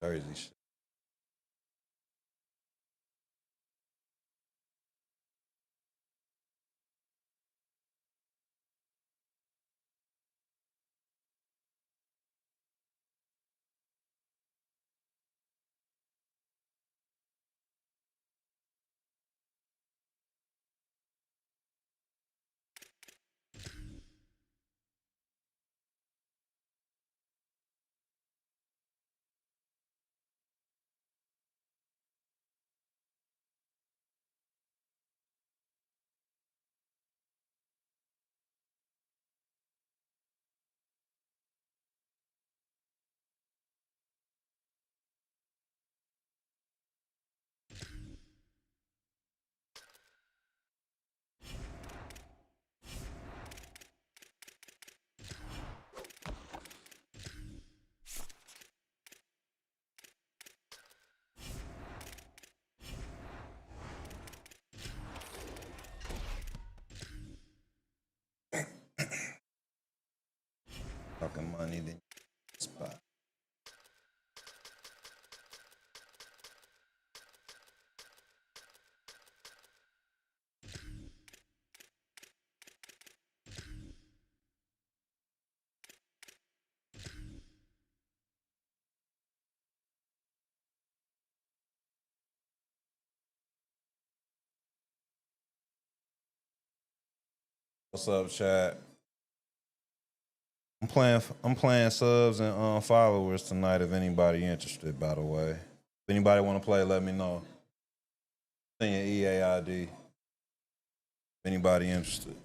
Crazy shit. Talking money, then spot. What's up, chat? I'm playing subs and followers tonight. If anybody interested, by the way. If anybody want to play, let me know. Send your EAID. If anybody interested.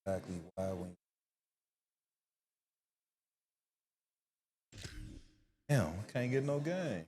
Exactly why we. Damn, I can't get no game.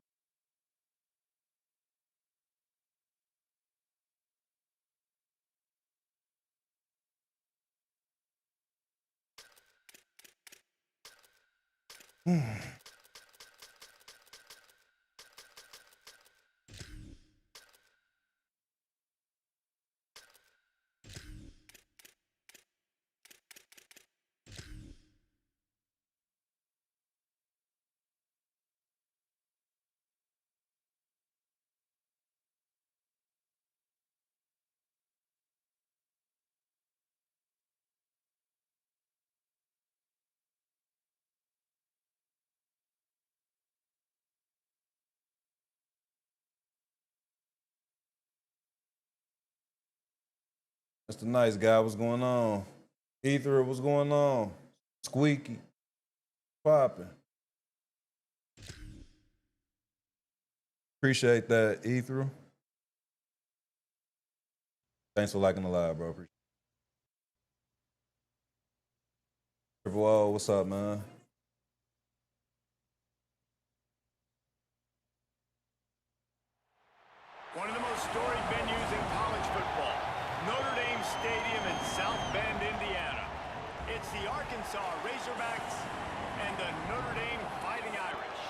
That's the nice guy. What's going on? Ether, what's going on? Squeaky, popping. Appreciate that, Ether. Thanks for liking the live, bro. Appreciate it. Whoa, what's up, man? One of the most storied venues in college football, Notre Dame Stadium in South Bend, Indiana. It's the Arkansas Razorbacks and the Notre Dame Fighting Irish.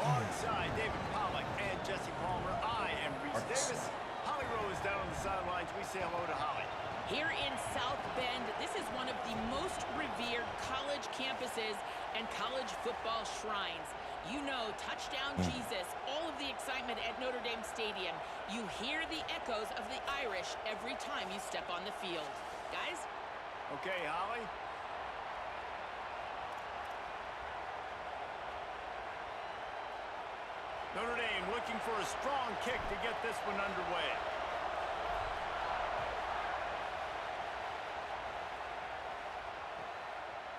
Alongside David Pollack and Jesse Palmer, I am Reese Davis. Holly Rowe is down on the sidelines, we say hello to Holly. Here in South Bend, this is one of the most revered college campuses and college football shrines. You know, touchdown Jesus, all of the excitement at Notre Dame Stadium. You hear the echoes of the Irish every time you step on the field. Guys? Okay, Holly. Notre Dame looking for a strong kick to get this one underway.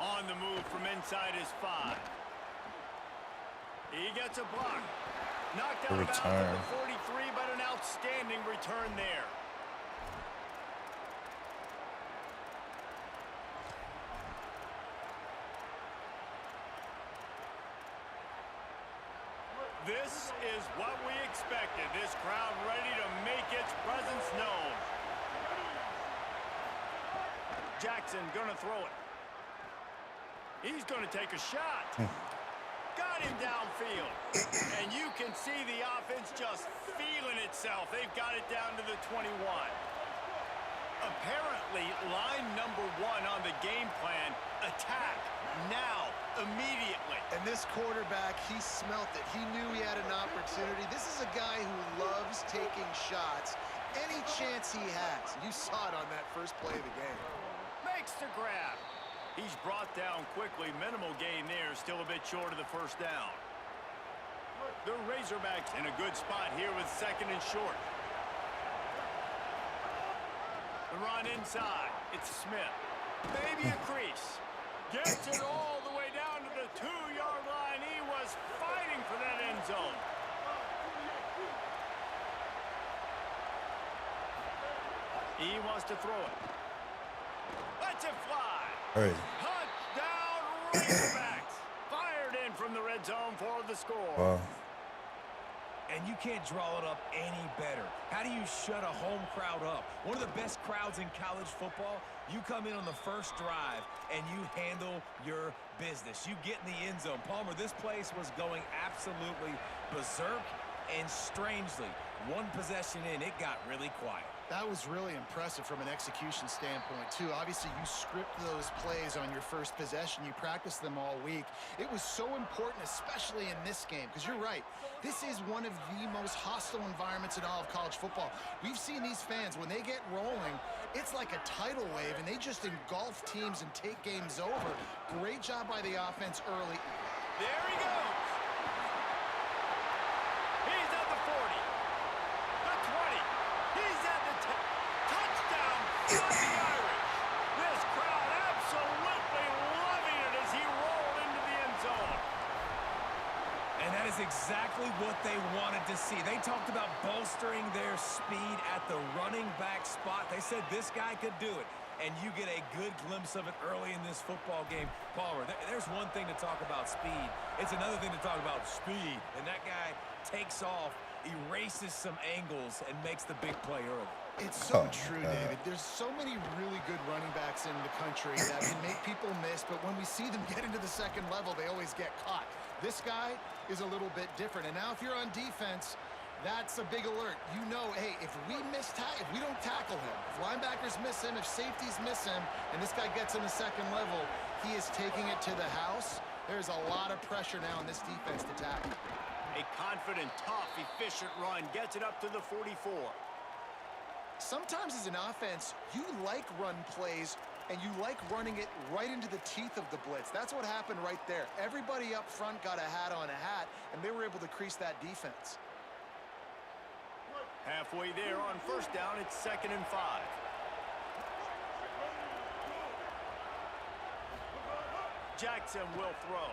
On the move from inside his 5. He gets a block. Knocked out of bounds at the 43, but an outstanding return there. This is what we expected. This crowd ready to make its presence known. Jackson gonna throw it. He's gonna take a shot. Got him downfield. And you can see the offense just feeling itself. They've got it down to the 21. Apparently, line number 1 on the game plan, attack now, immediately. And this quarterback, he smelt it. He knew he had an opportunity. This is a guy who loves taking shots any chance he has. You saw it on that first play of the game. Makes the grab. He's brought down quickly. Minimal gain there, still a bit short of the first down. The Razorbacks in a good spot here with 2nd and short. The run inside. It's Smith. Maybe a crease. Gets it all the way down to the 2-yard line. He was fighting for that end zone. He wants to throw it. Lets it fly. Hey. Touchdown, Razorbacks. Fired in from the red zone for the score. Wow. And you can't draw it up any better. How do you shut a home crowd up? One of the best crowds in college football. You come in on the first drive, and you handle your business. You get in the end zone. Palmer, this place was going absolutely berserk, and strangely, one possession in, it got really quiet. That was really impressive from an execution standpoint, too. Obviously, you script those plays on your first possession. You practice them all week. It was so important, especially in this game, because you're right. This is one of the most hostile environments in all of college football. We've seen these fans, when they get rolling, it's like a tidal wave, and they just engulf teams and take games over. Great job by the offense early. There he goes. He's at the 40. The 20. He's at the 10. Touchdown for the Irish. This crowd absolutely loving it as he rolled into the end zone. And that is exactly what they wanted to see. They talked about bolstering their speed at the running back spot. They said this guy could do it. And you get a good glimpse of it early in this football game. Palmer, there's one thing to talk about speed. It's another thing to talk about speed. And that guy takes off, erases some angles, and makes the big play early. It's so true, David. There's so many really good running backs in the country that can make people miss, but when we see them get into the second level, they always get caught. This guy is a little bit different. And now if you're on defense, that's a big alert. You know, hey, if we don't tackle him, if linebackers miss him, if safeties miss him, and this guy gets in the second level, he is taking it to the house. There's a lot of pressure now on this defense to tackle. A confident, tough, efficient run gets it up to the 44. Sometimes as an offense, you like run plays, and you like running it right into the teeth of the blitz. That's what happened right there. Everybody up front got a hat on a hat, and they were able to crease that defense. Halfway there on first down, it's 2nd and 5. Jackson will throw.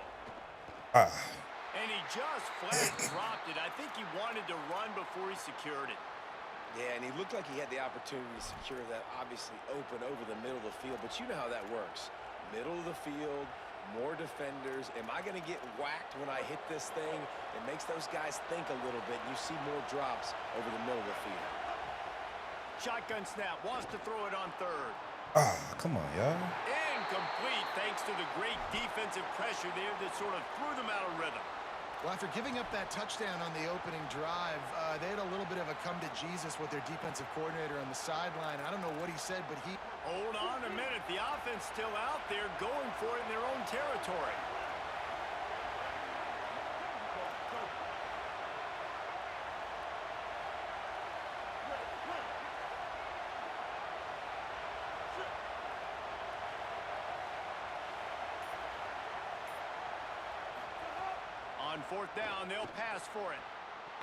And he just flat dropped it. I think he wanted to run before he secured it. Yeah, and he looked like he had the opportunity to secure that, obviously open over the middle of the field. But you know how that works. Middle of the field, more defenders. Am I going to get whacked when I hit this thing? It makes those guys think a little bit. You see more drops over the middle of the field. Shotgun snap, wants to throw it on 3rd. Come on, y'all. Incomplete thanks to the great defensive pressure there that sort of threw them out of rhythm. Well, after giving up that touchdown on the opening drive, they had a little bit of a come to Jesus with their defensive coordinator on the sideline. I don't know what he said, but he... Hold on a minute. The offense still out there going for it in their own territory. On fourth down, they'll pass for it.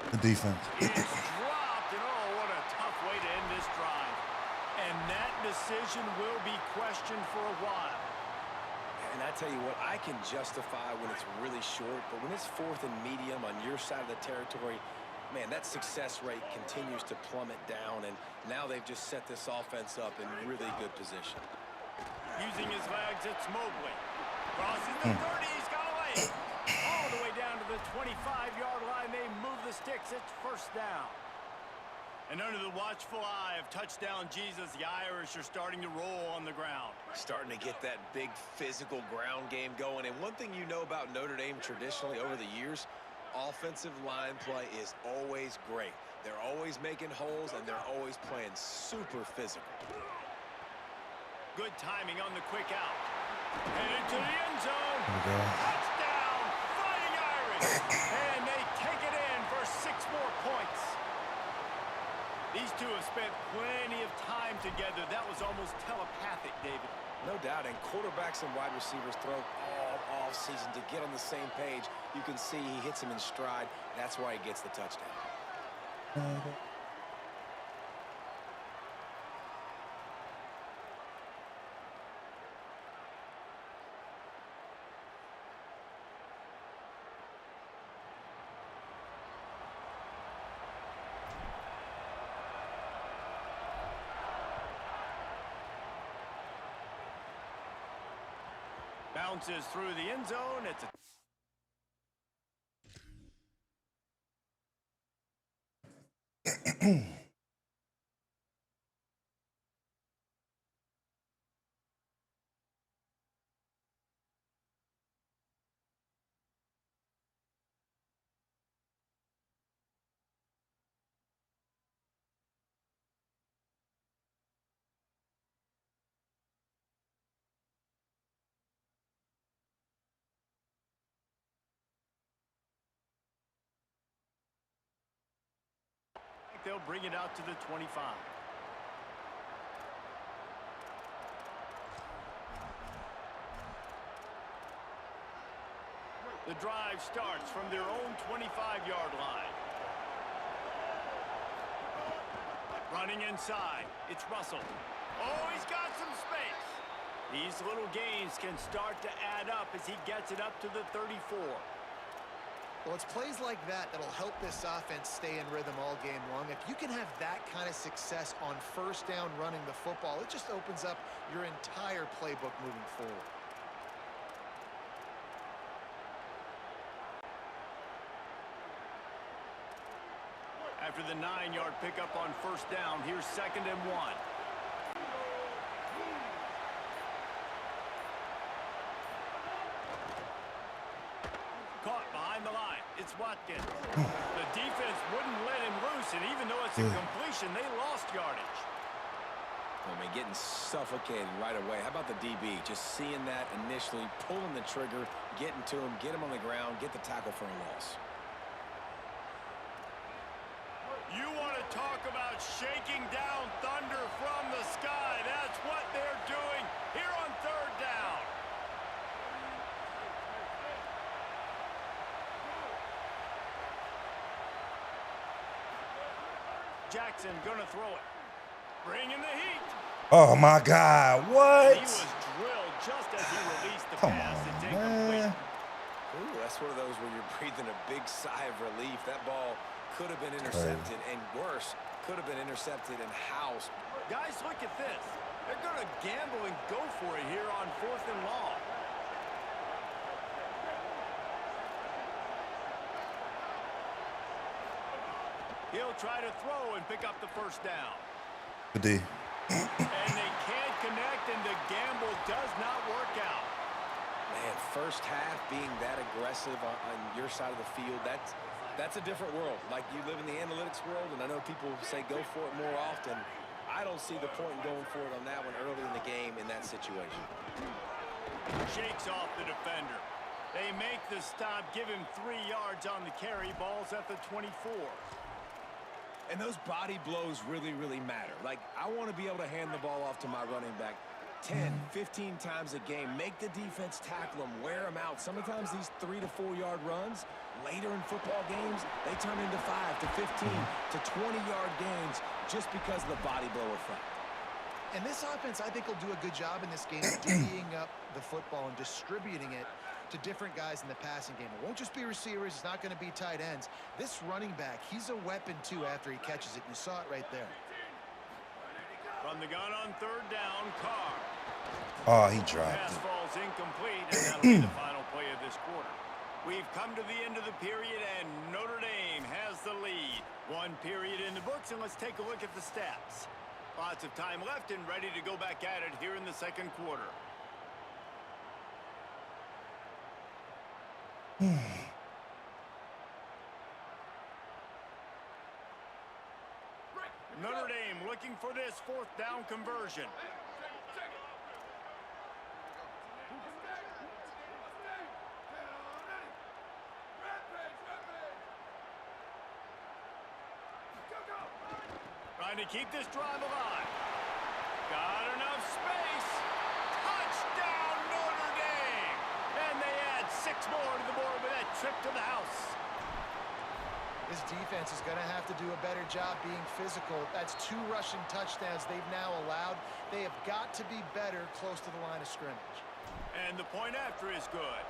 The defense. It's dropped, and oh, what a tough way to end this drive. And that decision will be questioned for a while. And I tell you what, I can justify when it's really short, but when it's fourth and medium on your side of the territory, man, that success rate continues to plummet down, and now they've just set this offense up in really good position. Using his legs, it's Mobley. Crosses the 30, he's got away. All the way down to the 25-yard line, they move the sticks. It's first down. And under the watchful eye of touchdown Jesus, the Irish are starting to roll on the ground. Starting to get that big physical ground game going. And one thing you know about Notre Dame traditionally over the years, offensive line play is always great. They're always making holes, and they're always playing super physical. Good timing on the quick out. Headed to the end zone. Touchdown, Fighting Irish. And they take it in for 6 more points. These two have spent plenty of time together. That was almost telepathic, David. No doubt, and quarterbacks and wide receivers throw all offseason to get on the same page. You can see he hits him in stride. That's why he gets the touchdown. Bounces through the end zone. It's a they'll bring it out to the 25. The drive starts from their own 25-yard line. Running inside, it's Russell. Oh, he's got some space. These little gains can start to add up as he gets it up to the 34. Well, it's plays like that that'll help this offense stay in rhythm all game long. If you can have that kind of success on first down running the football, it just opens up your entire playbook moving forward. After the 9-yard pickup on first down, here's 2nd and 1. Caught behind the line. It's Watkins. The defense wouldn't let him loose, and even though it's a completion, they lost yardage. I mean, getting suffocated right away. How about the DB? Just seeing that initially, pulling the trigger, getting to him, get him on the ground, get the tackle for a loss. You want to talk about shaking down thunder from the sky. That's what they're doing here on 3rd down. Jackson gonna throw it. Bringing the heat. Oh my God! What? He was drilled just as he released the pass. It's incomplete. Ooh, that's one of those where you're breathing a big sigh of relief. That ball could have been intercepted, and worse, could have been intercepted and housed. Guys, look at this. They're gonna gamble and go for it here on 4th and long. He'll try to throw and pick up the first down. Good D. And they can't connect, and the gamble does not work out. Man, first half being that aggressive on your side of the field, that's a different world. Like, you live in the analytics world, and I know people say go for it more often. I don't see the point in going for it on that one early in the game in that situation. Shakes off the defender. They make the stop, give him 3 yards on the carry. Ball's at the 24. And those body blows really, really matter. Like, I want to be able to hand the ball off to my running back 10, 15 times a game. Make the defense tackle them, wear them out. Sometimes these 3 to 4 yard runs, later in football games, they turn into 5 to 15 to 20-yard gains just because of the body blow effect. And this offense, I think, will do a good job in this game of divvying up the football and distributing it to different guys in the passing game. It won't just be receivers. It's not going to be tight ends. This running back, he's a weapon, too, after he catches it. You saw it right there. From the gun on 3rd down, Carr. Oh, he dropped Pass it. falls incomplete, and that'll be the final play of this quarter. We've come to the end of the period, and Notre Dame has the lead. 1 period in the books, and let's take a look at the stats. Lots of time left and ready to go back at it here in the 2nd quarter. Notre Dame looking for this 4th down conversion. Trying to keep this drive alive. Got enough space. Touchdown, Notre Dame! And they add 6 more to the board with that trip to the house. This defense is going to have to do a better job being physical. That's 2 rushing touchdowns they've now allowed. They have got to be better close to the line of scrimmage. And the point after is good.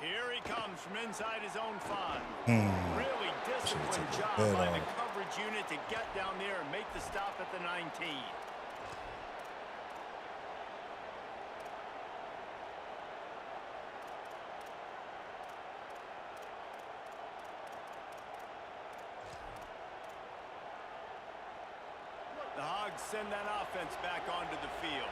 Here he comes from inside his own 5. Really disciplined job by the coverage unit to get down there and make the stop at the 19. The Hogs send that offense back onto the field.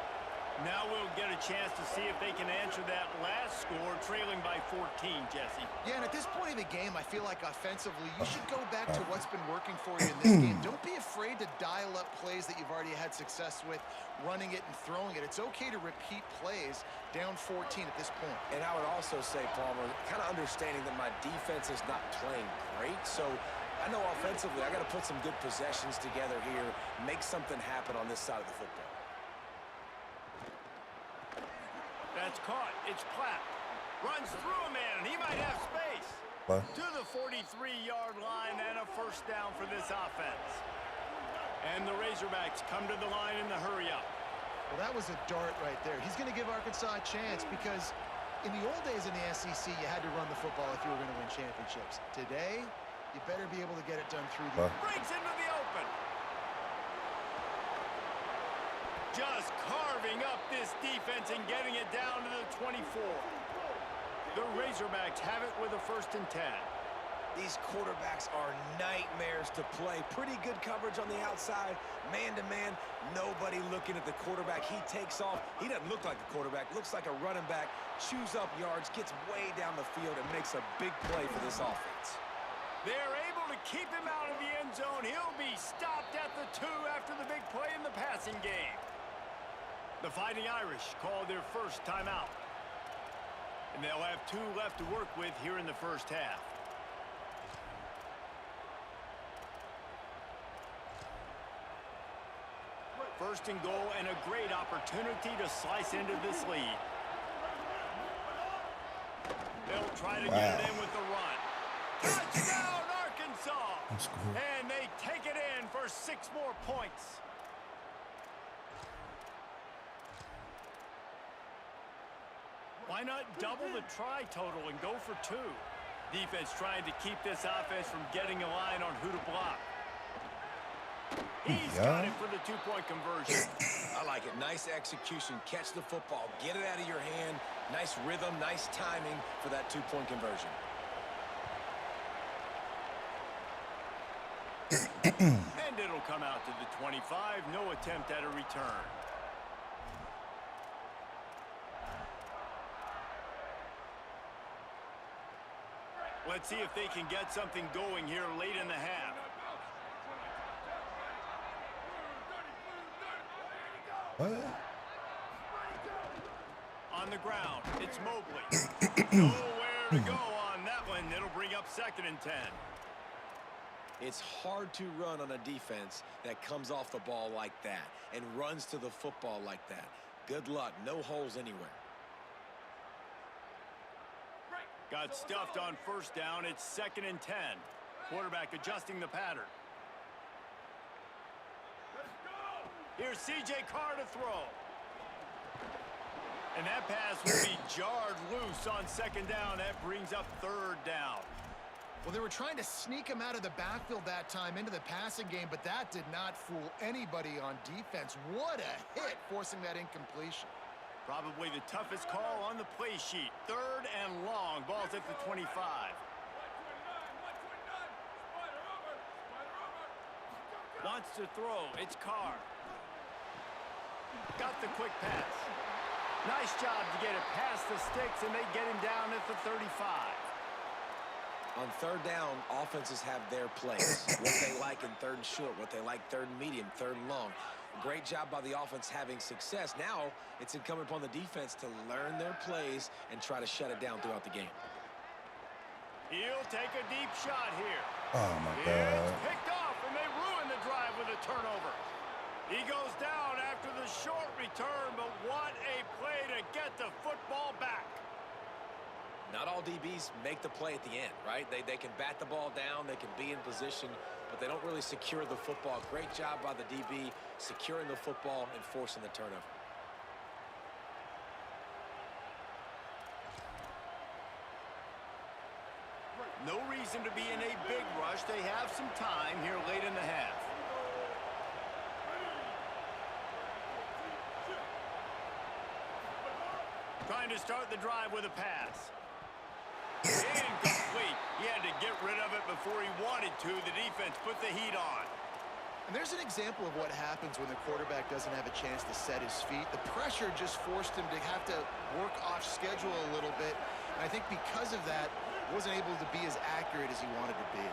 Now we'll get a chance to see if they can answer that last score, trailing by 14, Jesse. Yeah, and at this point of the game, I feel like offensively, you should go back to what's been working for you in this game. Don't be afraid to dial up plays that you've already had success with, running it and throwing it. It's okay to repeat plays down 14 at this point. And I would also say, Palmer, kind of understanding that my defense is not playing great, so I know offensively I got to put some good possessions together here, make something happen on this side of the football. That's caught. It's Platt. Runs through a man, and he might have space. What? To the 43-yard line and a 1st down for this offense. And the Razorbacks come to the line in the hurry-up. Well, that was a dart right there. He's going to give Arkansas a chance because in the old days in the SEC, you had to run the football if you were going to win championships. Today, you better be able to get it done through the... Breaks into the open. Just carving up this defense and getting it down to the 24. The Razorbacks have it with a 1st and 10. These quarterbacks are nightmares to play. Pretty good coverage on the outside. Man-to-man, nobody looking at the quarterback. He takes off. He doesn't look like a quarterback. Looks like a running back. Chews up yards, gets way down the field, and makes a big play for this offense. They're able to keep him out of the end zone. He'll be stopped at the 2 after the big play in the passing game. The Fighting Irish call their 1st timeout. And they'll have 2 left to work with here in the 1st half. First and goal, and a great opportunity to slice into this lead. They'll try to get it in with the run. Touchdown, Arkansas! And they take it in for 6 more points. Why not double the try total and go for 2? Defense trying to keep this offense from getting a line on who to block. He's got it for the 2-point conversion. I like it. Nice execution. Catch the football. Get it out of your hand. Nice rhythm, nice timing for that 2-point conversion. And it'll come out to the 25. No attempt at a return. Let's see if they can get something going here late in the half. What? On the ground, it's Mobley. Nowhere to go on that one. It'll bring up 2nd and 10. It's hard to run on a defense that comes off the ball like that and runs to the football like that. Good luck. No holes anywhere. Got stuffed on 1st down. It's 2nd and 10. Quarterback adjusting the pattern. Here's C.J. Carr to throw. And that pass will be jarred loose on 2nd down. That brings up 3rd down. Well, they were trying to sneak him out of the backfield that time into the passing game, but that did not fool anybody on defense. What a hit, forcing that incompletion. Probably the toughest call on the play sheet. 3rd and long. Ball's at the 25. Wants to throw. It's Carr. Got the quick pass. Nice job to get it past the sticks, and they get him down at the 35. On 3rd down, offenses have their plays. What they like in 3rd and short, what they like 3rd and medium, 3rd and long. Great job by the offense having success. Now it's incumbent upon the defense to learn their plays and try to shut it down throughout the game. He'll take a deep shot here. Oh, my It's God. picked off, and they ruin the drive with a turnover. He goes down after the short return, but what a play to get the football back. Not all DBs make the play at the end, right? They can bat the ball down, they can be in position, but they don't really secure the football. Great job by the DB securing the football and forcing the turnover. No reason to be in a big rush. They have some time here late in the half. Trying to start the drive with a pass. Incomplete. He had to get rid of it before he wanted to. The defense put the heat on. And there's an example of what happens when the quarterback doesn't have a chance to set his feet. The pressure just forced him to have to work off schedule a little bit. And I think because of that, wasn't able to be as accurate as he wanted to be.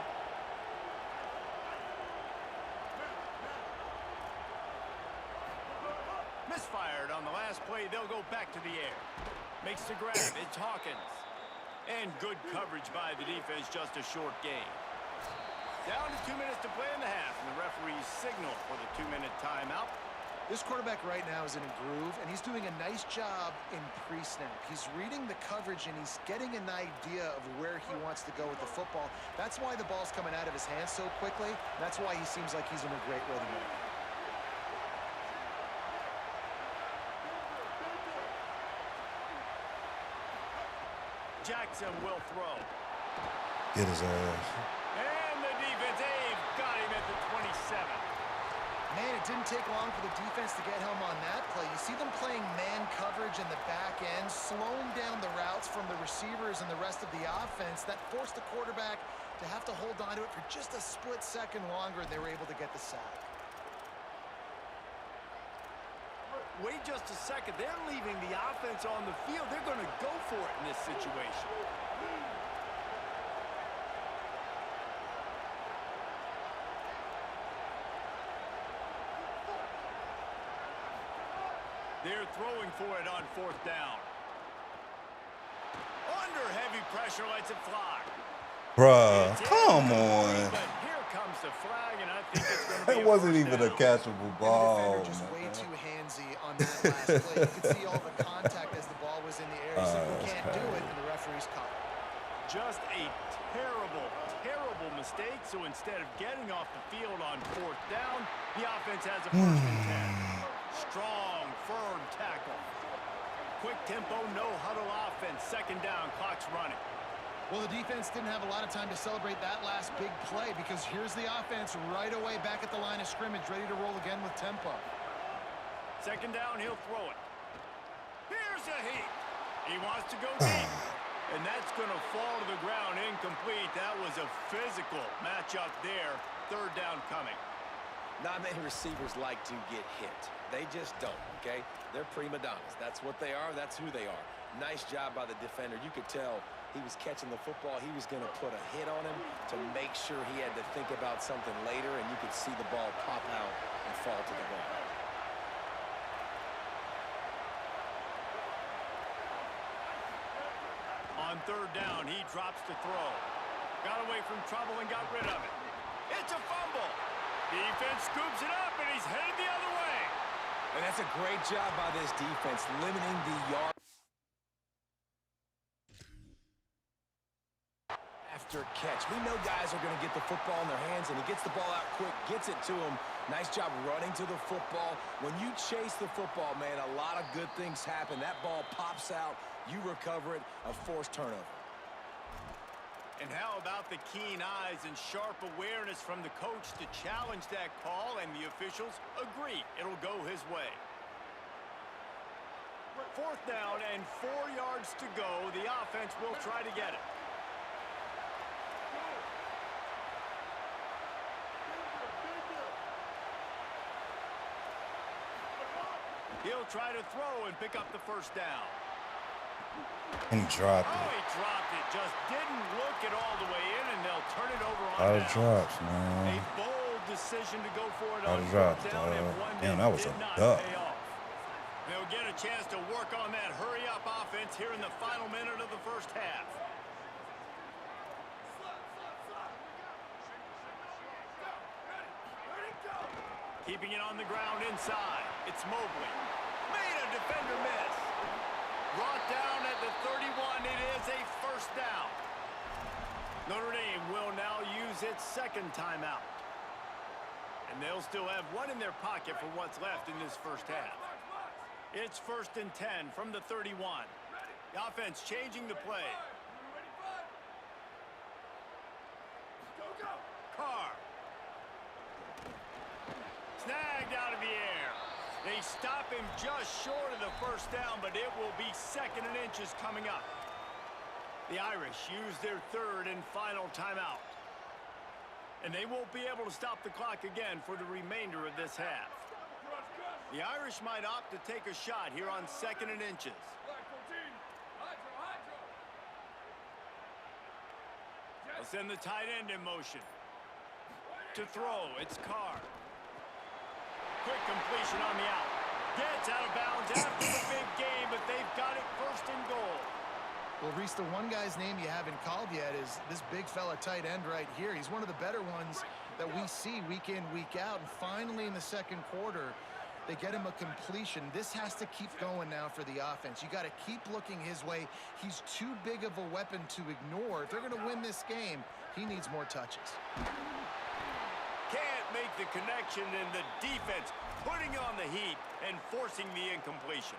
Misfired on the last play. They'll go back to the air. Makes the grab. It's Hawkins. And good coverage by the defense. Just a short game. Down to 2 minutes to play in the half. And the referees signal for the 2-minute timeout. This quarterback right now is in a groove, and he's doing a nice job in pre-snap. He's reading the coverage, and he's getting an idea of where he wants to go with the football. That's why the ball's coming out of his hands so quickly. That's why he seems like he's in a great rhythm right now. Jackson will throw. Get his ass. And the defense, they've got him at the 27. Man, it didn't take long for the defense to get home on that play. You see them playing man coverage in the back end, slowing down the routes from the receivers and the rest of the offense. That forced the quarterback to have to hold on to it for just a split second longer, and they were able to get the sack. Wait just a second. They're leaving the offense on the field. They're going to go for it in this situation. They're throwing for it on 4th down. Under heavy pressure, lets it fly. Bruh, come on. But here comes the flag, and I think it's going to be It wasn't even a down. catchable And ball. the defender just way man. too handsy on that last play. You could see all the contact as the ball was in the air. He said, "We that's can't do it," crazy. and the referee's caught it. Just a terrible, terrible mistake. So instead of getting off the field on 4th down, the offense has a 1st and 10. Strong, firm tackle. Quick tempo, no huddle offense. 2nd down, clock's running. Well, the defense didn't have a lot of time to celebrate that last big play because here's the offense right away back at the line of scrimmage, ready to roll again with tempo. 2nd down, he'll throw it. Here's a heat. He wants to go deep. And that's going to fall to the ground incomplete. That was a physical matchup there. 3rd down coming. Not many receivers like to get hit. They just don't, okay? They're prima donnas. That's what they are. That's who they are. Nice job by the defender. You could tell he was catching the football. He was going to put a hit on him to make sure he had to think about something later, and you could see the ball pop out and fall to the ground. On third down, he drops to throw. Got away from trouble and got rid of it. It's a fumble. Defense scoops it up, and he's headed the other way. And that's a great job by this defense, limiting the yard after catch. We know guys are going to get the football in their hands, and he gets the ball out quick, gets it to him. Nice job running to the football. When you chase the football, man, a lot of good things happen. That ball pops out. You recover it, a forced turnover. And how about the keen eyes and sharp awareness from the coach to challenge that call, and the officials agree it'll go his way. Fourth down and 4 yards to go. The offense will try to get it. He'll try to throw and pick up the first down. And dropped Oh, it. he dropped it. Just didn't look it all the way in, and they'll turn it over on A lot of downs. drops, man. A bold decision to go for it A lot on of fourth drops, down, and dog. one Damn, that that was did a not duck. pay off. They'll get a chance to work on that hurry-up offense here in the final minute of the first half. Keeping it on the ground inside. It's Mobley. Made a defender miss. Brought down at the 31. It is a first down. Notre Dame will now use its second timeout. And they'll still have one in their pocket for what's left in this first half. It's 1st and 10 from the 31. The offense changing the play. Carr. Snagged out of the air. They stop him just short of the first down, but it will be 2nd and inches coming up. The Irish use their third and final timeout. And they won't be able to stop the clock again for the remainder of this half. The Irish might opt to take a shot here on 2nd and inches. They'll send the tight end in motion. To throw, it's Carr. Quick completion on the out. Gets out of bounds after the big game, but they've got it 1st and goal. Well, Reese, the one guy's name you haven't called yet is this big fella tight end right here. He's one of the better ones that we see week in, week out. And finally in the second quarter, they get him a completion. This has to keep going now for the offense. You got to keep looking his way. He's too big of a weapon to ignore. If they're going to win this game, he needs more touches. Can't make the connection, and the defense putting on the heat and forcing the incompletion.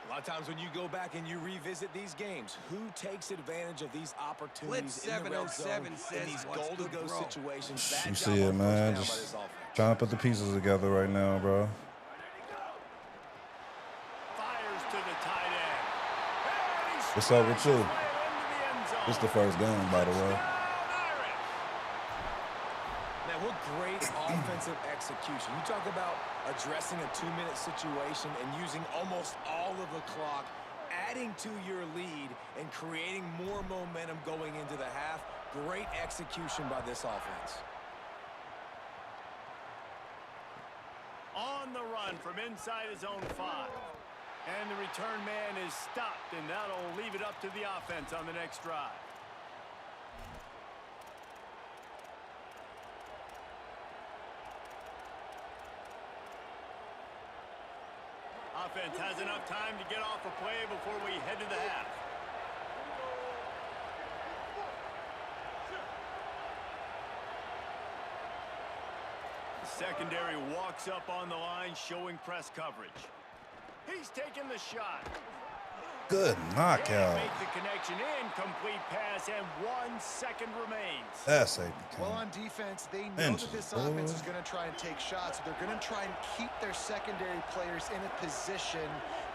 A lot of times when you go back and you revisit these games, who takes advantage of these opportunities in the red zone in these goal-to-go situations? You see it, man. Just trying to put the pieces together right now, bro. Fires to the tight end. What's up with you? This is the first game, by the way. Man, what great offensive execution. You talk about addressing a 2-minute situation and using almost all of the clock, adding to your lead and creating more momentum going into the half. Great execution by this offense. On the run from inside his own 5. And the return man is stopped, and that'll leave it up to the offense on the next drive. Offense has enough time to get off a play before we head to the half. The secondary walks up on the line, showing press coverage. He's taking the shot. Good knockout. Make the connection, incomplete pass, and 1 second remains. That's a Well, on defense, they know that this offense is going to try and take shots. So they're going to try and keep their secondary players in a position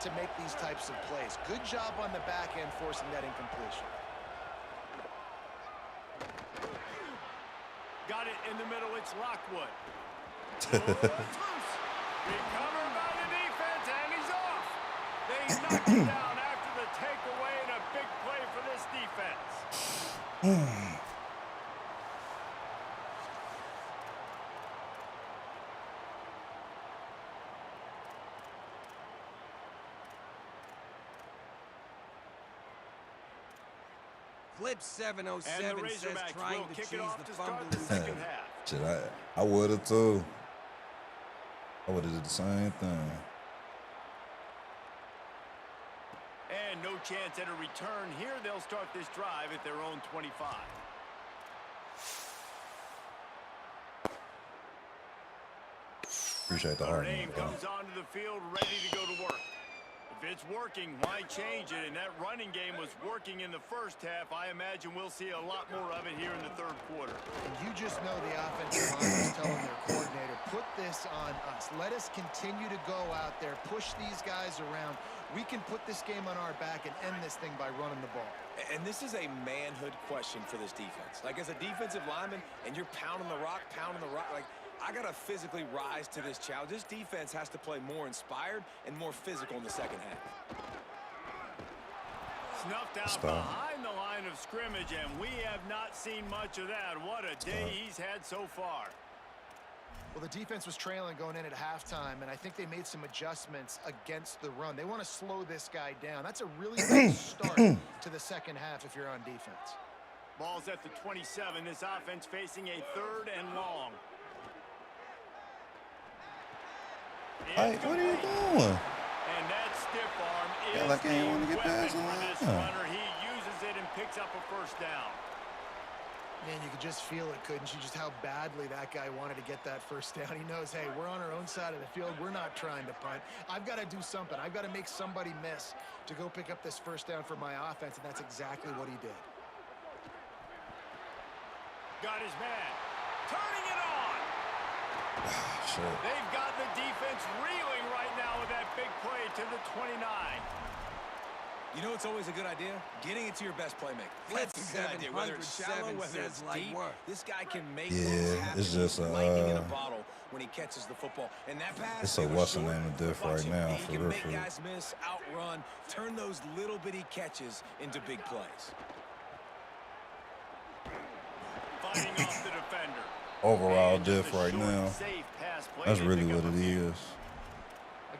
to make these types of plays. Good job on the back end forcing that incompletion. Got it in the middle. It's Lockwood. Recovered by the defense, and he's off. They knocked him down after the takeaway, and a big play for this defense. Flip 707 says trying to choose the fumble. Second half. Shit, I would have too. I would have did the same thing. And no chance at a return here. They'll start this drive at their own 25. Appreciate the Notre hard Dame work, bro. comes onto the field ready to go to work. If it's working, why change it? And that running game was working in the first half. I imagine we'll see a lot more of it here in the third quarter. You just know the offensive line is telling their coordinator, put this on us. Let us continue to go out there, push these guys around. We can put this game on our back and end this thing by running the ball. And this is a manhood question for this defense. Like, as a defensive lineman, and you're pounding the rock, like, I got to physically rise to this challenge. This defense has to play more inspired and more physical in the second half. Snuffed out behind the line of scrimmage, and we have not seen much of that. What a day he's had so far. Well, the defense was trailing going in at halftime, and I think they made some adjustments against the run. They want to slow this guy down. That's a really good start to the second half if you're on defense. Ball's at the 27. This offense facing a 3rd and long. Hey, what are you doing? And that stiff arm is like I ain't want to get past the for this line. runner. He uses it and picks up a first down. Man, you could just feel it, couldn't you? Just how badly that guy wanted to get that first down. He knows, hey, we're on our own side of the field. We're not trying to punt. I've got to do something. I've got to make somebody miss to go pick up this first down for my offense, and that's exactly what he did. Got his man. Turning it on. Shit. They've got the defense reeling right now with that big play to the 29. You know, it's always a good idea? Getting it to your best playmaker. That's a good idea. Whether it's shallow, whether it's deep, this guy can make things happen. It's just lightning in a bottle when he catches the football. And that pass, it's a what's the name of diff right now he for can real. make guys miss, outrun, turn those little bitty catches into big plays. Fighting off the defender. Overall diff right now. That's really what it is.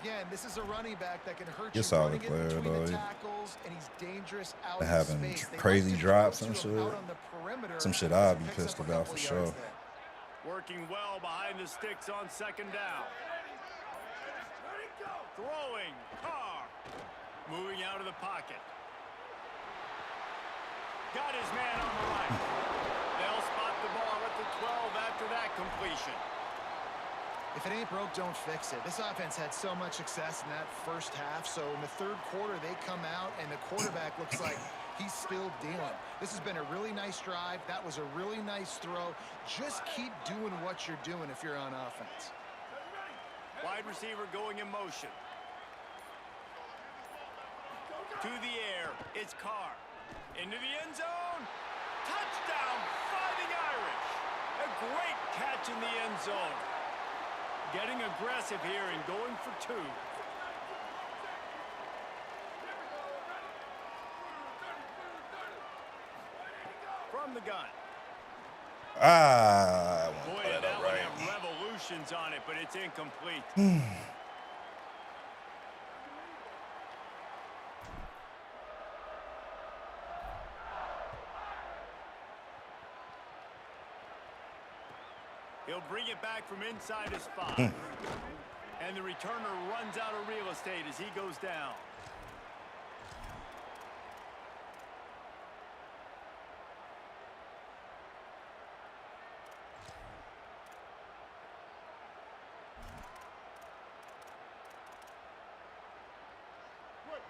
Again, this is a running back that can hurt You're you solid running player, in between though. the tackles, and he's dangerous out They're in having space. They crazy like to drops force and you shit. out on the perimeter Some shit as I'd he be picks pissed up a about couple for yards sure. there. Working well behind the sticks on second down. Throwing. Carr. Moving out of the pocket. Got his man on the right. They'll spot the ball at the 12 after that completion. If it ain't broke, don't fix it. This offense had so much success in that first half, so in the third quarter, they come out, and the quarterback looks like he's still dealing. This has been a really nice drive. That was a really nice throw. Just keep doing what you're doing if you're on offense. Wide receiver going in motion. To the air. It's Carr. Into the end zone. Touchdown, Fighting Irish. A great catch in the end zone. Getting aggressive here and going for 2. From the gun. I won't Boy, put it that up one right. had revolutions on it, but it's incomplete. He'll bring it back from inside his 5. And the returner runs out of real estate as he goes down.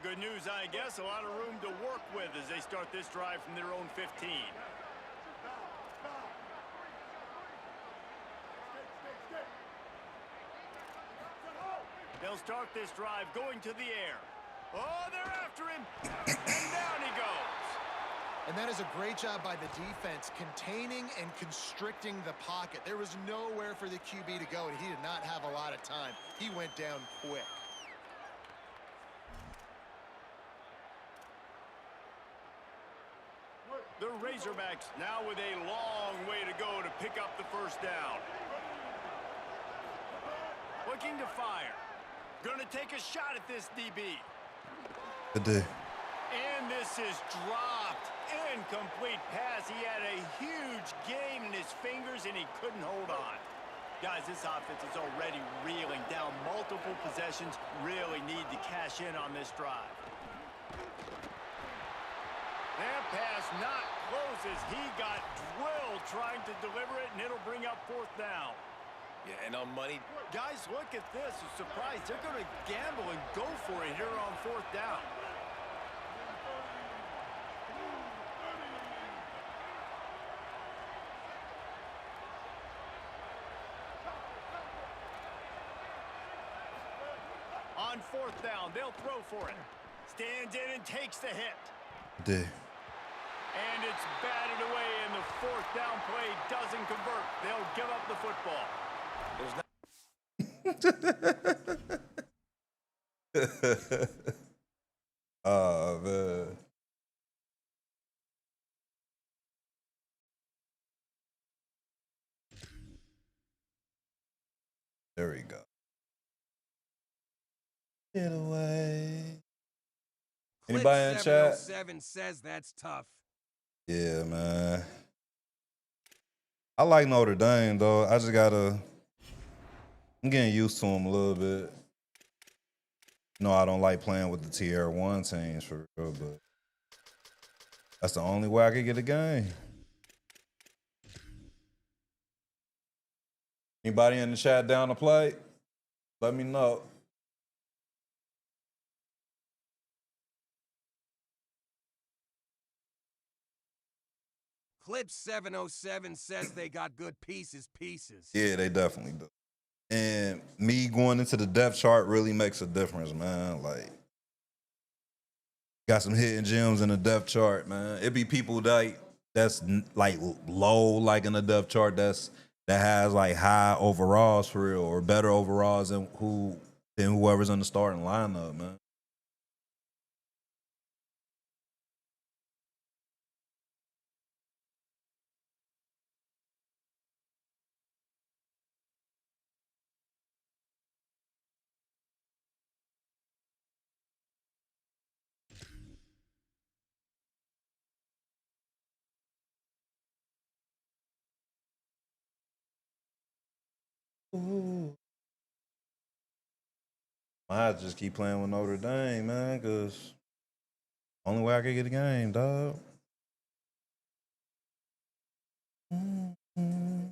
Good news, I guess. A lot of room to work with as they start this drive from their own 15. They'll start this drive going to the air. Oh, they're after him. And down he goes. And that is a great job by the defense, containing and constricting the pocket. There was nowhere for the QB to go, and he did not have a lot of time. He went down quick. The Razorbacks now with a long way to go to pick up the first down. Looking to fire. Going to take a shot at this DB. Good day. And this is dropped. Incomplete pass. He had a huge gain in his fingers, and he couldn't hold on. Guys, this offense is already reeling down multiple possessions. Really need to cash in on this drive. That pass not close as he got drilled trying to deliver it, and it'll bring up fourth down. Yeah, and on money. Guys, look at this. A surprise. They're going to gamble and go for it here on fourth down. On fourth down, they'll throw for it. Stands in and takes the hit. Day. And it's batted away, and the fourth down play doesn't convert. They'll give up the football. Oh, man. There we go. Get away. Anybody in the chat? 707 says that's tough. Yeah, man. I like Notre Dame, though. I just gotta... I'm getting used to them a little bit. No, I don't like playing with the Tier 1 teams for real, but that's the only way I can get a game. Anybody in the chat down to play? Let me know. Clip 707 says they got good pieces. Yeah, they definitely do. And me going into the depth chart really makes a difference, man. Like, got some hidden gems in the depth chart, man. It be people that's like low, like in the depth chart, that has like high overalls for real, or better overalls than whoever's in the starting lineup, man. Ooh. I have to just keep playing with Notre Dame, man, because only way I can get a game, dog. Mm-hmm.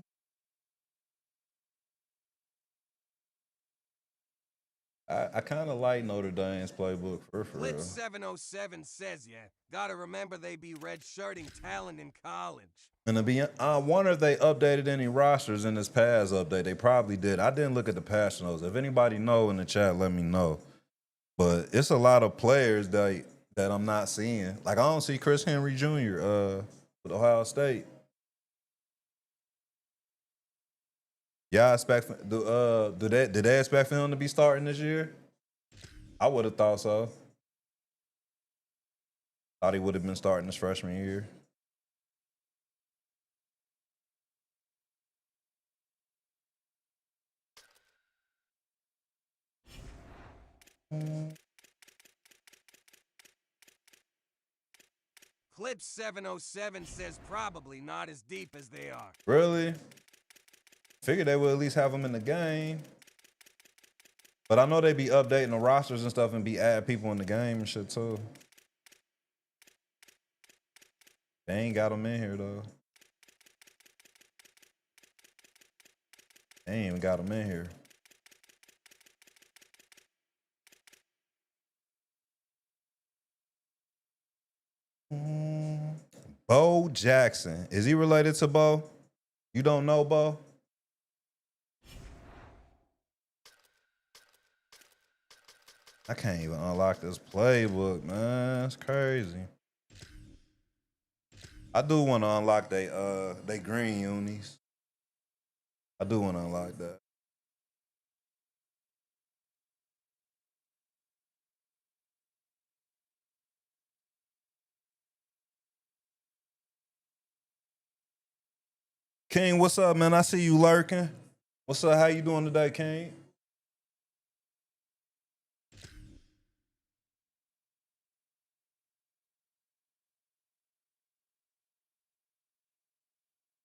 I kind of like Notre Dame's playbook for real. Clip 707 says, yeah, gotta remember they be redshirting talent in college. And I wonder if they updated any rosters in this past update. They probably did. I didn't look at the past notes. If anybody know in the chat, let me know. But it's a lot of players that I'm not seeing. Like, I don't see Chris Henry Jr. With Ohio State. Y'all expect did they expect for him to be starting this year? I would have thought so. Thought he would have been starting his freshman year. Clip 707 says probably not as deep as they are. Really? Figured they would at least have him in the game. But I know they be updating the rosters and stuff and be adding people in the game and shit too. They ain't got him in here though. They ain't even got him in here. Bo Jackson. Is he related to Bo? You don't know Bo? I can't even unlock this playbook, man. It's crazy. I do want to unlock they green unis. I do want to unlock that. King, what's up, man? I see you lurking. What's up? How you doing today, King?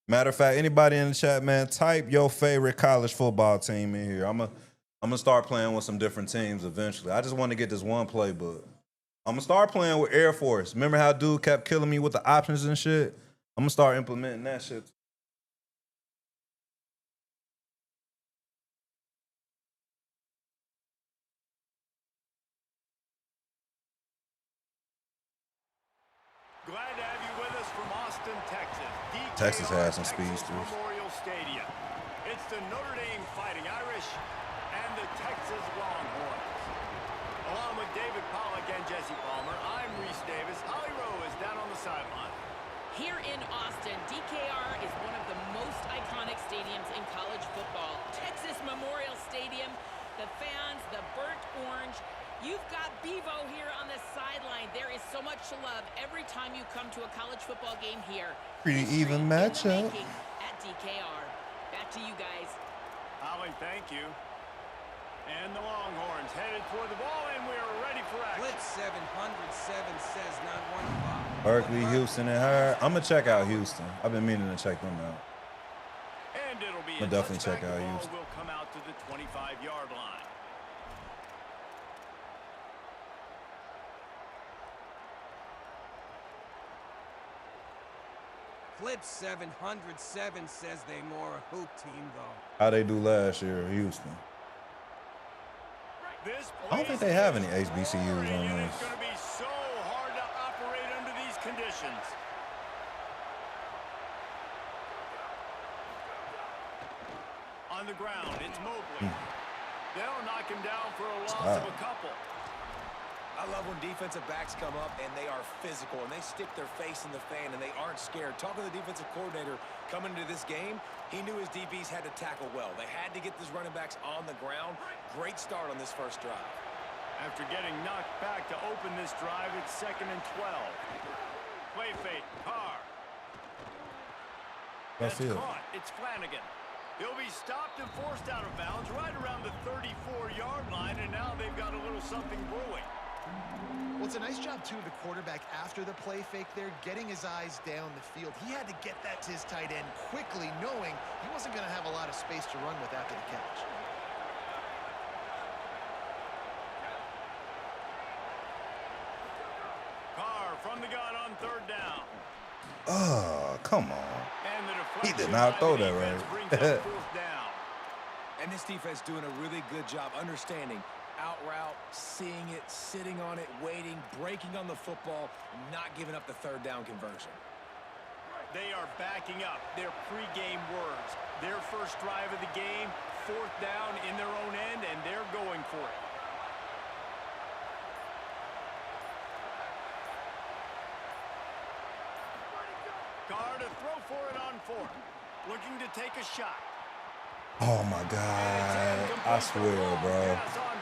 Matter of fact, anybody in the chat, man, type your favorite college football team in here. I'm gonna start playing with some different teams eventually. I just want to get this one playbook. I'm gonna start playing with Air Force. Remember how dude kept killing me with the options and shit? I'm gonna start implementing that shit. Glad to have you with us from Austin, Texas. Texas has some Texas speedsters. Memorial Stadium. It's the Notre Dame Fighting Irish and the Texas Longhorns. Along with David Pollack and Jesse Palmer, I'm Reese Davis. Holly Rowe is down on the sideline. Here in Austin, DKR is one of the most iconic stadiums in college football. Texas Memorial Stadium, the fans, the burnt orange. You've got Bevo here on the sideline. There is so much to love every time you come to a college football game here. Pretty History even in the matchup. making at DKR. Back to you guys. Holly, thank you. And the Longhorns headed toward the ball, and we are ready for action. Blitz 707 says not one foul. Berkeley, Houston, and her. I'm gonna check out Houston. I've been meaning to check them out. And it'll be I'll a definitely touchback. check out The ball Houston. will come out to the 25-yard line. Clip 707 says they more a hoop team, though. How they do last year, Houston? This I don't think play they have any is HBCUs roaring, on and this. It's going to be so hard to operate under these conditions. On the ground, it's Mobley. They'll knock him down for a loss of a couple. I love when defensive backs come up and they are physical and they stick their face in the fan and they aren't scared. Talking to the defensive coordinator coming into this game, he knew his DBs had to tackle well. They had to get these running backs on the ground. Great start on this first drive. After getting knocked back to open this drive, it's 2nd and 12. Play fake, Carr. That's That's it. caught. It's Flanagan. He'll be stopped and forced out of bounds right around the 34-yard line, and now they've got a little something brewing. Well, it's a nice job, too, of the quarterback after the play fake there, getting his eyes down the field. He had to get that to his tight end quickly, knowing he wasn't going to have a lot of space to run with after the catch. Carr from the gun on 3rd down. Oh, come on. And the He did deflection not by throw the that defense right. brings up 4th down. And this defense doing a really good job understanding out route, seeing it, sitting on it, waiting, breaking on the football, not giving up the 3rd down conversion. They are backing up their pregame words. Their first drive of the game, 4th down in their own end, and they're going for it. Carr to throw for it on 4th. Looking to take a shot. Oh my God. I swear, bro.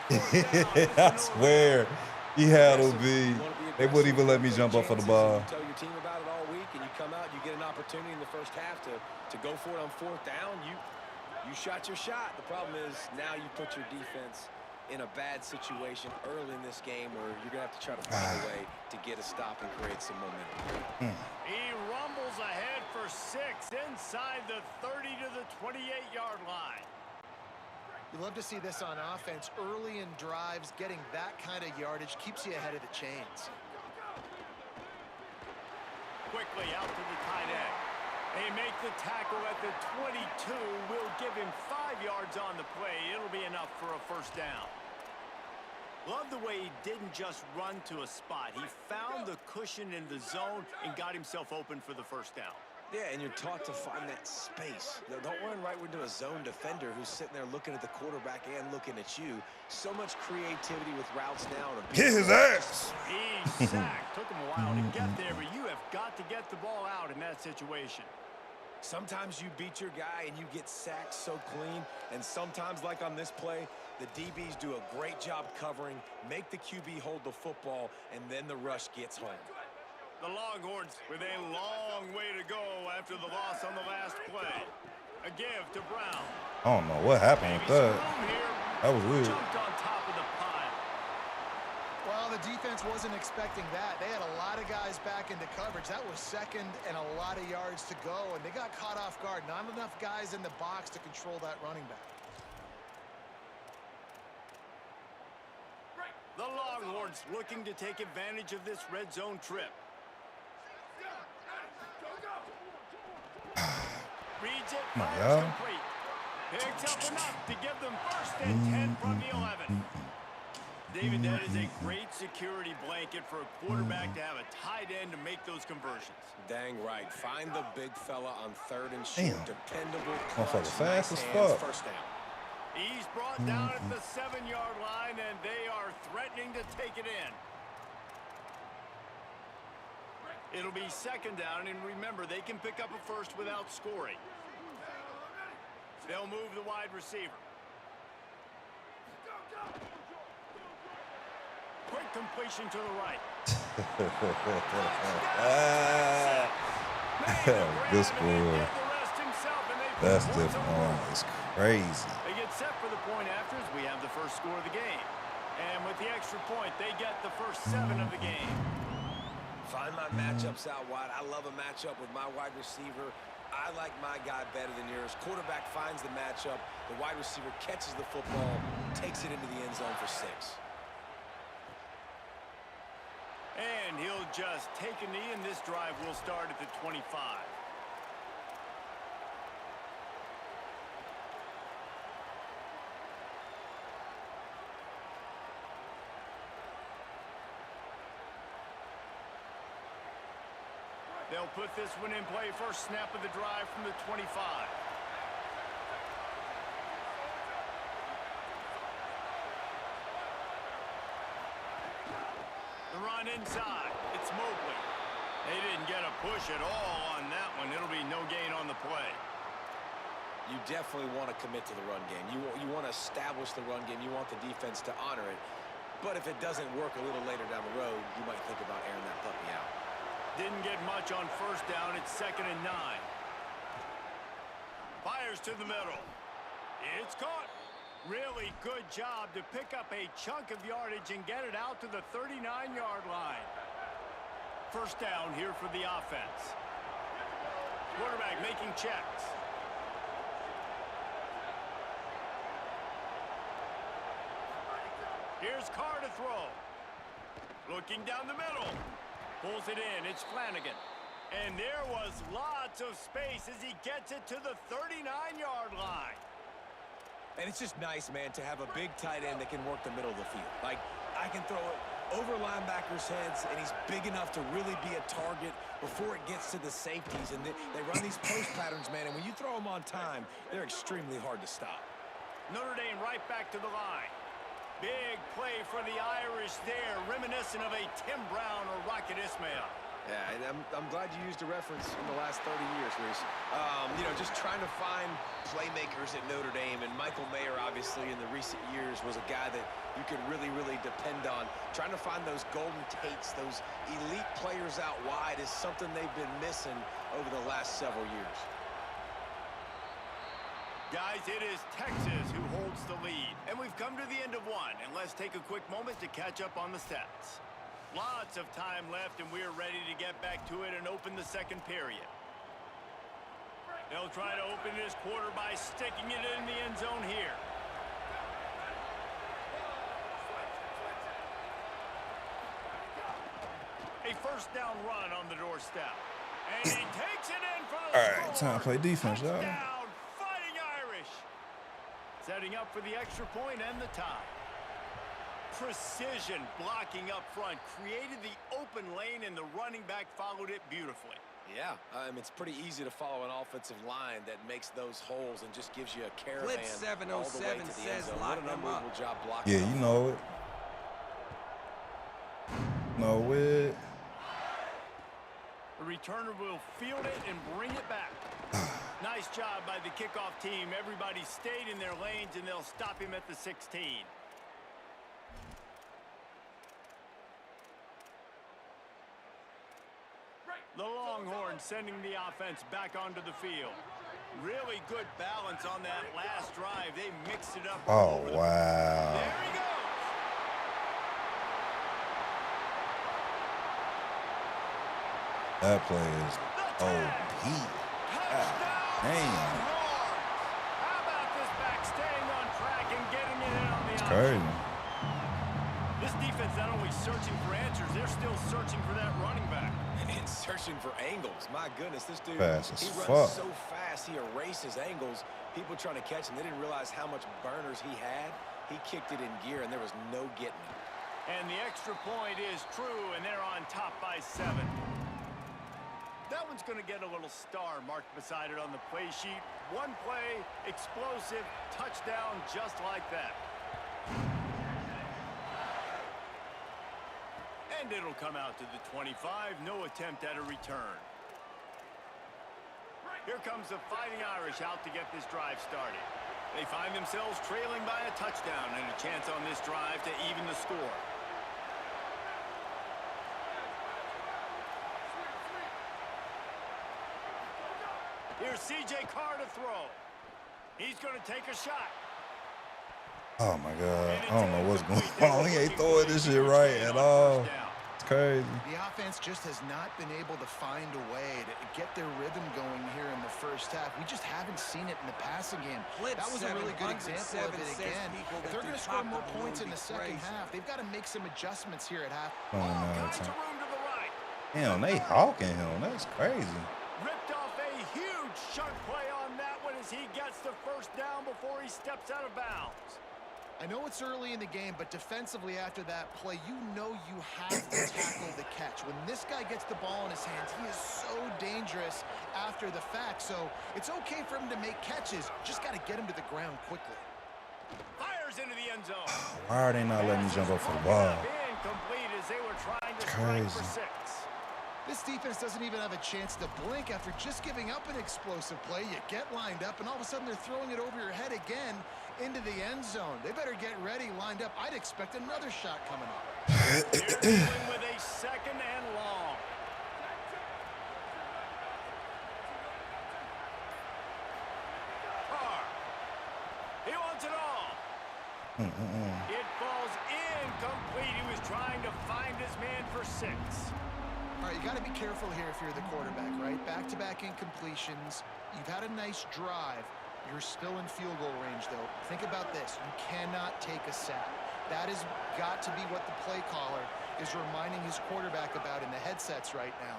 I swear. He had to be. They wouldn't even let me jump up for the ball. You tell your team about it all week, and you come out, you get an opportunity in the first half to go for it on 4th down. You shot your shot. The problem is now you put your defense in a bad situation early in this game where you're going to have to try to find a way to get a stop and create some momentum. He rumbles ahead for 6 inside the 30 to the 28-yard line. You love to see this on offense. Early in drives, getting that kind of yardage keeps you ahead of the chains. Quickly out to the tight end. They make the tackle at the 22. Will give him 5 yards on the play. It'll be enough for a 1st down. Love the way he didn't just run to a spot. He found the cushion in the zone and got himself open for the 1st down. Yeah, and you're taught to find that space. Now, don't run right into a zone defender who's sitting there looking at the quarterback and looking at you. So much creativity with routes now. Hit his ass. He's sacked. Took him a while to get there, but you have got to get the ball out in that situation. Sometimes you beat your guy and you get sacked so clean, and sometimes, like on this play, the DBs do a great job covering, make the QB hold the football, and then the rush gets home. The Longhorns with a long way to go after the loss on the last play. A give to Brown. I don't know what happened with that. That was weird. Jumped on top of the pile. Well, the defense wasn't expecting that. They had a lot of guys back into coverage. That was second and a lot of yards to go, and they got caught off guard. Not enough guys in the box to control that running back. The Longhorns looking to take advantage of this red zone trip. Reads it, fires complete. Picks up enough to give them 1st and 10 from the 11. David, that is a great security blanket for a quarterback to have a tight end to make those conversions. Dang right. Find the big fella on 3rd and short. Damn. Dependable, Motherfucker clutch, fast as nice hands, fuck. 1st down. He's brought down at the 7-yard line, and they are threatening to take it in. It'll be 2nd down, and remember, they can pick up a first without scoring. They'll move the wide receiver. Quick completion to the right. Good score. That's different. It's crazy. They get set for the point after as we have the first score of the game. And with the extra point, they get the first 7 of the game. Find my matchups out wide. I love a matchup with my wide receiver. I like my guy better than yours. Quarterback finds the matchup. The wide receiver catches the football, takes it into the end zone for 6. And he'll just take a knee, and this drive will start at the 25. They'll put this one in play. First snap of the drive from the 25. The run inside. It's Mobley. They didn't get a push at all on that one. It'll be no gain on the play. You definitely want to commit to the run game. You want to establish the run game. You want the defense to honor it. But if it doesn't work a little later down the road, you might think about airing that puppy out. Didn't get much on 1st down. It's 2nd and 9. Fires to the middle. It's caught. Really good job to pick up a chunk of yardage and get it out to the 39-yard line. 1st down here for the offense. Quarterback making checks. Here's Carr to throw. Looking down the middle. Pulls it in. It's Flanagan. And there was lots of space as he gets it to the 39-yard line. And it's just nice, man, to have a big tight end that can work the middle of the field. Like, I can throw it over linebackers' heads, and he's big enough to really be a target before it gets to the safeties. And they run these post patterns, man, and when you throw them on time, they're extremely hard to stop. Notre Dame right back to the line. Big play for the Irish there, reminiscent of a Tim Brown or Rocket Ismail. Yeah, and I'm glad you used a reference in the last 30 years, Reese. You know, just trying to find playmakers at Notre Dame, and Michael Mayer, obviously, in the recent years, was a guy that you could really, really depend on. Trying to find those Golden Tates, those elite players out wide is something they've been missing over the last several years. Guys, it is Texas who holds the lead. And we've come to the end of one. And let's take a quick moment to catch up on the stats. Lots of time left, and we're ready to get back to it and open the 2nd period. They'll try to open this quarter by sticking it in the end zone here. A 1st down run on the doorstep. And he takes it in for the All right, time to play defense, y'all. Setting up for the extra point and the tie. Precision blocking up front created the open lane, and the running back followed it beautifully. Yeah, it's pretty easy to follow an offensive line that makes those holes and just gives you a caravan Blitz all the way 707 to the end says zone. lock What an them up. unbelievable job blocking. Yeah, you know it. Know it. The returner will field it and bring it back. Nice job by the kickoff team. Everybody stayed in their lanes, and they'll stop him at the 16. The Longhorns sending the offense back onto the field. Really good balance on that last drive. They mixed it up. Oh, wow. There he goes. That play is OP. Damn. How about this back staying on track and getting it in on the option? Crazy. This defense not only searching for answers, they're still searching for that running back. And searching for angles. My goodness, this dude, Fast as he runs fuck. so fast, he erases angles. People trying to catch him, they didn't realize how much burners he had. He kicked it in gear, and there was no getting him. And the extra point is true, and they're on top by 7. That one's going to get a little star marked beside it on the play sheet. One play, explosive, touchdown just like that. And it'll come out to the 25. No attempt at a return. Here comes the Fighting Irish out to get this drive started. They find themselves trailing by a touchdown and a chance on this drive to even the score. Here's C.J. Carr to throw. He's going to take a shot. Oh, my God. I don't know what's going on. He ain't throwing this shit right at all. It's crazy. The offense just has not been able to find a way to get their rhythm going here in the first half. We just haven't seen it in the passing game. That was a really good example of it again. If they're going to score more points in the second half, they've got to make some adjustments here at half. Oh, All no, kinds of room to the right. damn, they hawking him. That's crazy. Ripped off a huge sharp play on that one as he gets the first down before he steps out of bounds. I know it's early in the game, but defensively after that play, you know you have to tackle the catch. When this guy gets the ball in his hands, he is so dangerous after the fact. So it's okay for him to make catches. Just got to get him to the ground quickly. Fires into the end zone. Why are they not letting me jump up for the ball? Incomplete as they were trying to strike for 6. This defense doesn't even have a chance to blink after just giving up an explosive play. You get lined up, and all of a sudden they're throwing it over your head again into the end zone. They better get ready, lined up. I'd expect another shot coming up. They're dealing with a second and long. Carr. He wants it all. It falls incomplete. He was trying to find his man for 6. All right, you got to be careful here if you're the quarterback, right? Back-to-back incompletions. You've had a nice drive. You're still in field goal range, though. Think about this. You cannot take a sack. That has got to be what the play caller is reminding his quarterback about in the headsets right now.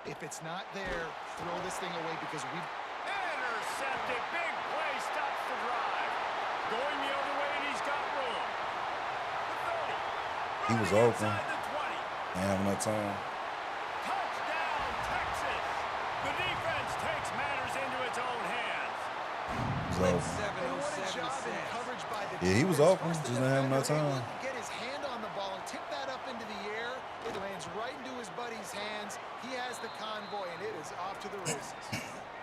If it's not there, throw this thing away because we've... Intercepted. Big play stops the drive. Going the other way, and he's got room. The 30. He was Running open. inside the 20. Ain't having enough time. Touchdown, Texas. The defense takes matters into its own hands. He was open. And what a job in coverage by the Yeah, he was defense. open. First Just didn't have enough defender time. able to get his hand on the ball and tip that up into the air. It lands right into his buddy's hands. He has the convoy, and it is off to the races.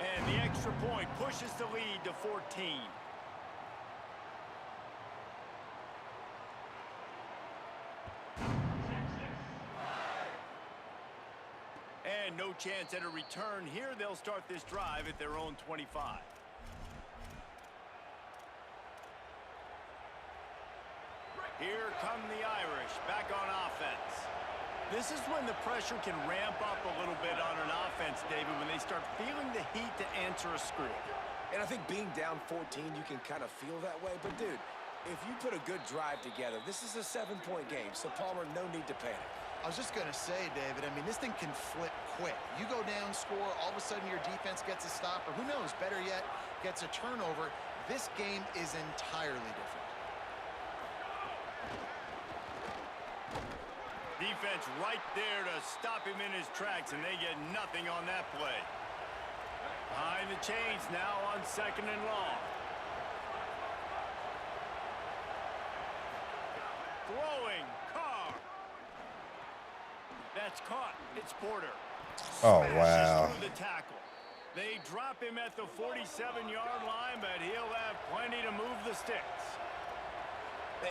And the extra point pushes the lead to 14. And no chance at a return here. They'll start this drive at their own 25. Here come the Irish back on offense. This is when the pressure can ramp up a little bit on an offense, David, when they start feeling the heat to answer a script. And I think being down 14, you can kind of feel that way. But, dude, if you put a good drive together, this is a 7-point game. So, Palmer, no need to panic. I was just going to say, David, I mean, this thing can flip quick. You go down, score, all of a sudden your defense gets a stop, or who knows, better yet, gets a turnover. This game is entirely different. Defense right there to stop him in his tracks, and they get nothing on that play. Behind the chains now on 2nd and long. Throwing, Carr. That's caught. It's Porter. Oh, Smashes wow. through the tackle. They drop him at the 47-yard line, but he'll have plenty to move the sticks.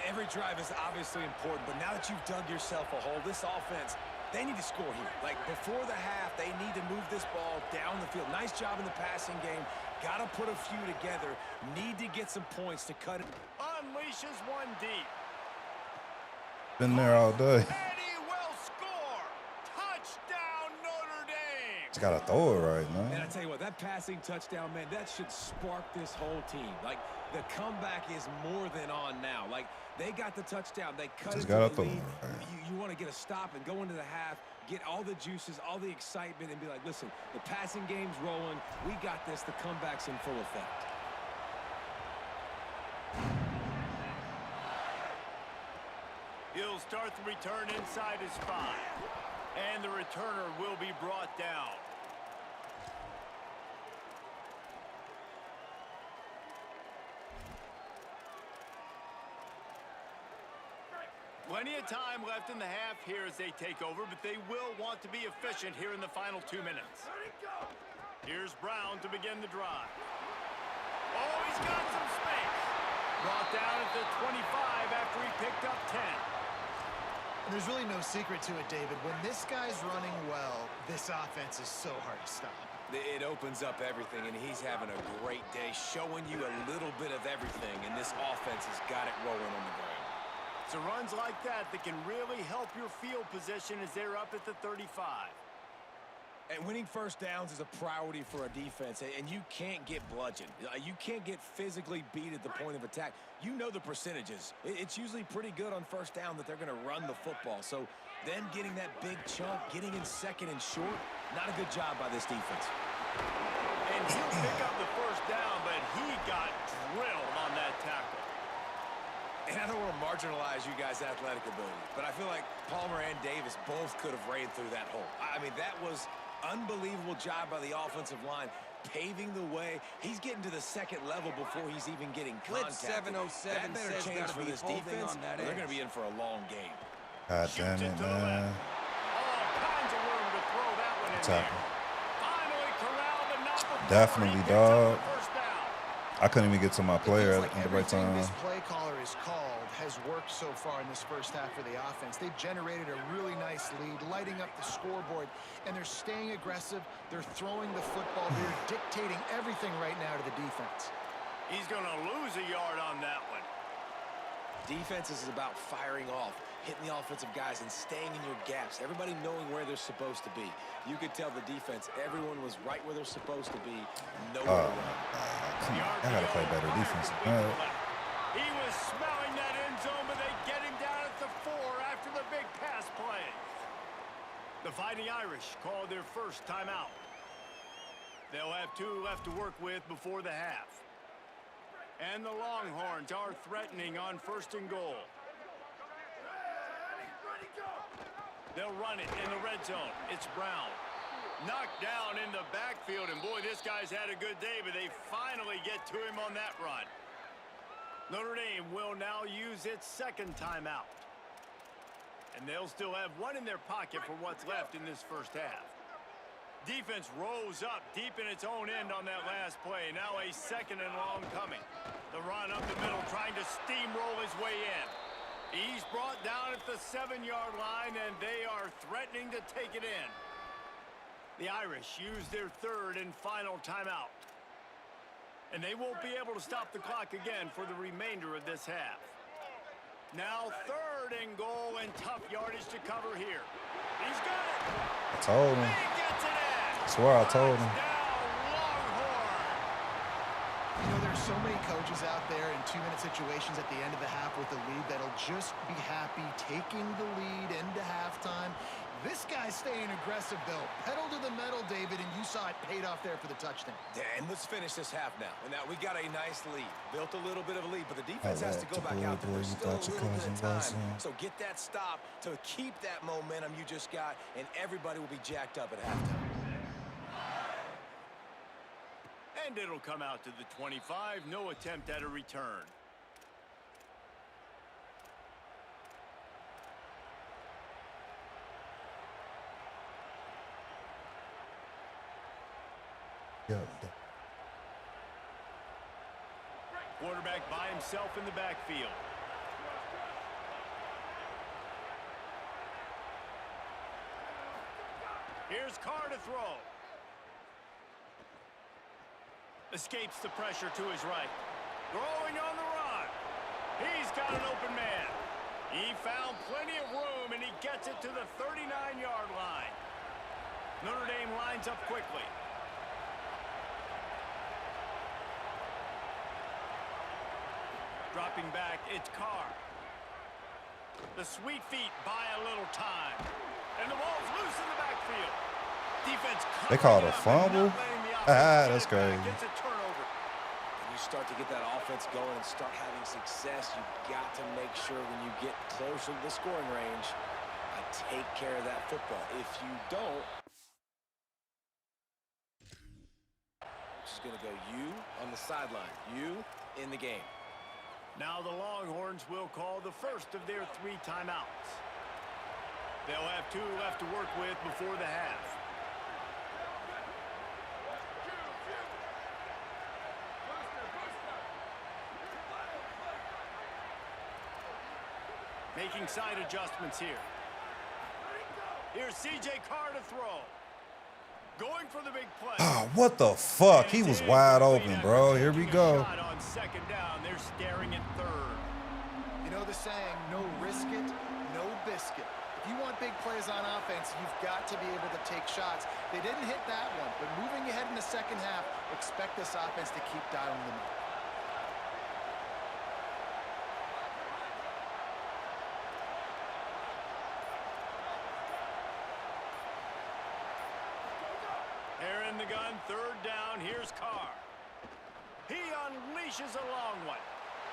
Every drive is obviously important, but now that you've dug yourself a hole, this offense, they need to score here. Like, before the half, they need to move this ball down the field. Nice job in the passing game. Got to put a few together. Need to get some points to cut it. Unleashes one deep. Been there all day. And he will score. Touchdown, Notre Dame. Just gotta throw it right, And I man. tell you what, that passing touchdown, man, that should spark this whole team. Like, the comeback is more than on now. Like, they got the touchdown. They cut Just it gotta to the throw lead. it, right. You want to get a stop and go into the half, get all the juices, all the excitement, and be like, listen, the passing game's rolling. We got this. The comeback's in full effect. He'll start the return inside his 5. And the returner will be brought down. Plenty of time left in the half here as they take over, but they will want to be efficient here in the final 2 minutes. Here's Brown to begin the drive. Oh, he's got some space. Brought down at the 25 after he picked up 10. And there's really no secret to it, David. When this guy's running well, this offense is so hard to stop. It opens up everything, and he's having a great day, showing you a little bit of everything, and this offense has got it rolling on the ground. So runs like that can really help your field position as they're up at the 35. And winning first downs is a priority for a defense, and you can't get bludgeoned. You can't get physically beat at the point of attack. You know the percentages. It's usually pretty good on first down that they're going to run the football. So them getting that big chunk, getting in 2nd and short, not a good job by this defense. And he'll pick up the first down, but he got drilled on that tackle. And I don't want to marginalize you guys' athletic ability, but I feel like Palmer and Davis both could have ran through that hole. I mean, that was unbelievable job by the offensive line, paving the way. He's getting to the 2nd level before he's even getting contact. 707 that better says change gotta for be this holding defense, on that or they're edge. going to be in for a long game. God damn it, man. All kinds of room to throw that one in Tackle. there. Finally corralled and not before Definitely, he picks up dog. the first down. I couldn't even get to my player It feels like at the right everything time. this play caller has called has worked so far in this first half for the offense. They've generated a really nice lead, lighting up the scoreboard, and they're staying aggressive. They're throwing the football. They're dictating everything right now to the defense. He's going to lose a yard on that one. Defense is about firing off, hitting the offensive guys, and staying in your gaps. Everybody knowing where they're supposed to be. You could tell the defense, everyone was right where they're supposed to be. Nowhere to run. Come on, I gotta play better defense. He was smelling that end zone, but they get him down at the 4 after the big pass play. The Fighting Irish called their first timeout. They'll have 2 left to work with before the half. And the Longhorns are threatening on 1st and goal. They'll run it in the red zone. It's Brown. Knocked down in the backfield, and boy, this guy's had a good day, but they finally get to him on that run. Notre Dame will now use its 2nd timeout. And they'll still have 1 in their pocket for what's left in this first half. Defense rose up deep in its own end on that last play. Now a 2nd and long coming. The run up the middle, trying to steamroll his way in. He's brought down at the 7-yard line, and they are threatening to take it in. The Irish use their 3rd and final timeout. And they won't be able to stop the clock again for the remainder of this half. Now 3rd and goal, and tough yardage to cover here. He's got it. I told him. He gets it in. I swear I told him. You know, there's so many coaches out there in 2-minute situations at the end of the half with the lead that'll just be happy taking the lead into halftime. This guy's staying aggressive, though. Pedal to the metal, David, and you saw it paid off there for the touchdown. Yeah, and let's finish this half now. And now we got a nice lead. Built a little bit of a lead, but the defense has to go back out there. There's still a little bit of time. So get that stop to keep that momentum you just got, and everybody will be jacked up at halftime. And it'll come out to the 25. No attempt at a return. Quarterback by himself in the backfield. Here's Carr to throw. Escapes the pressure to his right. Throwing on the run. He's got an open man. He found plenty of room, and he gets it to the 39-yard line. Notre Dame lines up quickly. Dropping back, it's Carr. The sweet feet buy a little time. And the ball's loose in the backfield. Defense. They called a fumble? That's crazy. Gets a turnover. When you start to get that offense going and start having success, you've got to make sure when you get closer to the scoring range, take care of that football. If you don't, it's going to go you on the sideline, you in the game. Now the Longhorns will call the first of their 3 timeouts. They'll have 2 left to work with before the half. Making side adjustments here. Here's C.J. Carr to throw. Going for the big play. Oh, what the fuck? He was wide open, bro. Here we go. On second down, they're staring at third. You know the saying, no risk it, no biscuit. If you want big plays on offense, you've got to be able to take shots. They didn't hit that one, but moving ahead in the second half, expect this offense to keep dialing them up. They're in the gun, third down. Here's Carr. He unleashes a long one.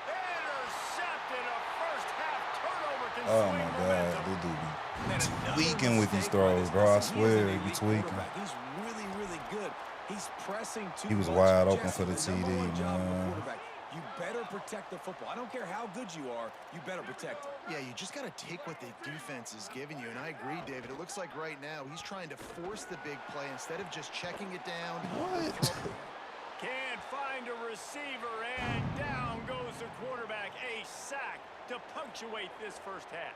Intercepted, a first-half turnover can Oh swing my momentum. God, this dude be tweaking with these throws, bro. I swear, he be tweaking. He's really, really good. He's pressing too He was much. wide open for the Jesse, TD, number one job of a man. quarterback. You better protect the football. I don't care how good you are. You better protect it. Yeah, you just got to take what the defense is giving you, and I agree, David. It looks like right now he's trying to force the big play instead of just checking it down. What? Can't find a receiver, and down goes the quarterback. A sack to punctuate this first half.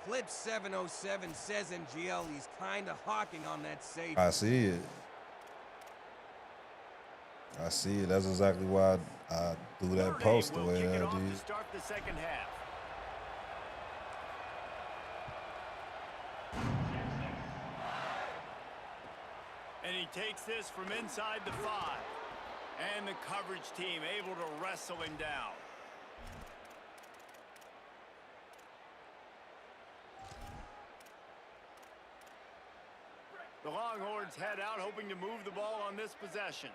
Clip 707 says in GL he's kind of hawking on that safety. I see it. I see it. That's exactly why I do that post the way I To did. start the second half. And he takes this from inside the 5. And the coverage team able to wrestle him down. The Longhorns head out, hoping to move the ball on this possession.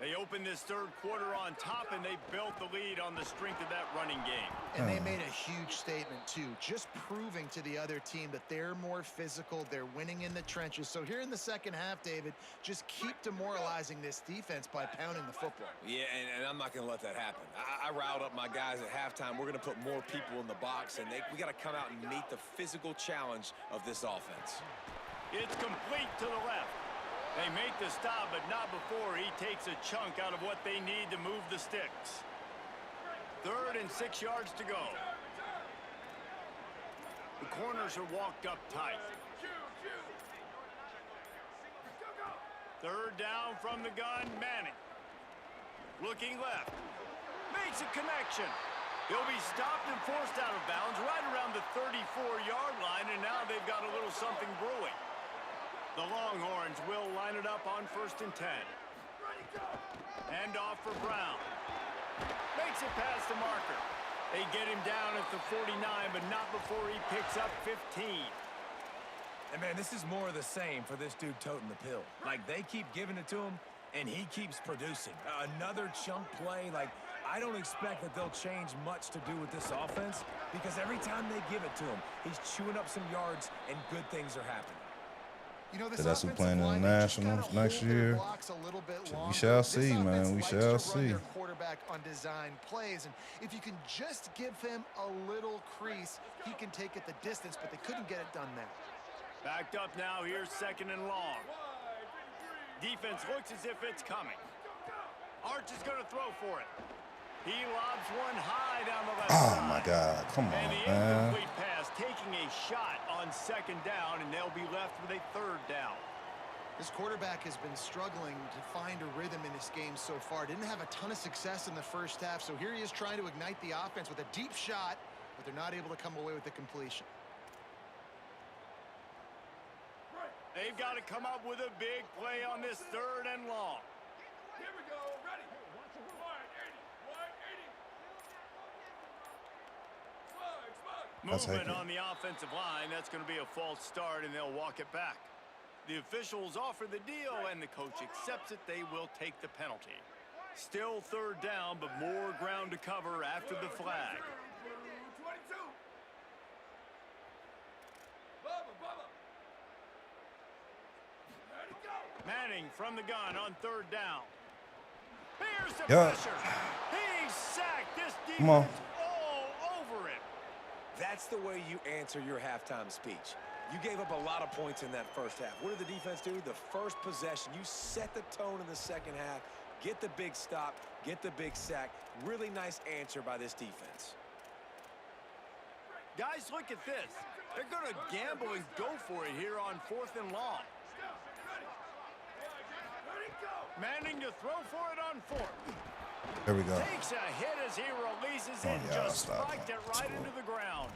They opened this third quarter on top, and they built the lead on the strength of that running game. And they made a huge statement, too, just proving to the other team that they're more physical, they're winning in the trenches. So here in the second half, David, just keep demoralizing this defense by pounding the football. Yeah, and I'm not going to let that happen. I riled up my guys at halftime. We're going to put more people in the box, and we got to come out and meet the physical challenge of this offense. It's complete to the left. They make the stop, but not before he takes a chunk out of what they need to move the sticks. 3rd and 6 yards to go. The corners are walked up tight. 3rd down from the gun, Manning. Looking left. Makes a connection. He'll be stopped and forced out of bounds right around the 34-yard line, and now they've got a little something brewing. The Longhorns will line it up on 1st and 10. Hand off for Brown. Makes it past the marker. They get him down at the 49, but not before he picks up 15. And, man, this is more of the same for this dude toting the pill. Like, they keep giving it to him, and he keeps producing. Another chunk play. Like, I don't expect that they'll change much to do with this offense because every time they give it to him, he's chewing up some yards, and good things are happening. You know, this That's who offensive playing in the line, they just Nationals gotta next hold their year. blocks a little bit We longer. shall This see, man. offense We likes shall to run see. their quarterback on design plays, and if you can just give him a little crease, he can take it the distance, but they couldn't get it done there. Backed up now, here's 2nd and long. Defense looks as if it's coming. Arch is going to throw for it. He lobs one high down the left Oh, side. my God. Come on, And the man. incomplete pass taking a shot on 2nd down, and they'll be left with a 3rd down. This quarterback has been struggling to find a rhythm in this game so far. Didn't have a ton of success in the first half, so here he is trying to ignite the offense with a deep shot, but they're not able to come away with the completion. They've got to come up with a big play on this 3rd and long. Here we go. Ready. I'll take Movement it. on the offensive line. That's going to be a false start, and they'll walk it back. The officials offer the deal, and the coach accepts it. They will take the penalty. Still 3rd down, but more ground to cover after the flag. Manning from the gun on 3rd down. Here's the pressure. He's sacked. This defense Come on. all over him. That's the way you answer your halftime speech. You gave up a lot of points in that first half. What did the defense do? The first possession, you set the tone in the second half, get the big stop, get the big sack. Really nice answer by this defense. Guys, look at this. They're going to gamble and go for it here on 4th and long. Manning to throw for it on 4th. There we go. Takes a hit as he releases Oh, it, yeah, just stop spiked it. it right into the ground.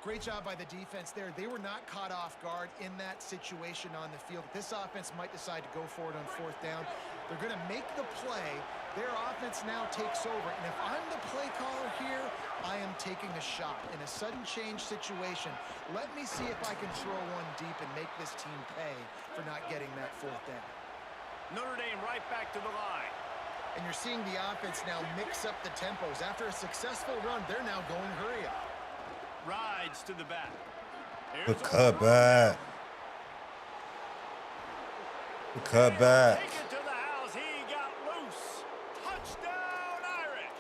Great job by the defense there. They were not caught off guard in that situation on the field. This offense might decide to go for it on 4th down. They're going to make the play. Their offense now takes over. And if I'm the play caller here, I am taking a shot. In a sudden change situation, let me see if I can throw one deep and make this team pay for not getting that 4th down. Notre Dame right back to the line. And you're seeing the offense now mix up the tempos. After a successful run, they're now going hurry up. Rides to the back. Good cutback. Good cutback. Take it to the house. He got loose. Touchdown, Irish.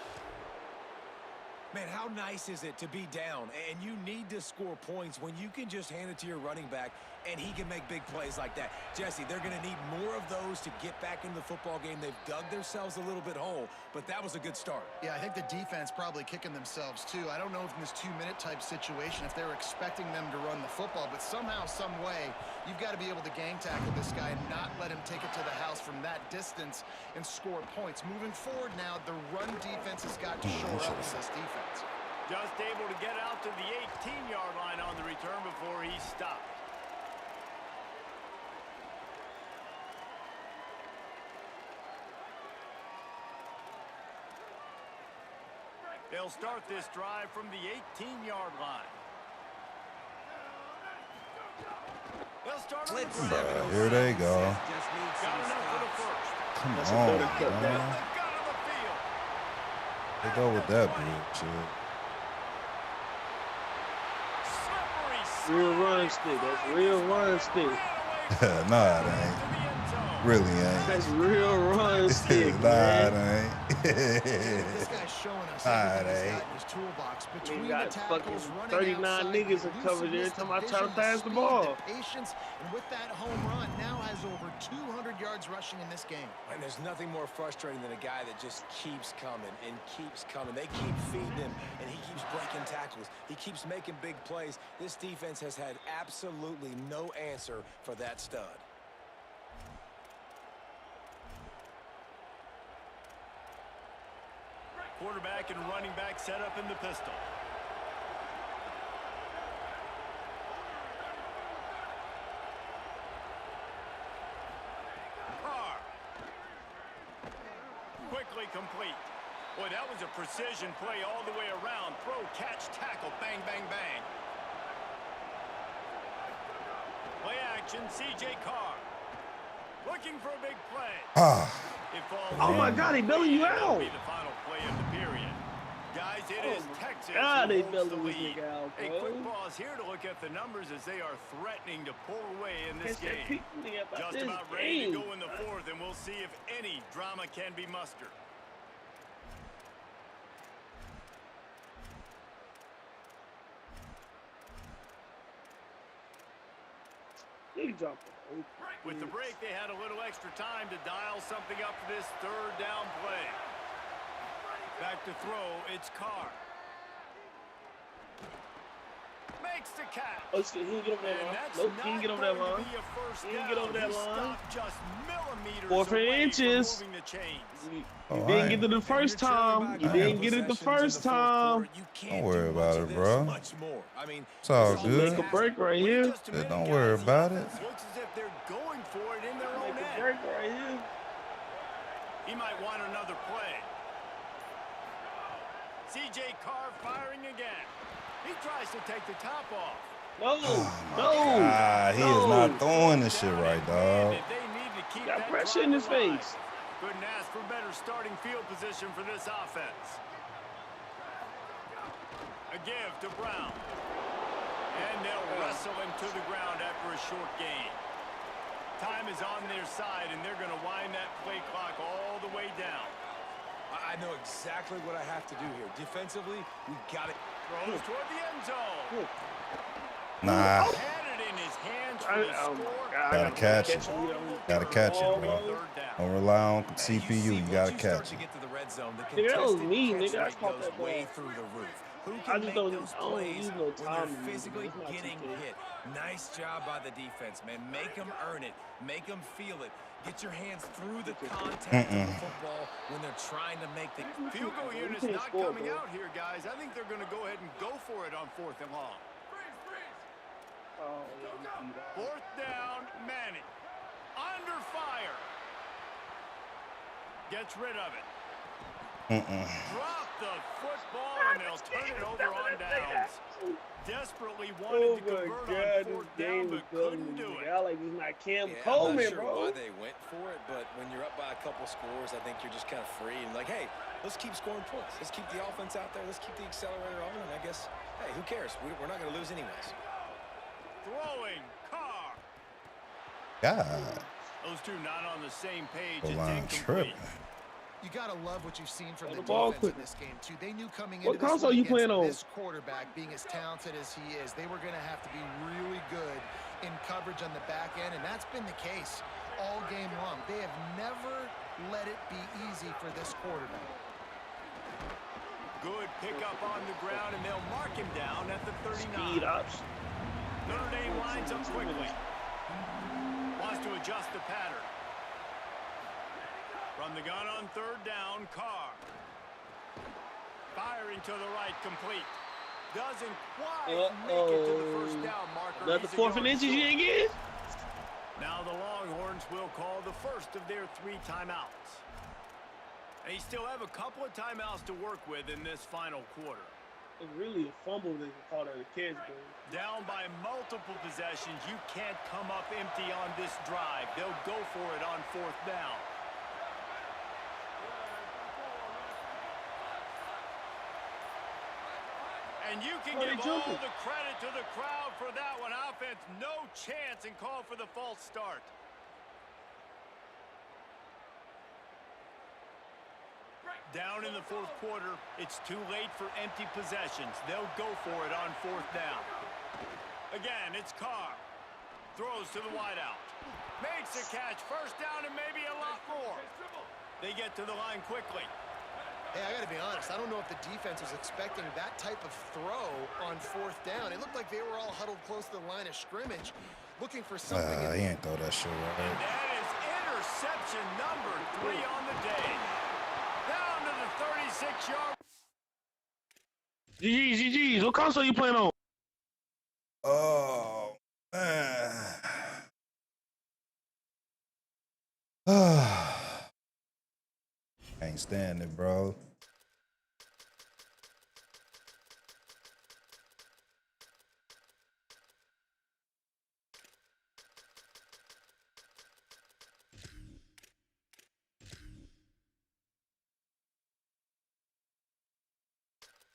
Man, how nice is it to be down and you need to score points when you can just hand it to your running back and he can make big plays like that. Jesse, they're going to need more of those to get back into the football game. They've dug themselves a little bit whole, but that was a good start. Yeah, I think the defense probably kicking themselves too. I don't know if in this 2-minute type situation if they're expecting them to run the football, but somehow, some way, you've got to be able to gang tackle this guy and not let him take it to the house from that distance and score points. Moving forward now, the run defense has got to shore up this defense. Just able to get out to the 18-yard line on the return before he stopped. They'll start this drive from the 18-yard line. They'll start on the ground. Here they go. Just needs Got some enough for the stops. first. Come That's a on, better cutback. man. They've got on the field. They go with that bullshit. Slippery Real run stick. That's real run stick. Nah, it ain't. Really ain't. That's real run stick, Nah, man. it ain't. This guy's showing us everything he's got in his toolbox. Between He the got tackles, fucking running 39 outside, niggas the in coverage every elusiveness, time the I try to vision, pass the speed, ball. patience, and with that home run, now has over 200 yards rushing in this game. And there's nothing more frustrating than a guy that just keeps coming and keeps coming. They keep feeding him, and he keeps breaking tackles. He keeps making big plays. This defense has had absolutely no answer for that stud. Quarterback and running back set up in the pistol. Carr. Quickly complete. Boy, that was a precision play all the way around. Throw, catch, tackle, bang, bang, bang. Play action, C.J. Carr. Looking for a big play. It falls Oh my God, they bailing you That'll out. be the final play of the period. Guys, it is Texas God, they who holds the bailing this lead. nigga out, A bro. quick pause here to look at the numbers as they are threatening to pull away in this Catch that game. pick me about Just this about ready to game. go in the fourth, and we'll see if any drama can be mustered. He dropped it. With the break, they had a little extra time to dial something up for this third down play. Back to throw, it's Carr. Makes the catch. Oh, shit, he didn't get over that And line. that's Nope, he didn't get over that not going line. to be a first He didn't down. get over that He line. stopped just millimeters 4 away inches. from moving the chains. You didn't get it the first time. You didn't get it the first time. Don't worry about it, bro. I mean, It's all Make good. a break right here. Yeah, don't worry about it. Looks as if they're going for it in their own Make a end. break right here. He might want another play. C.J. Carr firing again. He tries to take the top off. No, no, He is not throwing this shit right, dog. They need to keep Got that pressure in his drive alive. face. Couldn't ask for better starting field position for this offense. A give to Brown. And they'll wrestle him to the ground after a short gain. Time is on their side, and they're going to wind that play clock all the way down. I know exactly what I have to do here. Defensively, we got it. Throws toward the end zone. Nah, Had it in his hands for the Oh, my score. God. gotta catch it. Gotta catch it, bro. Third down. Don't rely on CPU. You gotta catch it. Get to the red zone, the Nigga, that was contested me, catch nigga. I rate caught goes that way ball. through the roof. Who I can just make don't- those I don't plays use no when time they're anymore. physically It's not getting 2K. hit? Nice job by the defense, man. Make them earn it. Make them feel it. Get your hands through the contact of the football when they're trying to make the Field goal unit's can't not score, coming bro. out here, guys. I think they're going to go ahead and go for it on 4th and long. Oh, yeah, you beat that. 4th down, Manning. Under fire. Gets rid of it. Drop the football, and they'll turn it over on downs. Desperately wanted Oh to my convert God, on this 4th down, game is but couldn't building do me. it. I like this not Cam Yeah, I'm Coleman, not sure bro. why they went for it, but when you're up by a couple scores, I think you're just kind of free and like, hey, let's keep scoring points. Let's keep the offense out there. Let's keep the accelerator on, and I guess, hey, who cares? We're not going to lose anyways. Throwing, Carr. God, Those two not on the same page. the It's line incomplete. tripping. You gotta love what you've seen from The the ball defense quick. in this game too. They knew coming What into this console one you playing against on? this quarterback, being as talented as he is, they were gonna have to be really good in coverage on the back end, and that's been the case all game long. They have never let it be easy for this quarterback. Good pickup on the ground, and they'll mark him down at the 39. Speed ups. Notre Dame lines up quickly. Wants to adjust the pattern. From the gun on 3rd down, Carr. Firing to the right, complete. Doesn't quite make it to the first down marker. Not the He's a 4th and yard inches you short. ain't get? Now the Longhorns will call the first of their 3 timeouts. They still have a couple of timeouts to work with in this final quarter. It's really a fumble they can call that a catch, bro. Down by multiple possessions, you can't come up empty on this drive. They'll go for it on 4th down. And you can give all the credit to the crowd for that one. Offense, no chance, and call for the false start. Down in the 4th quarter, it's too late for empty possessions. They'll go for it on 4th down. Again, it's Carr. Throws to the wideout. Makes a catch. First down and maybe a lot more. They get to the line quickly. Hey, I gotta be honest, I don't know if the defense was expecting that type of throw on 4th down. It looked like they were all huddled close to the line of scrimmage, looking for something. He ain't throw that shit And right. that is interception number 3 on the day. Down to the 36-yard. GG's. What console you playing on? Oh man. Can't stand it, bro.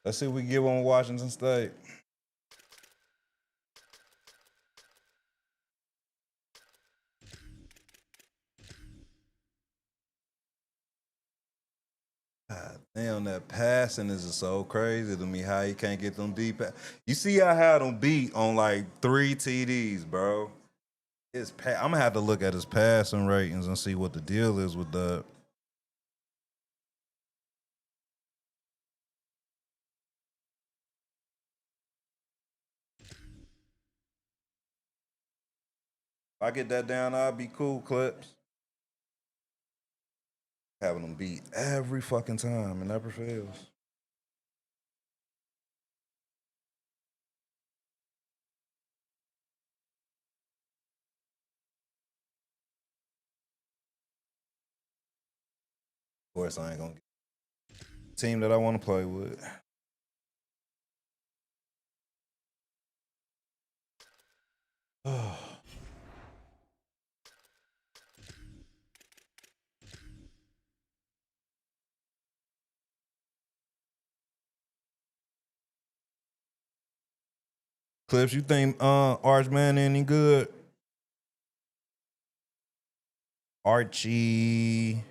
Let's see if we can get one with Washington State. God damn, that passing is just so crazy to me. How he can't get them deep. You see, I had him beat on like 3 TDs, bro. I'm gonna have to look at his passing ratings and see what the deal is with that. If I get that down, I'll be cool, Clips. Having them beat every fucking time and never fails. Of course, I ain't gonna get the team that I want to play with. Clips, you think Archman any good? Archie.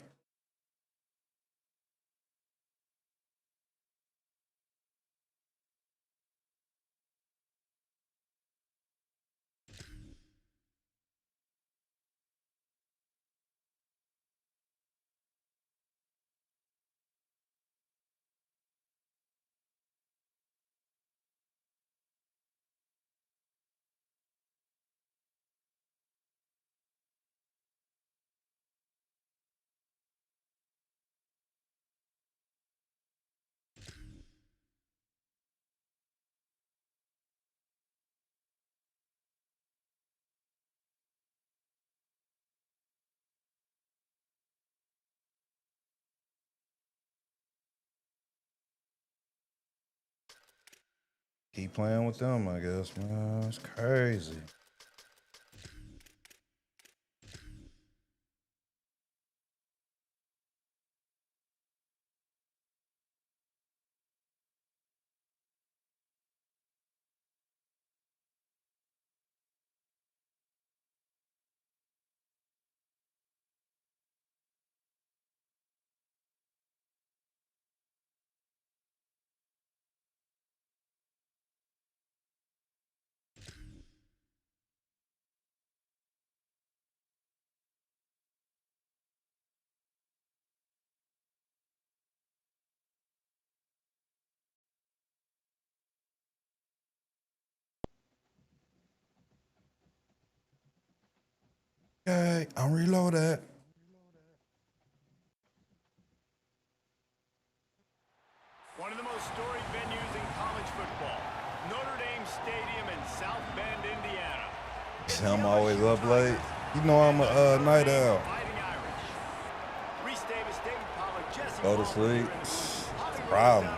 Keep playing with them, I guess, man. It's crazy. Okay, I'm reloaded. One of the most storied venues in college football, Notre Dame Stadium in South Bend, Indiana. I'm always up late. You know I'm a night owl. Go to sleep. It's a problem.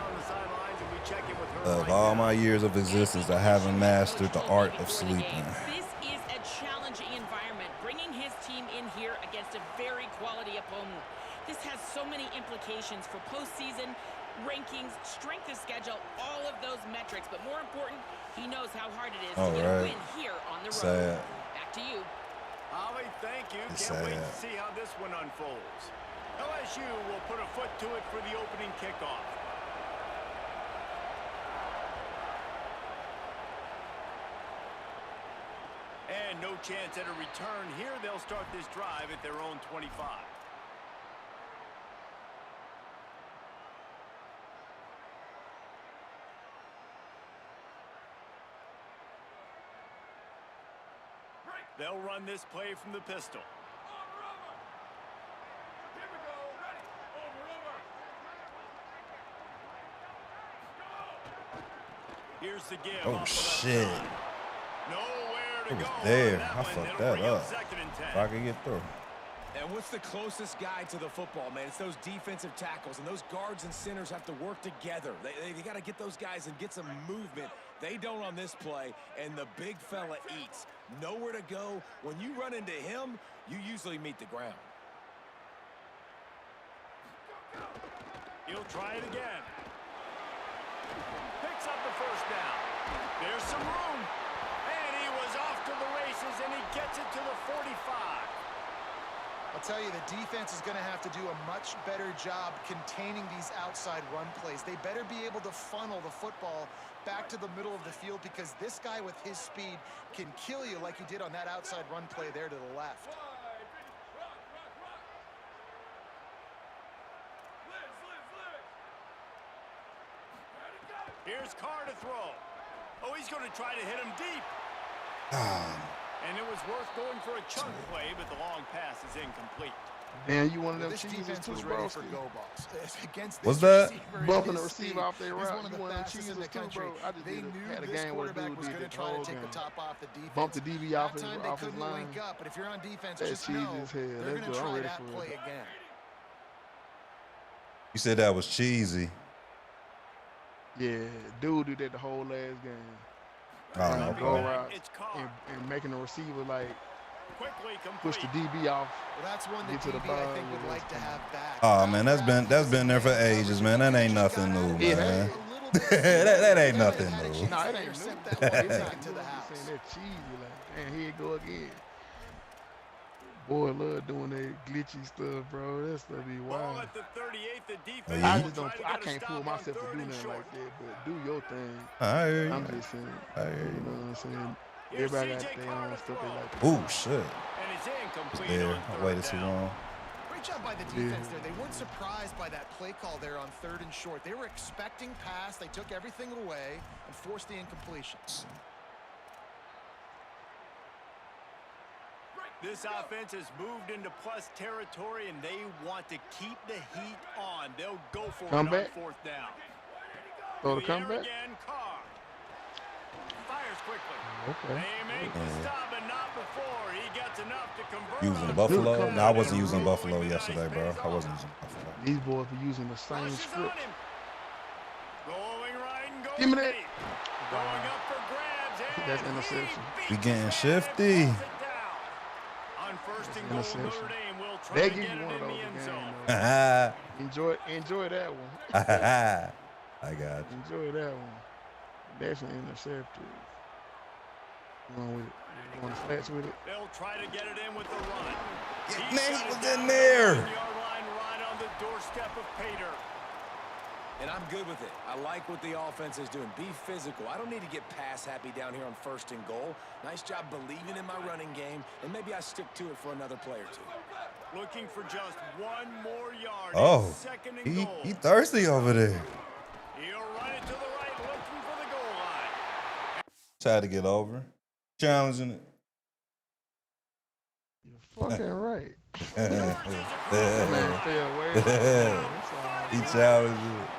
Of all my years of existence, I haven't mastered the art of sleeping. This is a challenging environment, bringing his team in here against a very quality opponent. This has so many implications for postseason, rankings, strength of schedule, all of those metrics. But more important, he knows how hard it is to get a win here on the road. Sad. Back to you. Ollie, thank you. Can't wait to see how this one unfolds. LSU will put a foot to it for the opening kickoff. And no chance at a return here. They'll start this drive at their own 25. They'll run this play from the pistol. Here's the give. Oh, shit. Nowhere to It was go there. that I one. fucked It'll that bring up. second and 10. If I could get through. And what's the closest guy to the football, man? It's those defensive tackles, and those guards and centers have to work together. They got to get those guys and get some movement. They don't on this play, and the big fella eats. Nowhere to go. When you run into him, you usually meet the ground. He'll try it again. Picks up the first down. There's some room. And he was off to the races, and he gets it to the 45. I'll tell you, the defense is going to have to do a much better job containing these outside run plays. They better be able to funnel the football back to the middle of the field because this guy with his speed can kill you like he did on that outside run play there to the left. Here's Carr to throw. Oh, he's going to try to hit him deep. And it was worth going for a chunk play, but the long pass is incomplete. Man, you one of them This cheeses defense too, was bro. ready for go balls. Against What's this that? receiver, Bumping the his receiver speed, off their he's route. one of You the one of them fastest cheeses in the too, country. bro. I just They had knew a this game where quarterback dude was did going to the try to whole take the game. top off the defense. Bumped the DB off That his time they off his couldn't line. link up, but if you're on defense, That just cheesy know as hell. they're Let's going to go. I'm try ready that for play it. again. You said that was cheesy. Yeah, dude did that the whole last game. Oh, Go okay. routes It's Carr. and making the receiver like Quickly push complete. the DB off. Well, that's one that Get to the DB, I ball think, would with like to this. have back. Oh man, that's been there for ages, man. That ain't nothing new, Yeah, man. hey. that ain't nothing new. No, it ain't Intercept new. that one and It's take not it to new. the I'm just house. saying that cheesy. Like, damn, here you go again. Boy, love doing that glitchy stuff, bro. That stuff be Ball wild. at the 38, the defense Oh, yeah? I will just don't. try to I get a can't stop fool on myself to third do and nothing short. like that. But do your thing. I hear you. I'm just saying. I hear You you. know what I'm saying? Here's Everybody C.J. got their Carr own to stuff they throw. like. Ooh, shit. And it's incomplete There. on I third waited too down. long. Great job by the defense there. They weren't surprised by that play call there on third and short. They were expecting pass. They took everything away and forced the incompletions. This offense has moved into plus territory, and they want to keep the heat on. They'll go for Come it back. on fourth down. Throw the Through the air comeback. again, Carr. Fires quickly. Okay. They make the stop, but not before. He gets enough to convert. Using on Buffalo? fourth No, I down. wasn't using And Buffalo rolling the yesterday, dice bro. pays I off. wasn't using Buffalo. These boys be using the same Rushes on script. him. Rolling right and going Give me that. deep. Going up for grabs. And That's interception. We getting shifty. On first and goal, Interception. Notre Dame will try They to give get you it one of in those the end again. zone. Enjoy that one. I got you. Enjoy that one. That's an interceptor. Going with it. Going flats with it. They'll try to get it in with the run. Nate He's was got it in down there. the 1-yard line right on the doorstep of Pater. And I'm good with it. I like what the offense is doing. Be physical. I don't need to get pass happy down here on first and goal. Nice job believing in my running game, and maybe I stick to it for another play or two. Looking for just one more yard. Oh, It's second and goal. he thirsty over there. He'll run it to the right, looking for the goal line. Tried to get over. Challenging it. You're fucking right. he That man fell away. That's all. challenged it.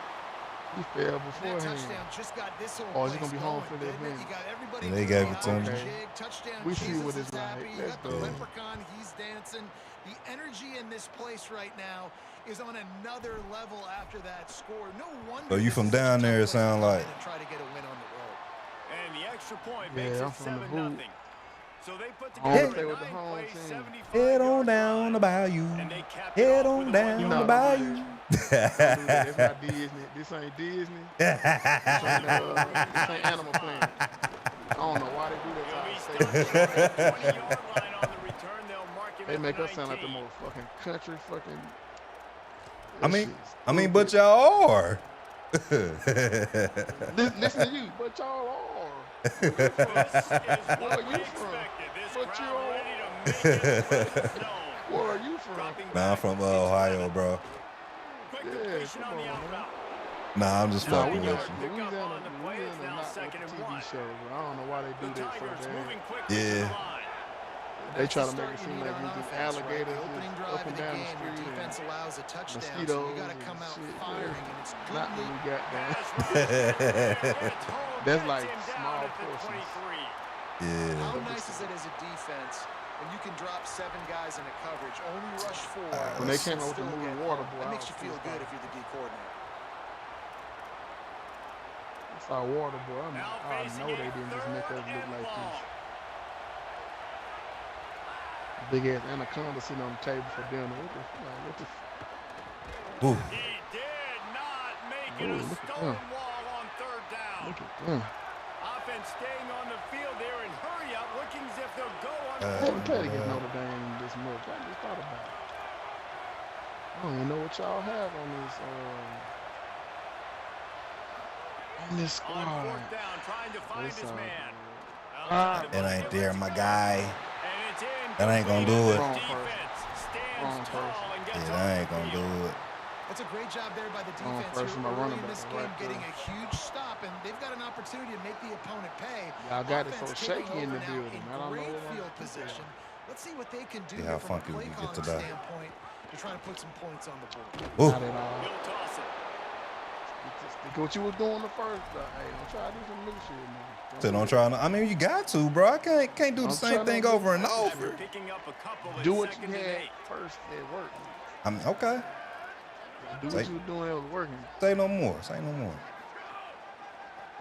He fell That beforehand. touchdown just got this whole Oh, is he place gonna be home going, for the didn't it? event? You got everybody They doing gave the it to him. Irish Okay. jig, touchdown. We see Jesus what it's is happy. like. You Let's got the go. leprechaun. He's dancing. The energy in this place right now is on another level after that score. No wonder. So you this from is such a down tough there, it place to sound come like. in and try to get a win on the road. And the extra point Yeah, makes I'm it from the 7-0. boot. So they put I wanna together play a with the home 9-play, team. 75-yard Head on down drive. the bayou. And they capped it Head off on with a down one-yard the No, bayou. Don't do that. That's not Disney. This ain't Disney. This ain't Animal Planet. I don't know why they do that. He'll be to stopped us. short at the 20-yard line on the return. They'll mark him They at make the us sound like the 19. most fucking country fucking. I mean, but y'all are. Listen to you, but y'all are. This is Where what are we you from? expected. This But crowd you are- ready to make its presence known. Where are you from? Dropping Nah, I'm back from into Ohio, the bro. quick Yeah, completion come on the on, out man. route. Nah, I'm just No, fucking we with got you. Pick up Louisiana. on the play. It's Louisiana now not with second the and TV one. show. But I don't know why they The do that so Tigers bad. moving quickly Yeah. to the line. They try to That's the make it start seem you need like on we just offense, right? alligators The opening just drive up of and the down the game, your street defense and allows a touchdown, so mosquitoes you got to and come out shit. firing, and it's good Not when we got down. Pass rush is there. It's home. That's Gets like him down small at the portions. 23. Yeah. How nice is it as a defense when you can drop 7 guys in a coverage, only rush 4? When they and came out with the still moving get water home? boy, That I makes was you feel pissed good off. if you're the D coordinator. It's our water boy. Now I facing know they it, didn't just make us third look and like long. this. Big ass anaconda sitting on the table for dinner. What the Ooh. He did not make it Ooh, a look at stone them. wall on Look at them. Offense staying on the field there and hurry up, looking as if they'll go on. I haven't played against Notre Dame this much. I just thought about it. I don't even know what y'all have on this squad. On fourth down, trying to find his man. It ain't there, my guy. And it's in. That ain't gonna do it. Wrong Defense stands tall and gets Yeah, off that the ain't gonna field. do it. That's a great job there by the defense person, here my early running in this back, game, right getting there. a huge stop, and they've got an opportunity to make the opponent pay. Y'all got it so Offense taking shaky in the over now building. in I don't know great what field I'm position. Let's see what they can do See how from a funky we play can get calling today. standpoint to try to put some points on the board. Ooh. Not at all. He'll toss it. Stick what you was doing the first. Hey, don't try to do some new shit, man. So don't try. I mean, you got to, bro. I can't do the same thing over and over. Picking up a couple at Do what you second and had 8. first. It worked. I mean, okay. Do what you were doing. It was working. Say no more. Say no more.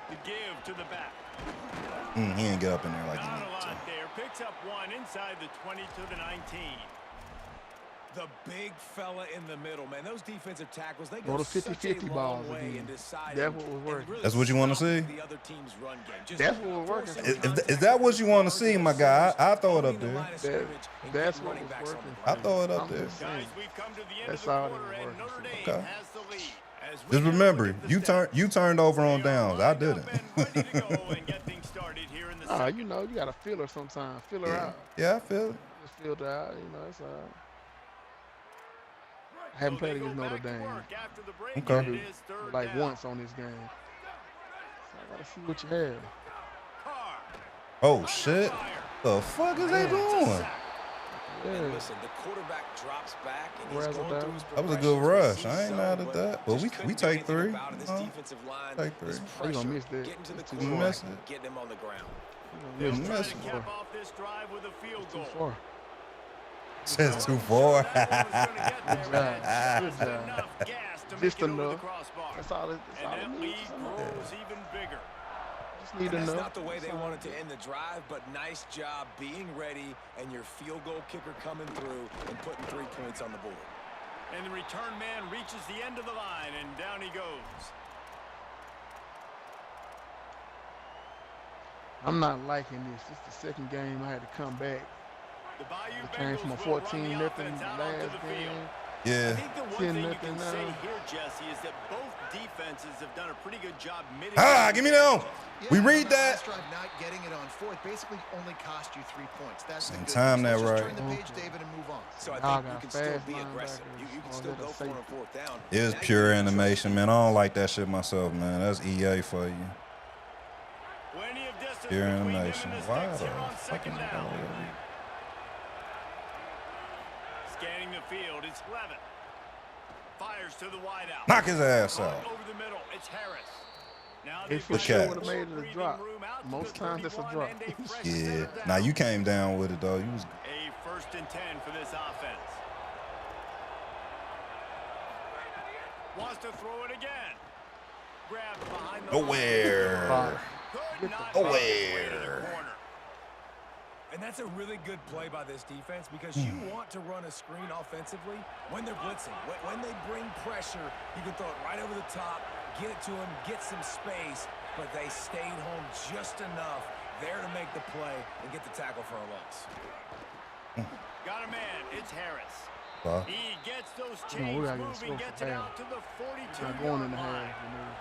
The give to the back. He didn't get up in there like he Not a needed to. lot there. Picks up one inside the 20 to the 19. The big fella in the middle, man. Those defensive tackles, they Go go to such a 50-50 long balls way again. in deciding That's what was and working. really That's what you wanna stopping see? the other team's run game. Just That's what was working. forcing Is that what you want to see, my guy? I throw it up owning the there. line of scrimmage and That's getting what running was backs on working. the I throw it up I'm there. just saying. Guys, we've come to the end That's of the all quarter, they and were. Notre Dame Okay. has the lead. As we Just now remember, look at the you stats. turned over on They are downs. I lined didn't. up and ready to go and get things started here in the second. You know, you got to feel her sometimes. Feel her out. Yeah, I feel it. Just feel her out. You know, it's all right. I haven't So they played go against Notre back to Dame. work after the break, Okay. and it is third Like down. once on this game. So I got to see what you have. Carr Oh shit! The fuck is they doing? Yeah. And listen, the quarterback drops back and he's Razzle going dazzle. through his That was a good progressions. rush. I ain't mad at that. But just we couldn't do take anything 3. about it. This defensive line Take 3. is How you gonna pressure, miss that? getting to the It's too quarterback, far. Miss it. getting him on the ground. They'll You try miss to it. cap off this drive with a field Too goal. far. Says 2-4. Good job. Enough gas to Just make it over the enough. crossbar. That's all it And that needs. lead grows even bigger. Just need And that's enough. not the way they That's all wanted it to end the drive, but nice job being ready and your field goal kicker coming through and putting 3 points on the board. And the return man reaches the end of the line, and down he goes. I'm not liking this. This is the second game I had to come back. The Bayou It came from a Bengals will run 14-0 the offense out onto last the field. game. I Yeah. think the one 10 thing you nothing can say now. here, Jesse, is that both defenses have done a pretty good job mitigating. Give me that one. We read that. Last drive, not getting it on fourth basically only cost you 3 points. That's the Same good time news. that Let's just right. turn the page, David, and move on. So I Y'all think you got can still fast be aggressive. linebackers You can on still the go other for it on safety. 4th down. It was Now you pure can control animation, man. I don't like that shit myself, man. That's EA for you. Plenty of distance Pure between them animation. and the Why sticks the here on fuck second is it down. going? Scanning the field, it's Levitt. Fires to the wideout. Knock his ass Caught out. over the middle, it's Harris. Now It they've for got sure catch. would have made it a breathing drop. room out to Most the times it's a 31 drop. and a fresh Yeah. third down. Now you came down with it though. You was A 1st and 10 for this offense. Wants to throw it again. Grabbed behind the nowhere. line. Could not make his way to the corner. And that's a really good play by this defense because you want to run a screen offensively when they're blitzing. When they bring pressure, you can throw it right over the top, get it to them, get some space, but they stayed home just enough there to make the play and get the tackle for a loss. Got a man, it's Harris. Wow. He gets those on, we chains gotta get moving, slow gets for it half. out to the It's not going in 42-yard the line. half. You know.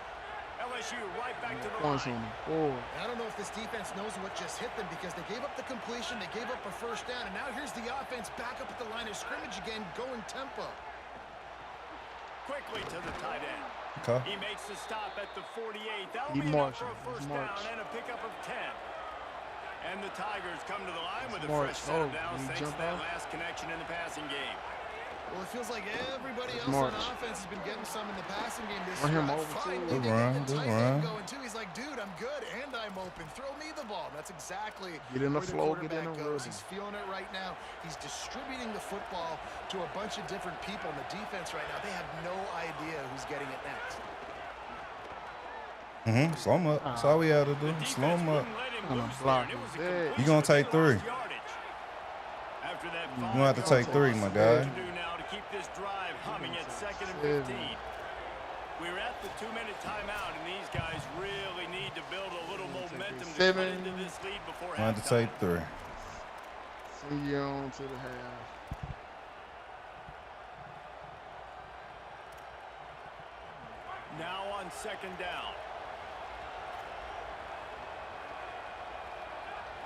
LSU right back to the Points line. on the board. I don't know if this defense knows what just hit them because they gave up the completion, they gave up a 1st down, and now here's the offense back up at the line of scrimmage again, going tempo. Quickly to the tight end. Okay. He makes the stop at the 48. That'll He be enough marching. for a 1st He's down marching. and a pickup of 10. And the Tigers come to the line with a March. fresh set of Oh, downs did he thanks to jump that off? last connection in the passing game. Well, it feels like everybody else March. on offense has been getting some in the passing game this Run him drive. over, too. Finally, Good they get run, the good tight run. end going too. He's like, dude, I'm good and I'm open. Throw me the ball. That's exactly Get in the where flow, get in quarterback the goes. rhythm. He's feeling it right now. He's distributing the football to a bunch of different people. And the defense right now, they have no idea who's getting it next. Slow him up. That's all we had to do. The Slow him up. defense wouldn't let him I'm loose block there, and it was a his head. completion, You gonna take but they lost 3. yardage. After that You gonna have to take 3, my guy. to do now to keep this drive humming at 2nd and 15. We're at the 2-minute timeout, and these guys really need to build a little momentum to seven. get into this lead before I had to halftime. take 3. See you on to the half. Now on 2nd down.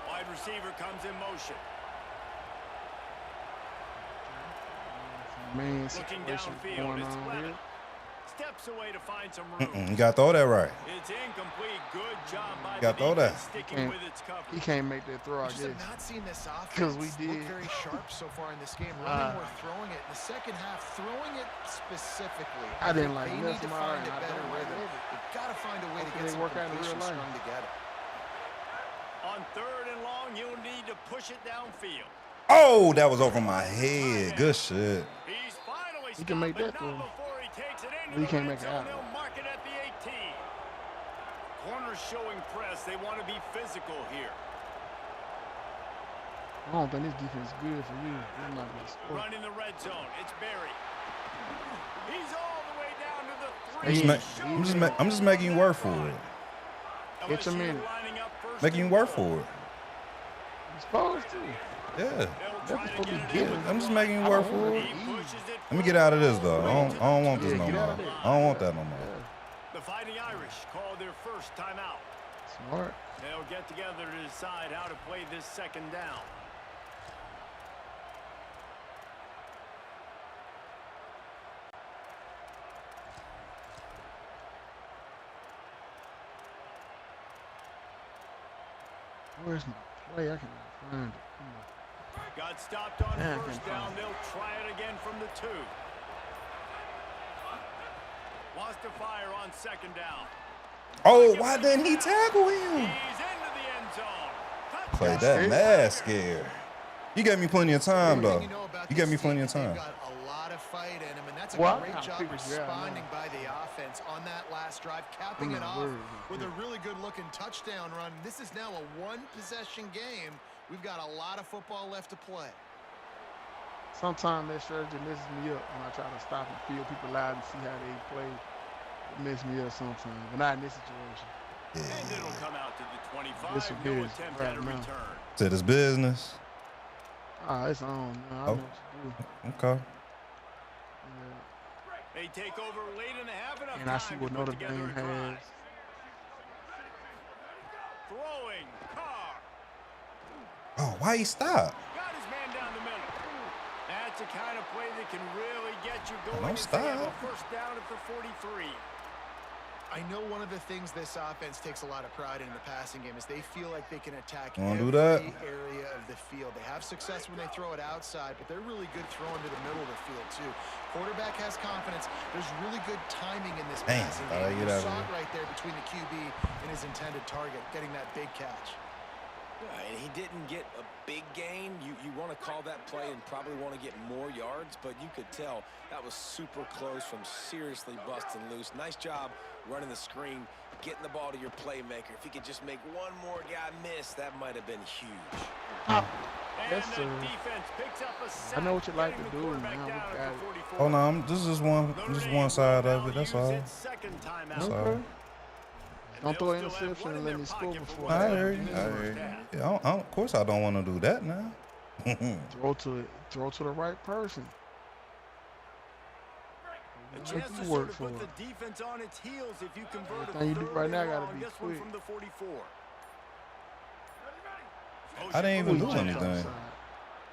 Wide receiver comes in motion. Man, Looking situation downfield, going it's on Levin. here. Steps away to find some room. You got to throw that right. It's incomplete. Good job by Got the throw that. defense sticking with its coverage. He can't make that throw, I I just have guess. not seen this offense 'Cause we look did. very sharp so far in this game. Running or throwing it. In the second half, throwing it specifically. I didn't like They it. need to That's find mine. a I better don't like rhythm. it. They've got to find a way to Hopefully get they some work out in real completions life. strung together. On 3rd and long, you'll need to push it downfield. Oh, that was over my head. Good shit. He's finally He can make stopped, that but throw. not before he takes it into He the can't red make it zone. out. They'll mark it at the 18. Corners showing press. They want to be physical here. I don't think this defense is good for you. They're not going to score. Running the red zone. It's Barry. He's all the way down to the 3. I'm just making you work for it. Get your LSU minute. lining up 1st Making you and work goal. for it. You're supposed to. Yeah. They'll That's try to supposed to get be it good. in. I'm just making you work for it. He pushes it Let me get out of this, though. I don't want this Yeah, no get out more. of there. I don't want that no more. Yeah, The Fighting Irish call their first timeout. smart. They'll get together to decide how to play this 2nd down. Where's my play? I cannot find it. Come on. Got stopped on Man, I 1st can't down. find it. They'll try it again from the 2. Wants to fire on 2nd down. Oh, why didn't he tackle him? He's into the end zone. Touchdown. Played that mad scared. You gave me plenty of time, though. Everything you know about You gave this me plenty team of is they've time. got a lot of fight in them, and that's a Well, great I job figured you out, responding man. by the offense on that last drive, capping I'm it not off worried. with a really good-looking touchdown run. This is now a one-possession game. We've got a lot of football left to play. Sometimes that strategy messes me up when I try to stop and feel people out and see how they play. It messes me up sometimes, but not in this situation. And it'll come out to the 25. This is No good attempt right at a now. return. Said it's business. Ah, it's on. Man. I know what to do. Okay. Yeah. They take over late in the half. Enough And I see time what to put Notre together Dame a drive. has. Throwing. Carr. Oh, why he stop? Got his man down the middle. That's the kind of play that can really get you going. Don't if they have stop. a 1st down at the 43. I know one of the things this offense takes a lot of pride in the passing game is they feel like they can attack Wanna every do that? area of the field. They have success when they throw it outside, but they're really good throwing to the middle of the field, too. Quarterback has confidence. There's really good timing in this Damn, passing thought I'd game. get You out of saw here. it right there between the QB and his intended target, getting that big catch. Yeah, and he didn't get a big gain. You want to call that play and probably want to get more yards, but you could tell that was super close from seriously busting loose. Nice job running the screen, getting the ball to your playmaker. If he could just make one more guy miss, that might have been huge. And Yes, the sir. defense picks up a sack, I know what you like to getting the do, quarterback man. We down at got the it. 44. Hold on, this is just one side of it. That's all. Use its 2nd timeout. That's all. Okay. And Don't they'll throw an still have interception one and in let their me score pocket for before what's I left heard in you. this I first heard you. half. Yeah, of course I don't want to do that now. Throw to the right person. A Make chance you to sort work of for put it. the defense on its heels if you convert Everything you do right now gotta on be this one quick. from the 44. I didn't even do Ooh, anything. outside.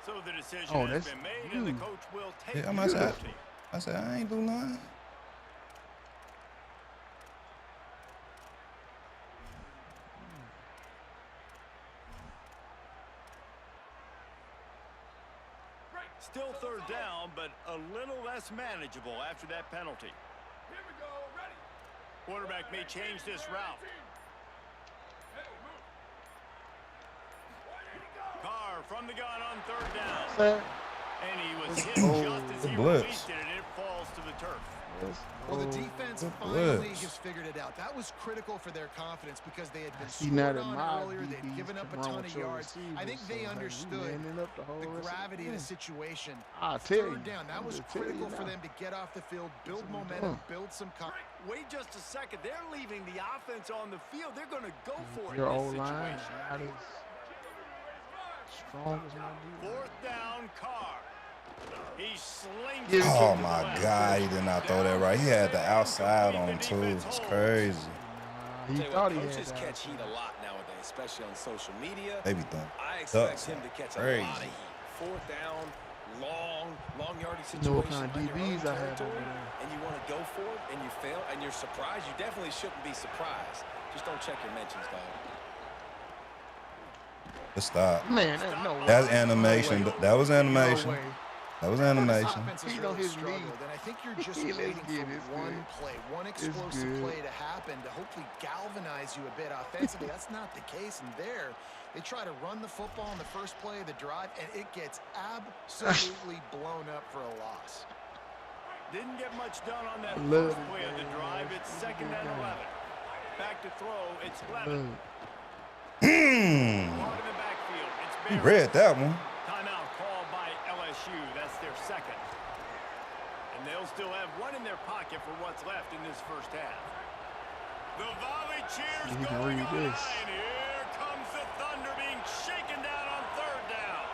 So the decision Oh, has that's been made, and the huge. coach will take Yeah, I'm the outside. penalty. I said I ain't do nothing. Still 3rd down, but a little less manageable after that penalty. Quarterback may change this route. Carr from the gun on 3rd down. Sack. And he was hit Oh, just as he blitz. released it, and it falls to the turf. Well, the Oh, defense good finally blitz. has figured it out. That was critical for their confidence because they had been see now scored that on my earlier. They'd DBs given up a can run ton with of your yards. I receivers, think they so, hey, we understood manning up the whole the rest of gravity of the game. situation. I'll tell you. 3rd down, that I'm was just telling you critical for now. them to get off the field, build That's what I'm momentum, doing. build some confidence. wait just a second. They're leaving the offense on the field. They're going to go for it Your in old this line, situation. not as strong as my D. Fourth down, Carr. He slings Yeah. it Oh to the my left. God, he did not throw that right. He had the outside on him too. It's crazy. He Tell you thought what, he had coaches that. catch heat a lot nowadays, especially on social media. They be throwing I expect ducks him out. to catch Crazy. a lot of heat. Fourth down, long yardage You situation know what kind of on your own DBs I have over territory, there. and you want to go for it, and you fail, and you're surprised. You definitely shouldn't be surprised. Just don't check your mentions, dog. Just stop. Man, there's no way. That's animation. No way. That was No animation. way. That was This animation. offense has He really on his struggled, knee. and I think you're just Let's waiting get it. for one play, one explosive good. play to happen to hopefully galvanize you a bit offensively. That's not the case, and there they try to run the football in the first play of the drive, and it gets absolutely blown up for a loss. Didn't get much done on that Love first it, play of the man. drive. It's second and 11. Back to throw. It's Look. Levin. Hmm. Hard in the backfield. It's He Barry. read that one. Timeout called by LSU. That's their second. And they'll still have one in their pocket for what's left in this first half. The volley cheers You can going read on, this. and here comes the Thunder being shaken down on third down.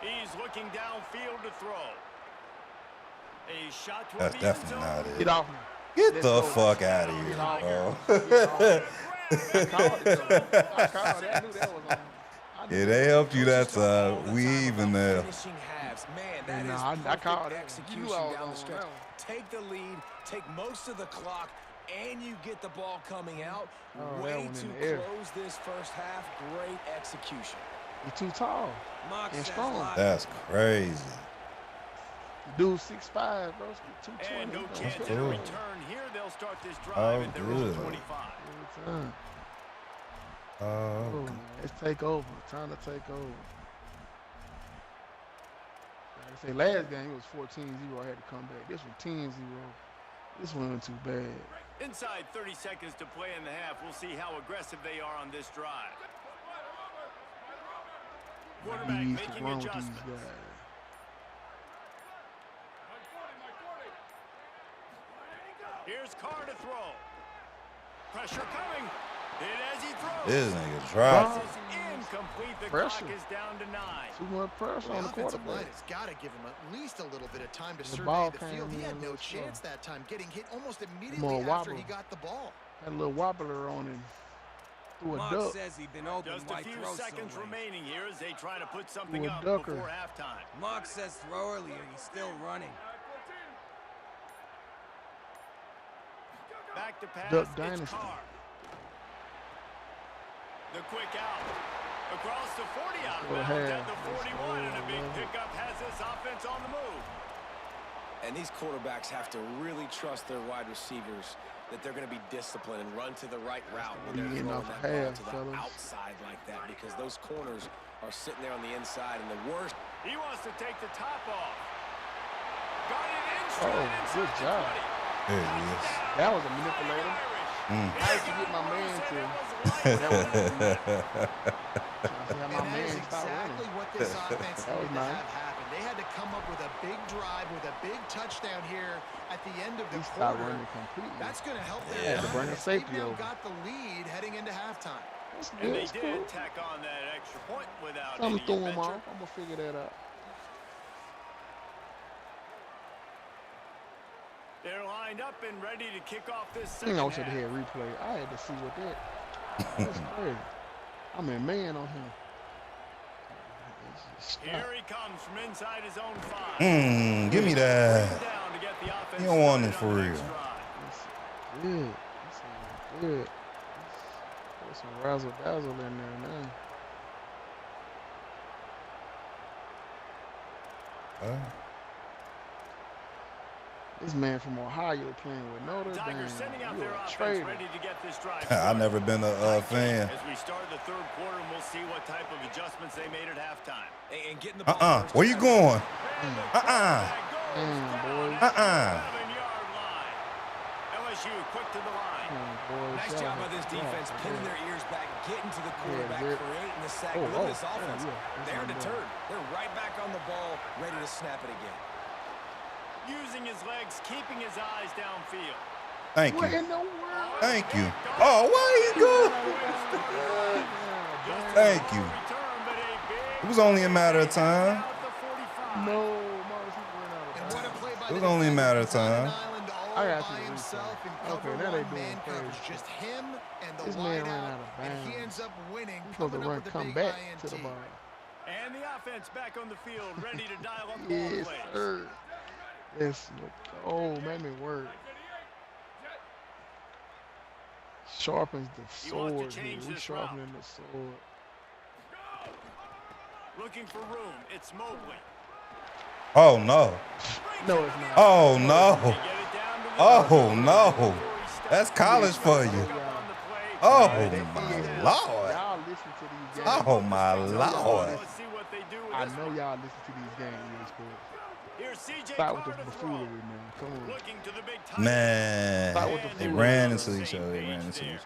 He's looking downfield to throw. A shot toward That's the end definitely zone. not it. Get off me. Get Let's the go. fuck out of here, Get off bro. I called it, though. I called it. I knew that was on. I knew Yeah, that they was helped you that Coaches talk all time. the We time even about there. finishing halves. Man, that Yeah, is nah, I perfect called that one. You execution knew I was down on the stretch. that one. Take the lead, take most of the clock, and you get the ball coming out. Oh, that Way one in to the air. close this first half. Great execution. He's too tall. Mock And says strong. live. That's crazy. Dude, 6'5", bro. It's And 220. no He chance gonna at a good. return here. They'll start this drive Oh, at their own good. 25. every time. Oh, Oh, okay. let's take over. Time to take over. Like I say, last game it was 14-0. I had to come back. This one 10-0. This one wasn't too bad. Inside 30 seconds to play in the half. We'll see how aggressive they are on this drive. Quarterback DBs can making run with these adjustments. guys. Here's Carr to throw. Pressure coming. Hit as he throws. This nigga dropped. This is incomplete. The Pressure. clock is down to 9. Too much pressure Well, on the the offensive line quarterback. has got to give him at least a little bit of time to The survey ball the came field. He in had a no little slow. chance that time, getting hit almost More immediately after he wobble. got the ball. Had a little wobbler on him. Threw a Mock duck. says he'd been open. Just a Why few throw seconds so late? remaining here as they try to put something Ooh, a up ducker. before halftime. Mock says throw earlier. He's still running. Back to pass. Duck It's Dynasty. Carr. The quick out. Across the 40 out of Go bounds ahead. at the 41, and a big Let's go. pickup has this offense on the move. And these quarterbacks have to really trust their wide receivers that they're going to be disciplined and run to the right route when they're Getting throwing off that the ball half, to the fellas. outside like that, because those corners are sitting there on the inside, and the worst. He wants to take the top off. Got it in Oh, straight inside good the job. 20. There he is. That was a manipulator. I used to get my man to. That was how my And that man is stopped exactly running. what this offense That was needed to nice. have happen. They had to come up with a big drive with a big touchdown here at the end of the He stopped quarter. running completely. That's going to help them. Yeah. To bring a They've safety now over. got the lead heading into halftime. That's And good. they It's cool. did tack on that extra point without I'm any gonna throw him adventure. off. I'm gonna figure that out. They're lined up and ready to kick off this I second think I wish I half. had replay. I had to see what that. That's crazy. I'm a man on him. Stop. Here he comes from inside his own 5. Give me that. Down to get the offense You don't want started it for on the real. next drive. That's good. That's good. There's some razzle dazzle in there now. This man from Ohio playing with Notre Dame. Tigers sending out You their a offense traitor. ready to get this drive I've started. never been a fan. As we start the third quarter, and we'll see what type of adjustments they made at halftime. And getting the ball first Where you down. going? And the Uh-uh. quarterback goes boys. down at the Uh-uh. 11-yard line. LSU quick to the line. Nice job by this defense, pinning their ears back, getting to the quarterback, yeah. creating the sack. Oh, Look at oh, this offense. yeah. That's They're what I'm deterred. They're right back on the ball, ready to snap it again. Using his legs, keeping his eyes downfield. Thank What you. in the world? Thank you. Oh, why you go? Thank you. It was only a matter of time. No, Morris, he ran out of And what a bounds. play by It was the only a matter of defender. He's on time. an island all I got by you to himself in replay. cover Okay, now they one doing man coverage. crazy. Just him and the This man ran wideout, out of and he bounds. ends up winning, He's supposed to coming run, up with a come big back INT. to the ball. And the offense back on the field, ready to dial up ball Yes, plays. sir. Yes. Oh, made me work. Sharpens the He wants to sword here. change We this sharpening the sword. Looking for room. It's Mobley. Oh no. No, it's not. Oh no. Get it down to the Oh no. That's college for you. Up on the play. Oh Right. my lord. Y'all listen to these games. Oh my lord. Let's see what they do with I this know one. y'all listen to these games, EA Sports. Here's CJ Stop with the Carter buffoonery, throw. man. Come on. Looking to the big Stop Man, with the they fool. ran into each other. They ran into each other.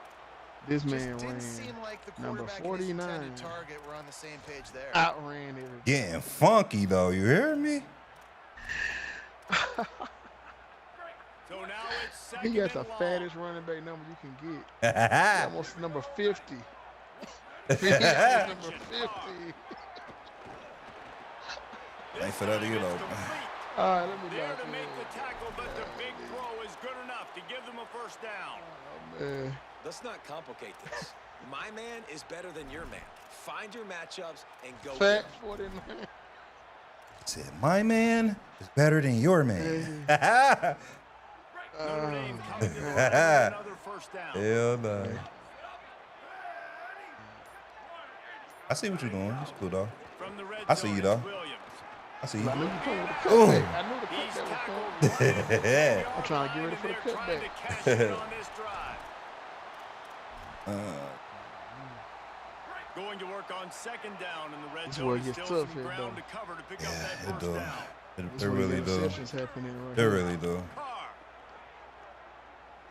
This Just man didn't ran seem like the number quarterback and his 49. intended target were on the same page there. outran everybody. Getting funky though, you hear me? So now it's He second got the and long. fattest running back number you can get. He almost number 50. He almost number 50. Thanks for that, you know. All right, let me There lock to in. make the tackle, but the big throw is good enough to give them a first down. Oh, man. Let's not complicate this. My man is better than your man. Find your matchups and go Fat get 'em. 49. Said my man is better than your man. Notre Dame coming to the line with another first down. Hell no. I see what you're doing. It's cool though. From the red I see zone, you, though. it's Williams. I see I you. knew you coming with the Ooh. cutback. I knew the He's cutback was tackled coming. right at the 50-yard I'm trying to get ready line, for the and they're trying cutback. to cash in on this drive. Going to work on second down in the red This is zone. where it There's gets still tough some here, ground though. to cover to pick up Yeah, that it first do. down. It really do. Interceptions happening right It here. really do. Carr,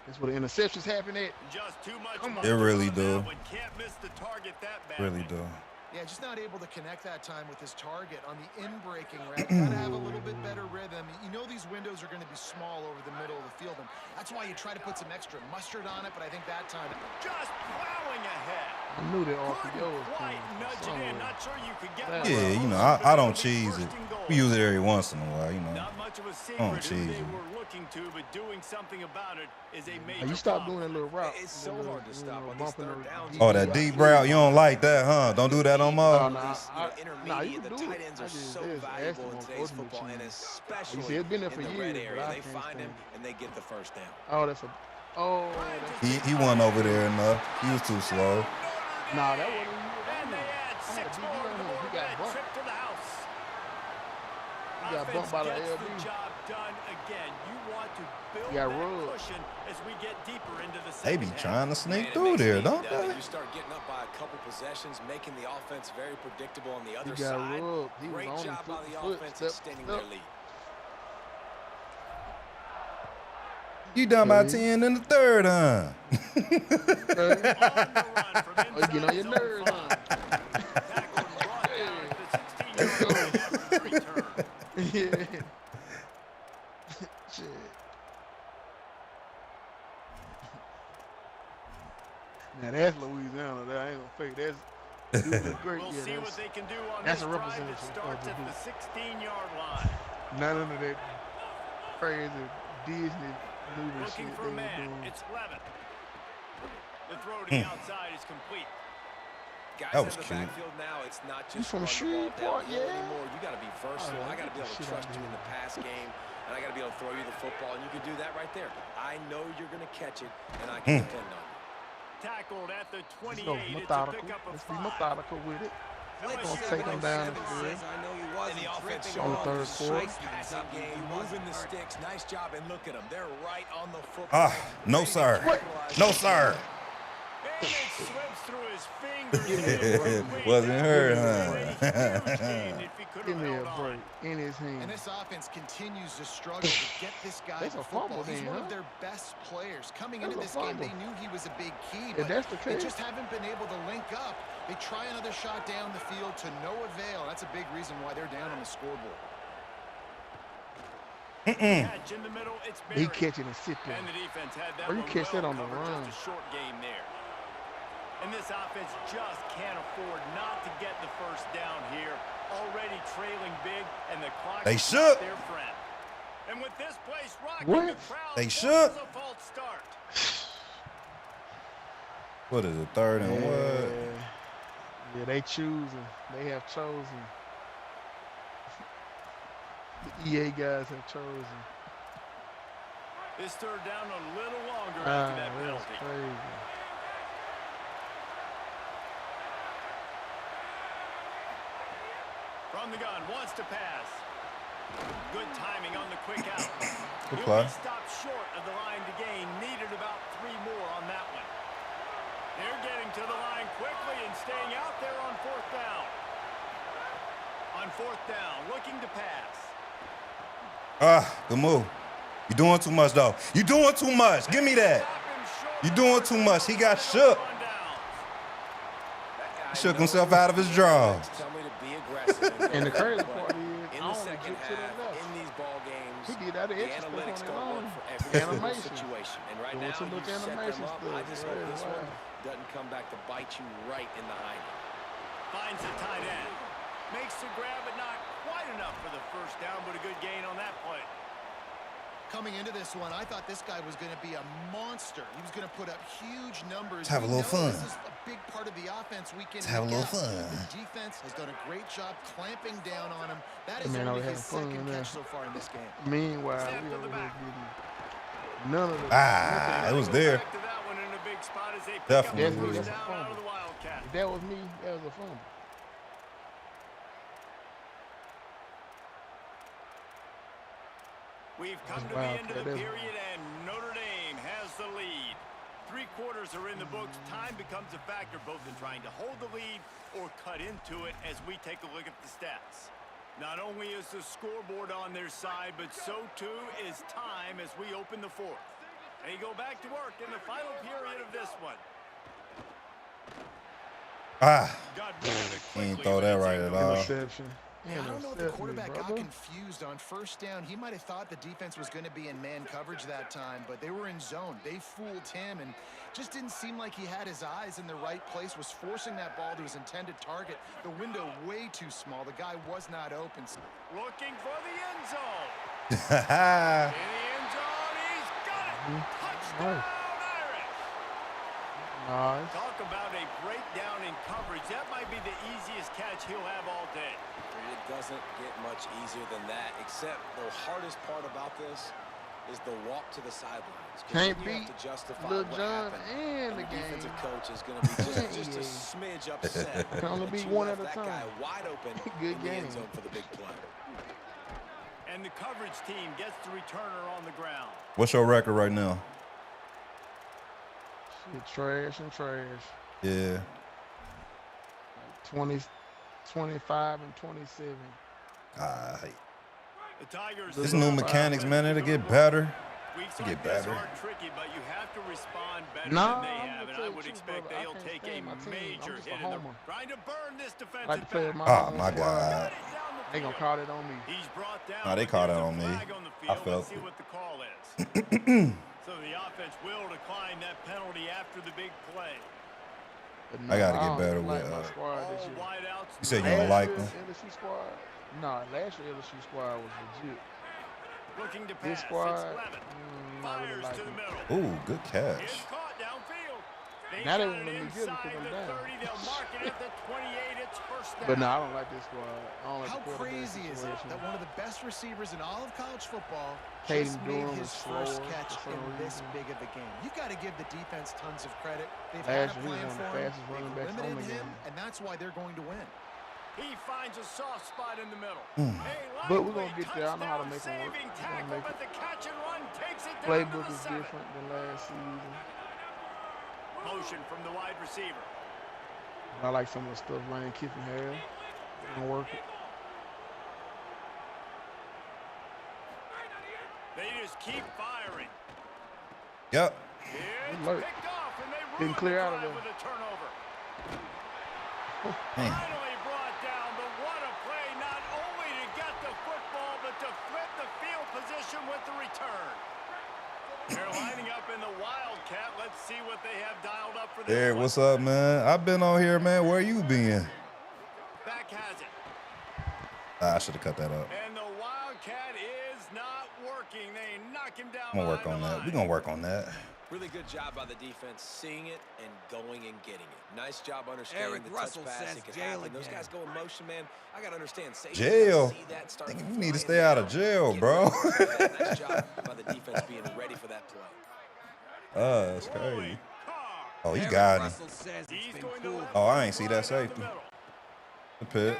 That's where the interceptions happen at. just too much Come on. It really on do. that one. Can't miss the target that bad. Really do. Yeah, just not able to connect that time with his target on the in-breaking route. Got to have a little bit better rhythm. You know these windows are going to be small over the middle of the field, and that's why you try to put some extra mustard on it, but I think that time... Just plowing ahead. I knew that RPO Couldn't was quite coming nudge it in. somewhere. Not sure you could get Yeah, one. Yeah, you know, But I don't it'll be cheese first it. and goal. We use it every once in a while, you know. Not much of a secret don't who cheese they it. were looking to, but doing something about it is a major You stop problem. doing that little route. It's so that little- hard to stop little on these bump in third the downs. deep Oh, that route. deep route, you don't like that, huh? Don't do that no Oh, more. no, nah, you Intermediate, can the do tight it. ends I are just- so there's valuable in asking today's on football, and coaching especially You see, it's been there for in the years, red area. but I They can't find him, stand and they get the first down. Oh, that's a. Oh, that's, He wasn't over there enough. He was too slow. nah, that wasn't even. And they add I had a 6 DB more on to him. the He board. got That bumped. trip to the house. He got bumped Offense by the gets LB. the job done again. You want to build He got that rubbed. cushion as we get deeper into the They second be half. trying to Man, sneak it through makes there, me, don't that they? You start getting up by a couple possessions, making the offense very predictable on the other He got side. rubbed. He was Great on him job by the foot, offense step, extending step. their lead. You done by Okay. 10 in the third, huh? On the run from Oh, you getting on inside your zone nerves, 5. Tackled and brought down at the 16-yard line after the return. Yeah. Shit. Now that's Louisiana. That I ain't gonna fake. That's Duke is great. We'll Yeah, see what that's they can do on that's this a drive representative that of starts the at the Duke. 16-yard line. none of that crazy Disney movie Looking shit for they a was man. doing. It's Levin. The throw to the outside is complete. Guys That in was the cute. backfield now, it's not You just from run the Shreveport, ball downhill yeah? anymore. You got to be versatile. Oh, I got to be able to shit trust out you in here. the pass game, and I got to be able to throw you the football, and you can do that right there. I know you're going to catch it, and I can depend on you. Tackled at the Let's 28. go It's a methodical. pickup of Let's be 5. methodical with it. LSU Gonna take them down the field. Says, I know he wasn't And the offense tripping on the on third the quarter. safety or Passing something. game, He moving wasn't the hurt. sticks. Nice job, and look at them. They're right on the football. No, sir. No, sir. And it slips through his fingers. Give me a break. Wasn't hurt, huh? Give me a break in his And hand. this offense continues to struggle to get this guy That's the a fumble football. He's then, one huh? of their best players. Coming That's into a this game, fumble. they knew he was a big key, If but that's the they case, just haven't been able to link up. They try another shot down the field to no avail. That's a big reason why they're down on the scoreboard. Catch in the middle, it's He buried. catch it and sit there. And the defense had that Or you one catch that well on the covered, run. just a short game there. And this offense just can't afford not to get the first down here. Already trailing big, and the clock They is shook. not their friend. And with this place rocking, What? the crowd They forces shook. a false start. What is it, 3rd and what? Yeah, they choosing. They have chosen. The EA guys have chosen. This third down a little longer after that That's penalty. crazy. From the gun, wants to pass. Good timing on the quick out. Good He'll play. be stopped short of the line to gain. Needed about 3 more on that one. They're getting to the line quickly and staying out there on 4th down. On 4th down, looking to pass. Good move. You doing too much, though. You doing too much. Give me that. You doing too much. He got shook. He shook himself out of his drawers. Tell me to be aggressive. And the crazy part is, in I the only second get to the half, left. in these ball games, He did that the extra stuff analytics on don't his work own. for every single Animation. situation. And right Doing now, too much you set them animation up. stuff. I just hope Yeah, this wow. one doesn't come back to bite you right in the hind end. Finds the tight end. Makes the grab, but not quite enough for the first down, but a good gain on that play. Coming into this one, I thought this guy was going to be a monster. He was going to put up huge numbers. Let's have a little fun. This is a big part of the offense week in. Let's have a little week out. fun. The defense has done a great job clamping down on him. That is Man, I only was his having fun second there. catch so far in this game. Meanwhile, Snap we to the over here back. getting none of the. It was there. Back to that one in a big spot as they pick Definitely up the was. first down out of the Wildcat. If that was me, that was a fumble. We've come to the end of the period, and Notre Dame has the lead. 3 quarters are in the books. Time becomes a factor, both in trying to hold the lead or cut into it as we take a look at the stats. Not only is the scoreboard on their side, but so too is time as we open the 4th. They go back to work in the final period of this one. He ain't throw that right at all. Interception. Yeah, I don't know if the Intercept me, quarterback got brother. confused on first down. He might have thought the defense was going to be in man coverage that time, but they were in zone. They fooled him and just didn't seem like he had his eyes in the right place, was forcing that ball to his intended target. The window way too small. The guy was not open. Looking for the end zone. In the end zone, he's got it. Touchdown, Irish. Nice. Talk about a breakdown in coverage. That might be the easiest catch he'll have all day. It doesn't get much easier than that, except the hardest part about this is the walk to the sidelines. Can't You have beat to justify Lil what John happened, and the defensive game. coach is going to be just a smidge upset. Can only that be you one left at a that time. guy wide open Good in the end game. zone for the big play. And the coverage team gets the returner on the ground. What's your record right now? Shit, trash and trash. Yeah. 20, 25 and 27. The Tigers. This new mechanics, man, it'll get better. Weeks Get like this better. are tricky, but you have to respond better Nah, than they I'm have, gonna and tell I you would the truth, expect brother. I they'll can't take a stand my team. I'm major just a hit in the homer. trying to burn this I like to defensive play with back. my Oh, own my squad. God. They gonna call it on me. He's brought down. Nah, they but called there's it a on me. flag on the I field. felt Let's see it. what the call is. So the offense will decline that penalty after the big play. But I gotta get don't better like with, my squad this All year. wideouts. You said you don't like them? LSU squad? No, last year LSU squad was legit. Looking to This pass. squad, It's Levin. not really Fires like to the it. middle. Ooh, good catch. It's caught downfield. They Now they got won't it let me get it inside because I'm the down. 30. They'll mark it at the 28. It's first down. But no, I don't like this squad. I don't like How the quarterback crazy is it situation. that one of the best receivers in all of college football Hayden just made Durham his was first slower catch for some in this reason. big of a game? You got to give the defense tons of credit. They've had a Last year, he was plan one of the for him. fastest running They've backs on limited the him, game. and that's why they're going to win. He finds a soft spot in the middle. But we're gonna get there. I know how to make them work. Saving We're gonna tackle, make but it. the catch and run takes it down Playbook to the is 7. different than last season. Motion from the wide receiver. I like some of the stuff Lane Kiffin has. It's gonna work it. They just keep firing. Yep. It's Alert. picked off, and they Didn't ruin clear the out of drive there. with a turnover. Man. Finally brought down, but what a play, not only to get the football, but to flip the field position with the return. They're lining up in the Wildcat. Let's see what they have dialed up for this. Derek, what's up, man? I've been on here, man. Where you been? Back has it. I should have cut that up. And the Wildcat is not working. They knock him down. I'm gonna work on that. We're gonna work on that. Really good job by the defense, seeing it and going and getting it. Nice job understanding the touch pass. It could happen. Those guys go in motion, man. I gotta understand. Jail. I think you need to stay out of jail, bro. Nice job by the defense being ready for that play. That's crazy. Oh, he got him. Oh, I ain't see that safety. The pit.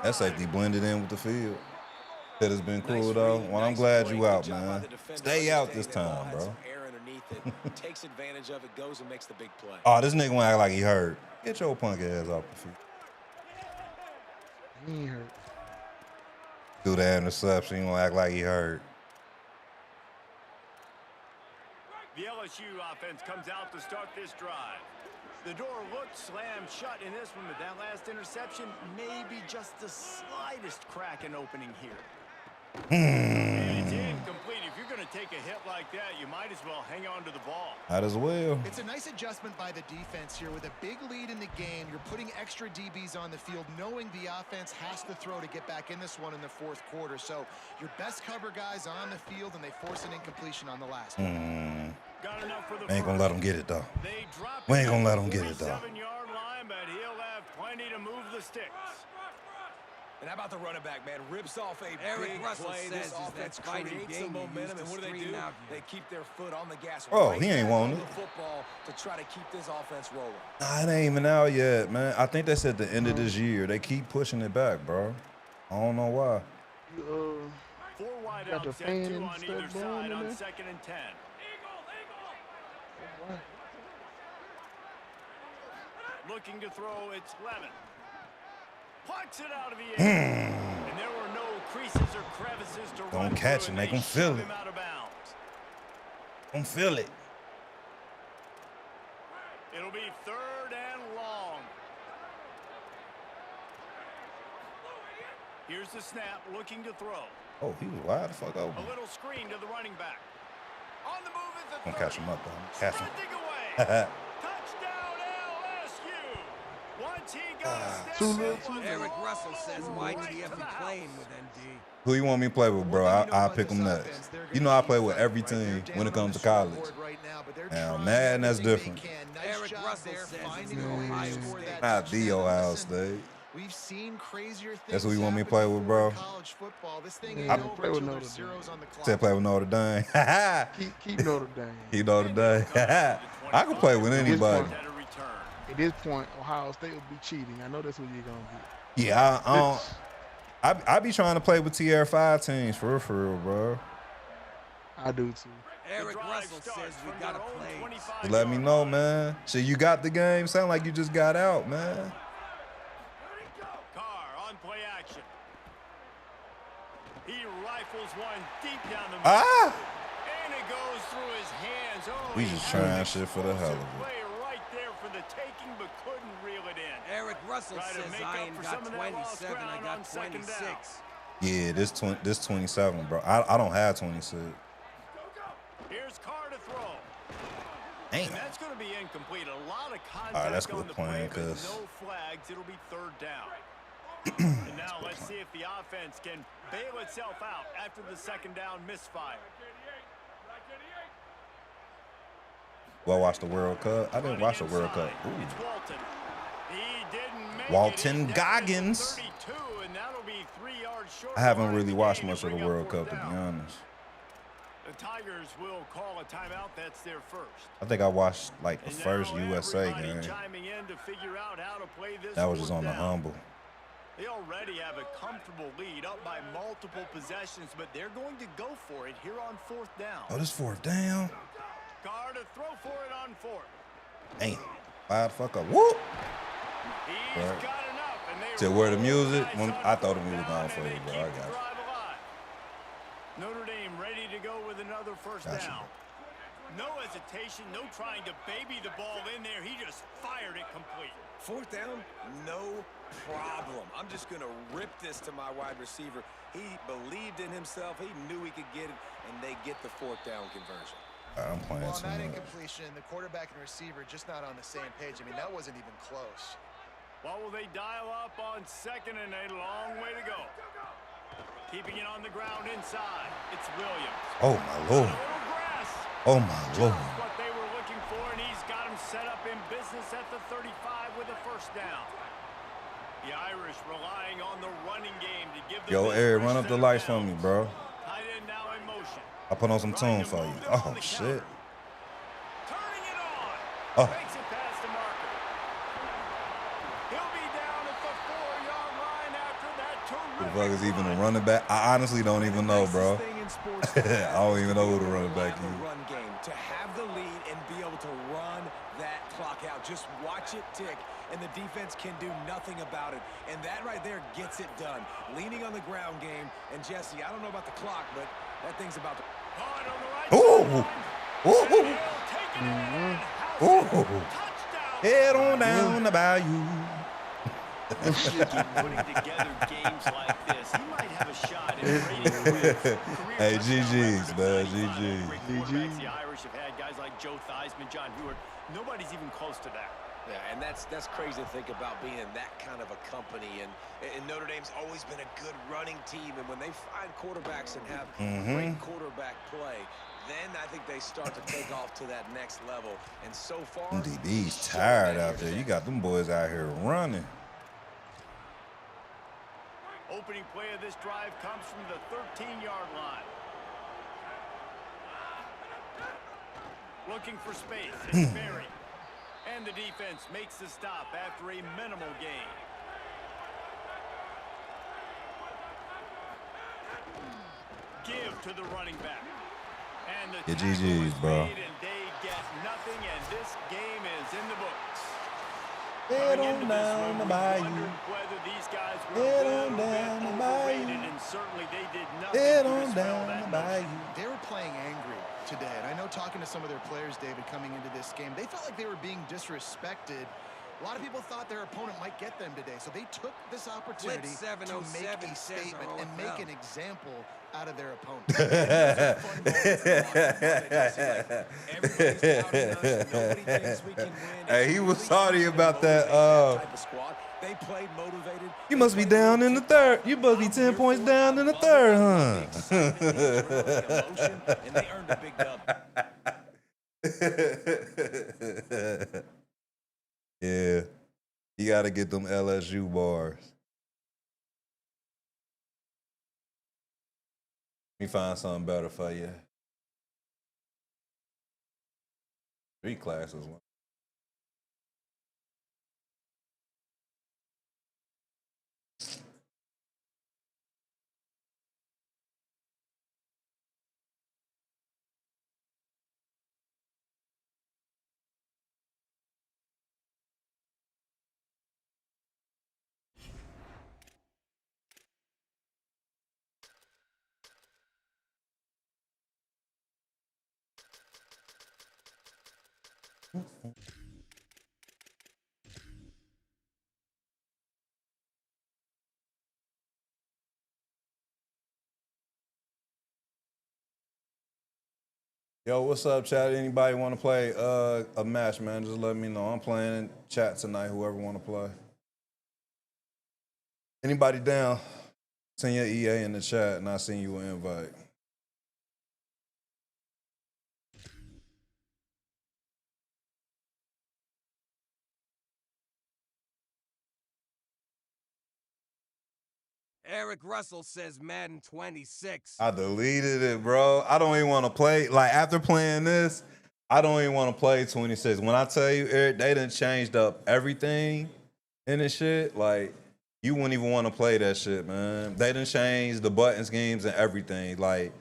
That safety blended in with the field. It has been cool, though. Well, I'm glad you out, man. Stay out this time, bro. Takes advantage of it, goes and makes the big play. Oh, this nigga wanna act like he hurt. Get your punk ass off the field. He ain't hurt. Do that interception. He gonna act like he hurt. The LSU offense comes out to start this drive. The door looked slammed shut in this one, but that last interception may be just the slightest crack in opening here. And it's incomplete. If you're going to take a hit like that, you might as well hang on to the ball. Might as well. It's a nice adjustment by the defense here. With a big lead in the game, you're putting extra DBs on the field, knowing the offense has to throw to get back in this one in the fourth quarter. So your best cover guys on the field, and they force an incompletion on the last one. Got enough for the Ain't gonna let him get it, though. They drop We ain't gonna let him get it, though. 7-yard line, but he'll have plenty to move the sticks. And how about the running back, man? Rips off a Eric big Russell play. Says This offense that fighting creates game some momentum, and what do? They keep their foot on the gas. Oh, he ain't want it. Football to try to keep this offense rolling. Nah, it ain't even out yet, man. I think that's at the end of this year. They keep pushing it back, bro. I don't know why. Four wide got out, the set fan two and on stuff either going side in on there? 2nd and 10. Looking to throw, it's Levin. Plucks it out of the air. And there were no creases or crevices to run Don't catch through, him. and They gon' feel shove it. him out of bounds. Don't feel it. It'll be 3rd and long. Here's the snap, looking to throw. Oh, he was wide the fuck open. A little screen to the running back. On the move is the Gonna catch him up, though. Catch him. Sprinting away. Touchdown LSU. Once he got a step, Eric Russell says, why TF be playing with ND? Who you want me to play with, bro? I'll pick him next. You know I play with every team when it comes to college. Now, Madden, that's different. Eric Russell says it's Ohio State. Not the Ohio State. We've seen crazier things. That's who you want me to play with, bro? College football. This thing I ain't over play with till Notre there's Dame. zeros on the clock. Said play with Notre Dame. Keep Notre Dame. He Notre Dame. I can play with anybody. At this point, Ohio State will be cheating. I know that's what you're gonna get. Yeah, I be trying to play with TR5 teams for real, bro. I do too. Eric Russell says we gotta play. Just let me know, man. Shit, you got the game? Sound like you just got out, man. Carr on play action. He rifles one deep down the middle. Ah! And it goes through his hands. Oh, We he just had trying an shit for the hell of explosive it. play right there for the taking, but couldn't reel it in. Eric Russell Try to says make I up ain't for got some of that lost 27, I ground got on 2nd down. 26. Yeah, this 27, bro. I don't have 26. Here's Carr to throw. Damn. And that's going to be incomplete. A lot of contact All right, let's on quit the playing, play, but cuz. no flags. It'll be 3rd down. And now let's see if the offense can bail itself out after the 2nd down misfire. Well, watch the World Cup. I didn't watch the World Cup. Ooh. It's Walton. He didn't make Walton it. He's down to Goggins. 32, and that'll be 3 yards short. I haven't of really the watched gain much of the bring up World 4th Cup, to be down. honest. The Tigers will call a timeout. That's their first. I think I watched like the And first now USA everybody game. chiming in to figure out how to play this That was just 4th on the down. humble. They already have a comfortable lead, up by multiple possessions, but they're going to go for it here on 4th down. Oh, this 4th down. Carr to throw for it on 4th. Damn. Fire the fuck up. Whoop. He's Right. got enough, and they Said where the roll music? dice When on I thought the 4th music down, on for and you, they bro. I keep the got you. drive alive. Notre Dame ready to go with another 1st Gotcha. down. No hesitation, no trying to baby the ball in there. He just fired it complete. Fourth down, no problem. I'm just going to rip this to my wide receiver. He believed in himself. He knew he could get it, and they get the fourth down conversion. I'm playing well, on too that much. incompletion, the quarterback and receiver just not on the same page. I mean, that wasn't even close. What will they dial up on second and a long way to go? Keeping it on the ground inside. It's Williams. Oh, my Lord. Oh, my Lord. Just what they were looking for, and he's got him set up in business at the 35 with a first down. The Irish relying on the running game to give them. Yo, Eric, run up the lights for me, bro. Tight end now in motion. I put on some tune for you. Oh, shit. Turning it on. Oh. Makes it past the marker. He'll be down at the 4-yard line after that. Who the fuck is even a running back? I honestly don't even know, bro. I don't even know who the running back is. Run game to have the lead and be able to run that clock out. Just watch it tick, and the defense can do nothing about it. And that right there gets it done. Leaning on the ground game. And Jesse, I don't know about the clock, but that thing's about to. Ooh. Ooh. Ooh. Head on down the bayou. Putting together games like this, he might have a shot at breaking Hey, GG's, man. GG's. The Irish have had guys like Joe Theismann, John Hewart. Nobody's even close to that. Yeah, and that's crazy to think about being in that kind of a company. And Notre Dame's always been a good running team. And when they find quarterbacks and have great quarterback play, then I think they start to take off to that next level. And so far, DB's tired out there. You got them boys out here running. Opening play of this drive comes from the 13-yard line. Looking for space. It's Berry. And the defense makes the stop after a minimal gain. Give to the running back. And the GG's, bro. and they get nothing, and this game is in the books. Head on down the bayou. Whether these guys were Head on down the bayou. and certainly they did nothing Head to on dispel down that the notion. bayou. They were playing angry today, and I know talking to some of their players, David, coming into this game, they felt like they were being disrespected. A lot of people thought their opponent might get them today, so they took this opportunity to make a statement and make an example out of their opponent. Hey, he was sorry about that. They played motivated. You must be down in the third. You must be 10 points down in the third, huh? And they earned a big dub. Yeah, you got to get them LSU bars. Let me find something better for you. 3 classes. Yo, what's up, chat? Anybody want to play a match, man? Just let me know. I'm playing chat tonight, whoever want to play. Anybody down? Send your EA in the chat, and I'll send you an invite. Eric Russell says Madden 26. I deleted it, bro. I don't even want to play. Like, after playing this, I don't even want to play 26. When I tell you, Eric, they done changed up everything in this shit. Like, you wouldn't even want to play that shit, man. They done changed the button schemes and everything. Like,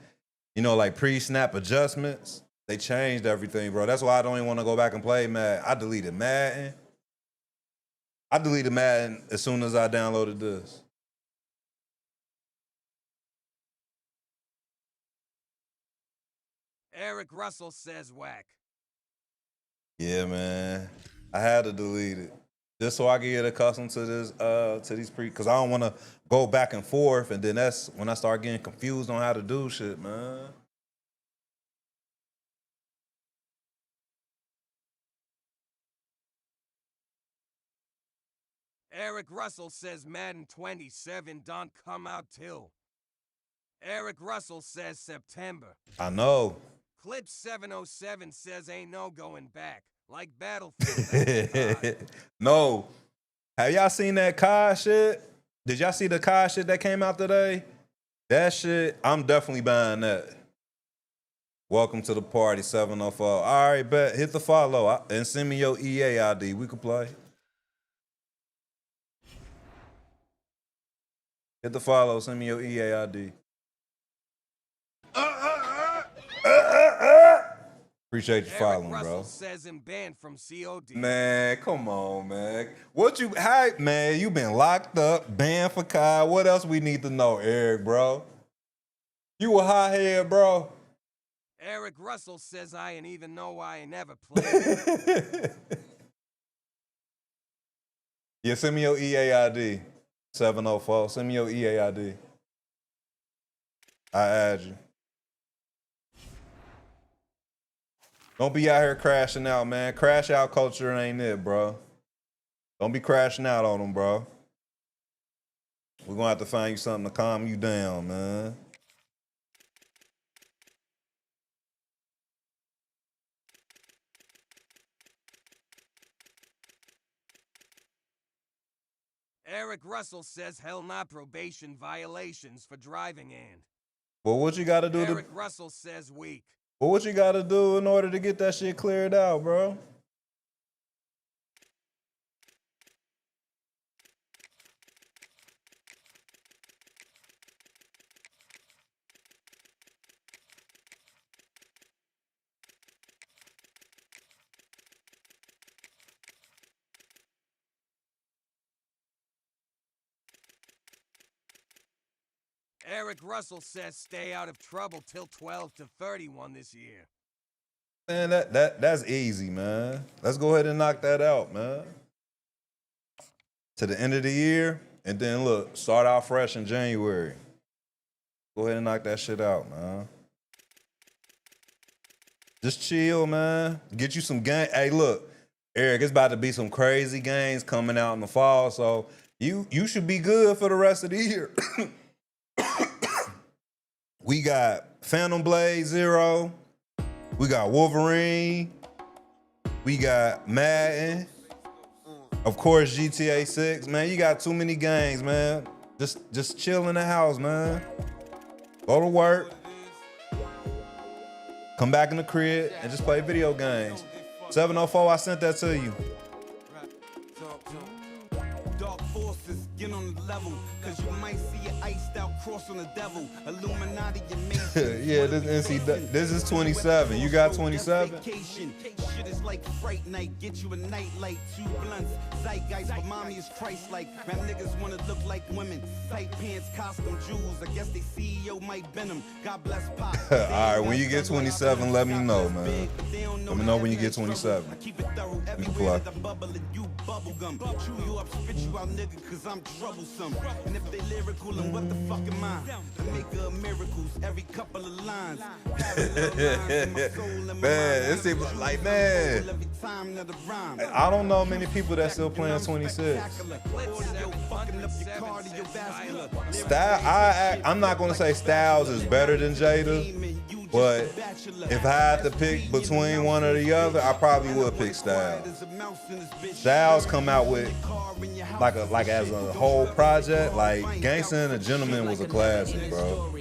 you know, like pre-snap adjustments. They changed everything, bro. That's why I don't even want to go back and play Madden. I deleted Madden. I deleted Madden as soon as I downloaded this. Eric Russell says whack. Yeah, man. I had to delete it. Just so I can get accustomed to this, to these because I don't want to go back and forth, and then that's when I start getting confused on how to do shit, man. Eric Russell says Madden 27 don't come out till. Eric Russell says September. I know. Clip 707 says ain't no going back. Like Battlefield. No. Have y'all seen that Kai shit? Did y'all see the Kai shit that came out today? That shit, I'm definitely buying that. Welcome to the party, 704. All right, bet. Hit the follow and send me your EA ID. We can play. Hit the follow, send me your EA ID. Appreciate you following, Eric bro. Russell says him banned from COD. Man, come on, man. Man, you been locked up, banned for Kai. What else we need to know, Eric, bro? You a hothead, bro. Eric Russell says I ain't even know I ain't never played. Yeah, send me your EA ID. 704. Send me your EA ID. I add you. Don't be out here crashing out, man. Crash out culture ain't it, bro. Don't be crashing out on them, bro. We're gonna have to find you something to calm you down, man. Eric Russell says hell not probation violations for driving and. But what you gotta do Eric Russell says weak. But what you gotta do in order to get that shit cleared out, bro? Eric Russell says stay out of trouble till 12 to 31 this year. Man, that's easy, man. Let's go ahead and knock that out, man. To the end of the year, and then look, start out fresh in January. Go ahead and knock that shit out, man. Just chill, man. Get you some game. Hey, look, Eric, it's about to be some crazy games coming out in the fall, so you should be good for the rest of the year. We got Phantom Blade 0. We got Wolverine. We got Madden. Of course, GTA 6. Man, you got too many games, man. Just chill in the house, man. Go to work. Come back in the crib and just play video games. 704, I sent that to you. Dark forces, get on the level, cause you might see an iced out cross on the devil. Illuminati and Mason. Yeah, this is 27. You got 27? Shit is like Fright Night, get you a nightlight, 2 blunts. Zeitgeist, but mommy is Christ-like. Rap niggas wanna look like women. Tight pants, costume, jewels. I guess they CEO Mike Benham. God bless Pop. All right, when you get 27, let me know, man. Let me know when you get 27. Keep it thorough everywhere. The bubble and you bubble gum. Chew you up, spit you out, nigga, cause I'm troublesome. And if they lyrical, and what the fuck am I? The maker of miracles, every couple of lines. Man, it seems like, man, I don't know many people that still playing 26. I'm not gonna say Styles is better than Jada, but if I had to pick between one or the other, I probably would pick Styles. Styles come out with like as a whole project, like Gangsta and the Gentleman was a classic, bro.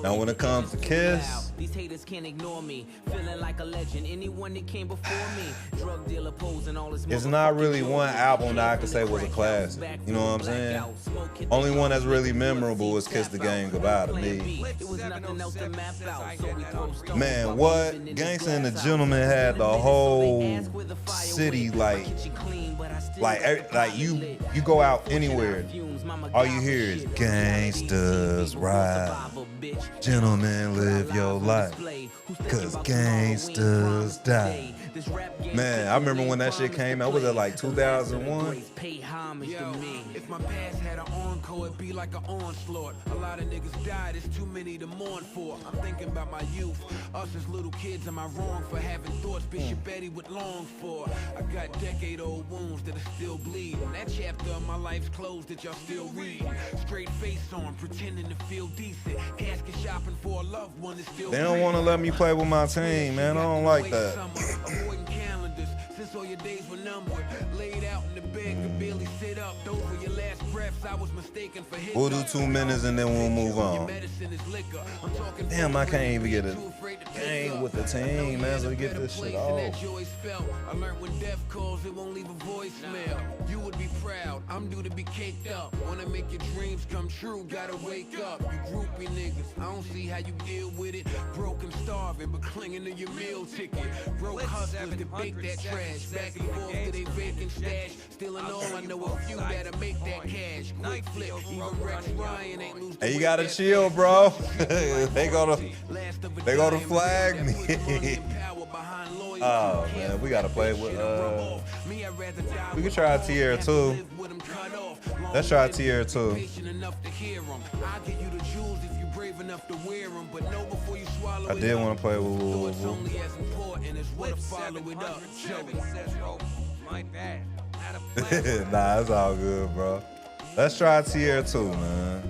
Now when it comes to Kiss, these haters can't ignore me. Feeling like a legend. Anyone that came before me, drug dealer posing all his. It's not really one album that I could say was a classic. You know what I'm saying? Only one that's really memorable is Kiss the Game Goodbye to me. Man, what? Gangsta and the Gentleman had the whole city like you go out anywhere, all you hear is gangsters ride. die. survival, bitch. Gentlemen, live your life. Cause gangsters die. Man, I remember when that shit came out. Was it like 2001? Pay homage to me. If my past had an encore, it'd be like an onslaught. A lot of niggas died, it's too many to mourn for. I'm thinking about my youth, us as little kids. Am I wrong for having thoughts Bishop Betty would long for? I got decade-old wounds that are still bleeding. That chapter of my life's closed that y'all still reading. Straight face on, pretending to feel decent. Casket shopping for a loved one is still. They don't want to let me play with my team, man. I don't like that. Avoiding calendars, since all your days were numbered. Laid out in the bed, could barely sit up. Those were your last breaths, I was mistaken for his. We'll do 2 minutes and then we'll move on. Damn, I can't even get a game with the team, man, so we get this shit off. I learned when death calls, it won't leave a voicemail. You would be proud, I'm due to be caked up. Wanna make your dreams come true, gotta wake up. You groupie niggas, I don't see how you deal with it. Broken, starving, but clinging to your meal ticket. Broke hustlers that bake that trash. Back and forth to they vacant stash. Stealing all, I know a few that'll make that cash. Quick flip, even Rex Ryan ain't lose. Hey, you gotta chill, bro. They gonna flag me. Oh man, we gotta play with we can try tier 2. Let's try tier 2. I did want to play with Louisville. Nah, it's all good, bro. Let's try tier 2, man.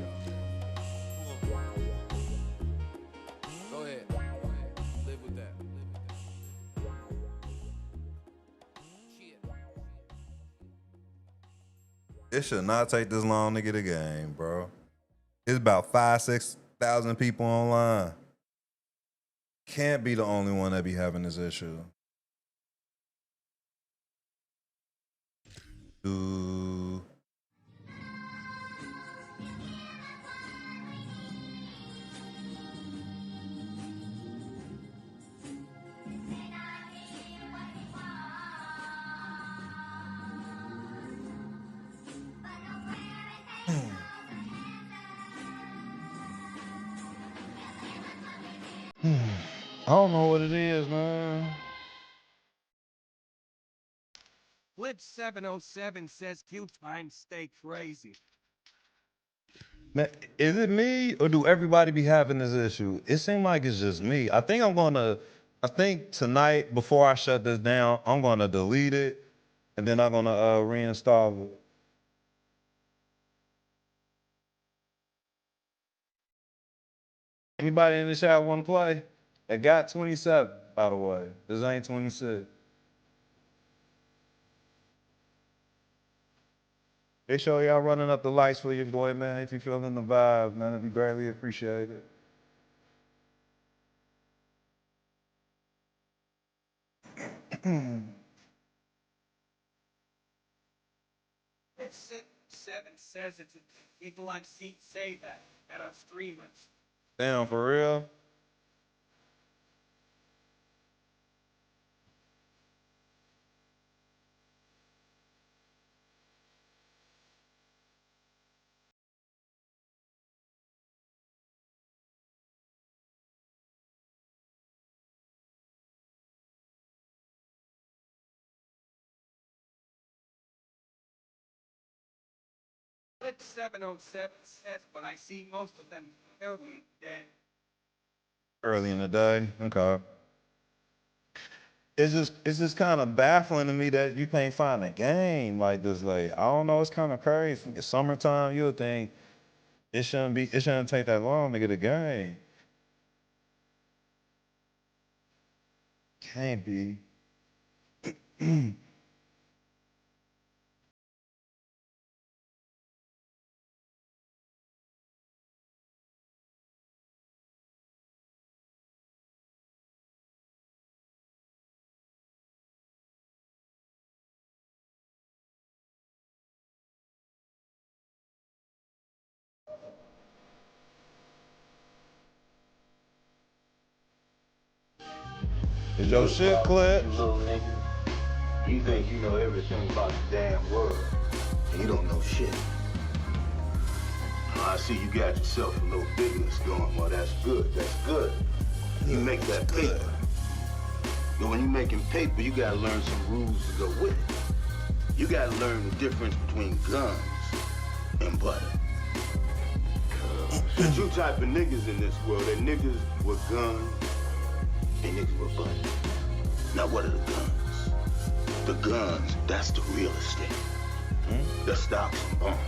Go ahead. Live with that. It should not take this long to get a game, bro. It's about 5,000-6,000 people online. Can't be the only one that be having this issue. Ooh. I don't know what it is, man. Flip 707 says Q time stay crazy. Man, is it me or do everybody be having this issue? It seems like it's just me. I think tonight before I shut this down, I'm gonna delete it and then I'm gonna reinstall it. Anybody in the chat want to play? It got 27, by the way. This ain't 26. Make sure y'all running up the lights for your boy, man. If you feeling the vibe, man, it'd be greatly appreciated. Seven says it's people on seat say that are streamers. Damn, for real? Flip 707 says, but I see most of them early dead. Early in the day? Okay. It's just kind of baffling to me that you can't find a game like this. Like, I don't know, it's kind of crazy. It's summertime, you would think it shouldn't take that long to get a game. Can't be. Is your shit clipped? Little nigga, you think you know everything about the damn world. You don't know shit. I see you got yourself a little business going. Well, that's good. That's good. You make that paper. But when you're making paper, you gotta learn some rules to go with it. You gotta learn the difference between guns and butter. There's two type of niggas in this world. They're niggas with guns and niggas with butter. Now what are the guns? The guns, that's the real estate. The stocks and bonds.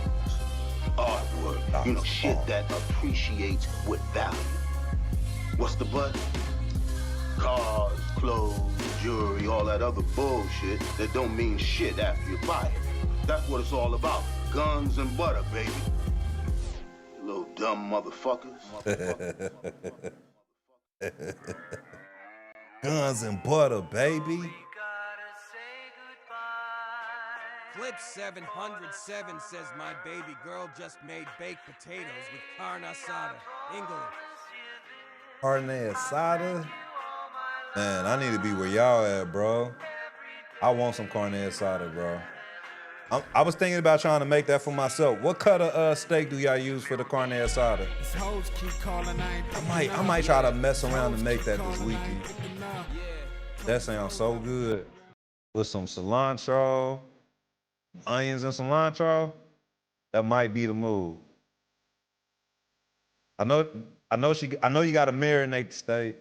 Artwork, you know, shit that appreciates with value. What's the butter? Cars, clothes, jewelry, all that other bullshit that don't mean shit after you buy it. That's what it's all about. Guns and butter, baby. You little dumb motherfuckers. Guns and butter, baby. Flip 707 says my baby girl just made baked potatoes with carne asada. England. Carne asada? Man, I need to be where y'all at, bro. I want some carne asada, bro. I was thinking about trying to make that for myself. What cut of steak do y'all use for the carne asada? I might try to mess around and make that this weekend. That sounds so good. With some cilantro, onions and cilantro, that might be the move. I know you gotta marinate the steak.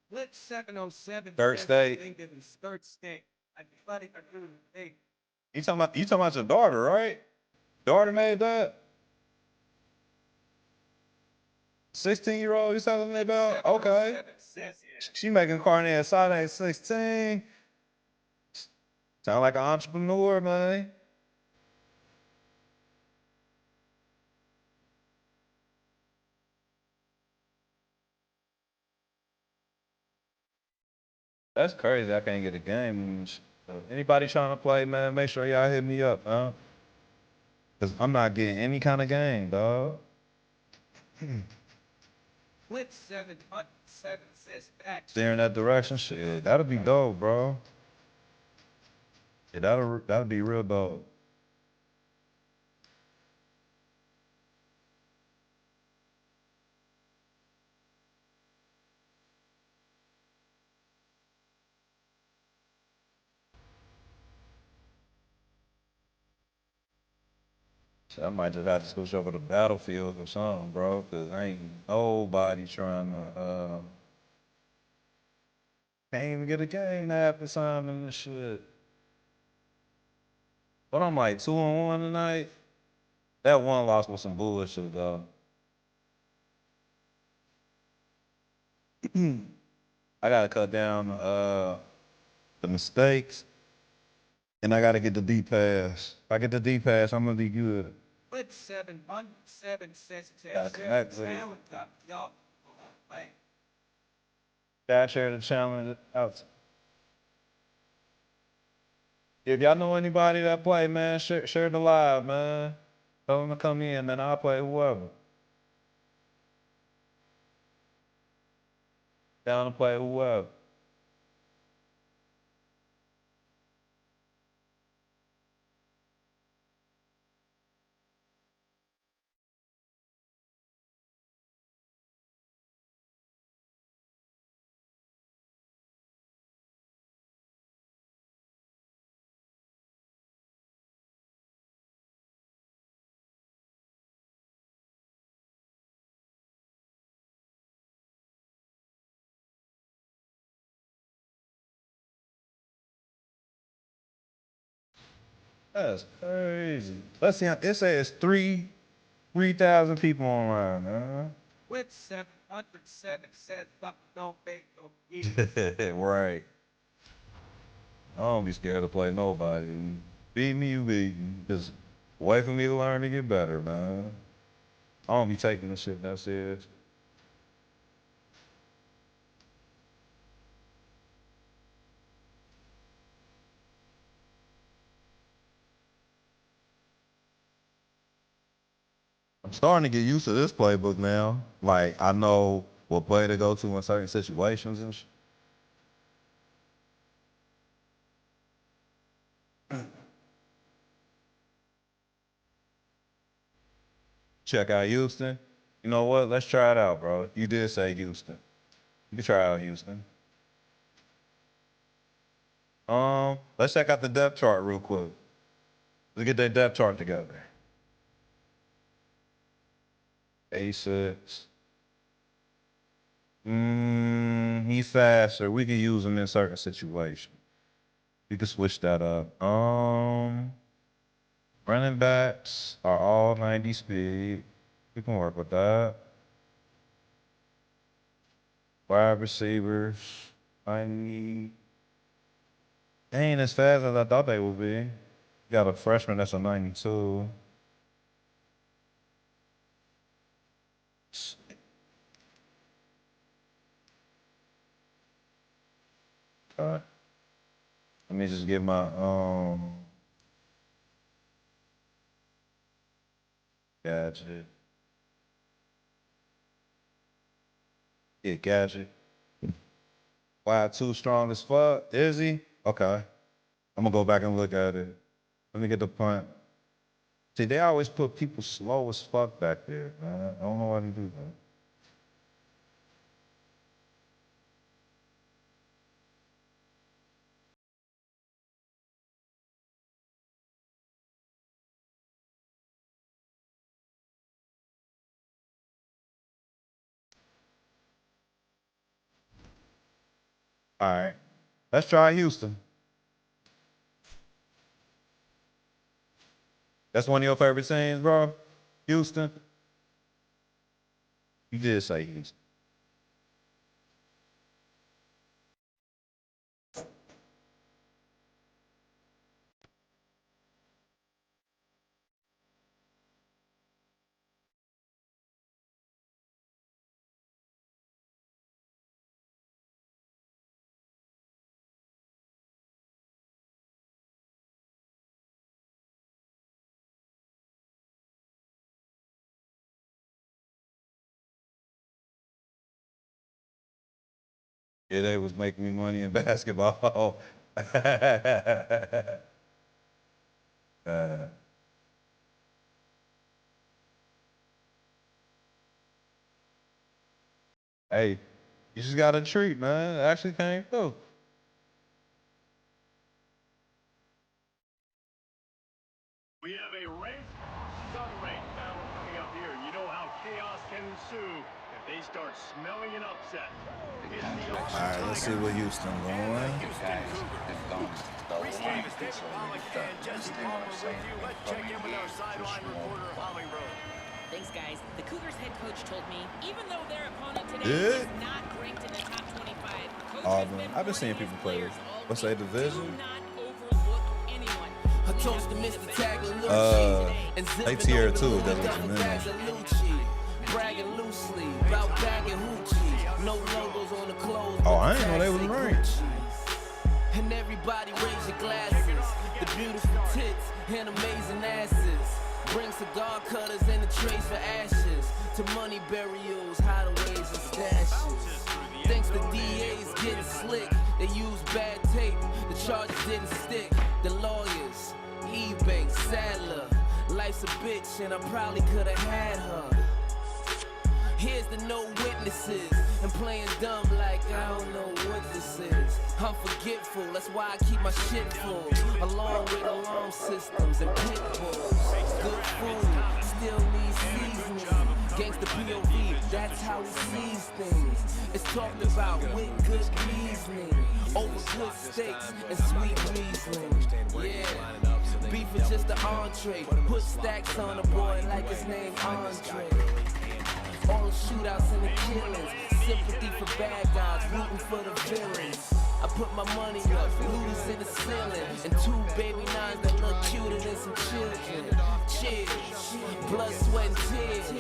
Flip 707 Skirt steak. Skirt steak. You talking about your daughter, right? Daughter made that? 16-year-old you telling me about? Okay. She making carne asada at 16. Sound like an entrepreneur, man. That's crazy. I can't get a game. Anybody trying to play, man, make sure y'all hit me up, huh? Cause I'm not getting any kind of game, dog. Flip 707 says back. Steering that direction, shit, that'll be dope, bro. Yeah, that'll be real dope. So I might just have to switch over to Battlefield or something, bro. Cause ain't nobody trying to can't even get a game half the time in this shit. But I'm like 2-1 tonight. That one loss was some bullshit, though. I gotta cut down the mistakes, and I gotta get the D pass. If I get the D pass, I'm gonna be good. Flip 717 says Exactly. Gotta share the challenge out. If y'all know anybody that play, man, share the live, man. Tell them to come in, man. I'll play whoever. Down to play whoever. That's crazy. Let's see. It says 3,000 people online, man. With 707 says don't make no easy. Right. I don't be scared to play nobody. Beat me, you beat me. Just wait for me to learn to get better, man. I don't be taking this shit that serious. I'm starting to get used to this playbook now. Like, I know what play to go to in certain situations and shit. Check out Houston. You know what? Let's try it out, bro. You did say Houston. You can try out Houston. Let's check out the depth chart real quick. Let's get that depth chart together. A6. He's faster. We can use him in certain situations. We can switch that up. Running backs are all 90 speed. We can work with that. Wide receivers, 90. They ain't as fast as I thought they would be. Got a freshman that's a 92. Let me just get my gadget. Yeah, gadget. Why too strong as fuck? Is he? Okay. I'm gonna go back and look at it. Let me get the punt. See, they always put people slow as fuck back there, man. I don't know why they do that. All right. Let's try Houston. That's one of your favorite teams, bro? Houston? You did say Houston. Yeah, they was making me money in basketball. Hey, you just got a treat, man. It actually came through. We have a race, sun-race battle coming up here. You know how chaos can ensue if they start smelling an upset. All right, let's see what Houston going. Reese Davis, David Pollack, and Jesse Palmer with you. Let's check in with our sideline reporter, Holly Rowe. Thanks, guys. The Cougars head coach told me, even though their opponent today is not ranked in the top 25, coach has been I've been seeing people play. What's that division? I toast to Mr. They tier 2, that's what you mean. Bragging loosely about bagging hoochie. No logos on the clothes. Oh, I didn't know they was ranked. And everybody raise your glasses. The beautiful tits and amazing asses. Bring cigar cutters and the trays for ashes. To money burials, hideaways and stashes. Thanks to DAs getting slick. They used bad tape. The charges didn't stick. The lawyers, eBay, Sadler. Life's a bitch and I probably could have had her. Here's the no witnesses. And playing dumb like I don't know what this is. I'm forgetful, that's why I keep my shit full. Along with alarm systems and pit bulls. Good food, still needs seasoning. Gangsta POV, that's how we seize things. It's talked about with good reasoning. Over good steaks and sweet Riesling. Yeah, beef is just the entree. Put stacks on a boy like his name Andre. All the shootouts and the killings. Sympathy for bad guys, rooting for the villains. I put my money up, looters in the ceiling. And 2 baby nines that look cuter than some children. Cheers, blood, sweat, and tears.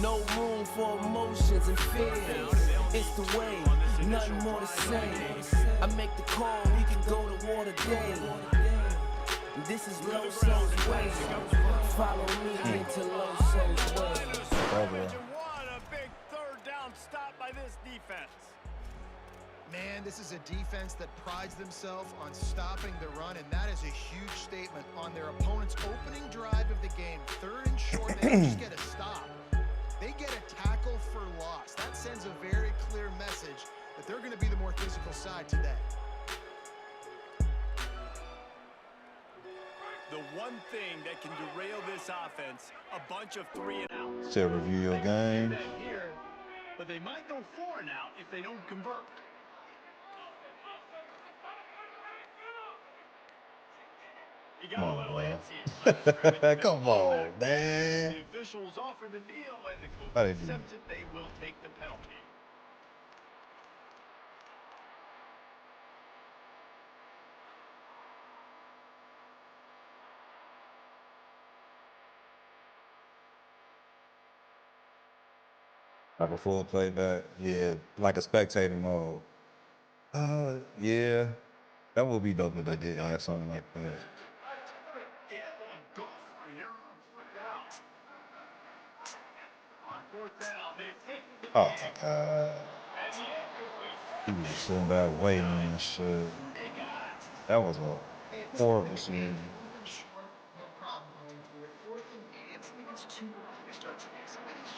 No room for emotions and fears. It's the way, nothing more to say. I make the call, we can go to war today. This is Low Soul's way. Follow me into Low Soul's way. What a big third down stop by this defense. Man, this is a defense that prides themselves on stopping the run, and that is a huge statement on their opponent's opening drive of the game. 3rd and short, they don't just get a stop. They get a tackle for loss. That sends a very clear message that they're going to be the more physical side today. The one thing that can derail this offense, a bunch of 3 and outs. Still review your game. Here, but they might go 4 and out if they don't convert. Come on, man. Come on, man. The officials offer the deal and the How coach they do accepts it. They will take the penalty. Like a full playback? Yeah, like a spectator mode. Yeah. That would be dope if they did have something like that. Oh my God. He was sitting back waiting and shit. That was a horrible scene.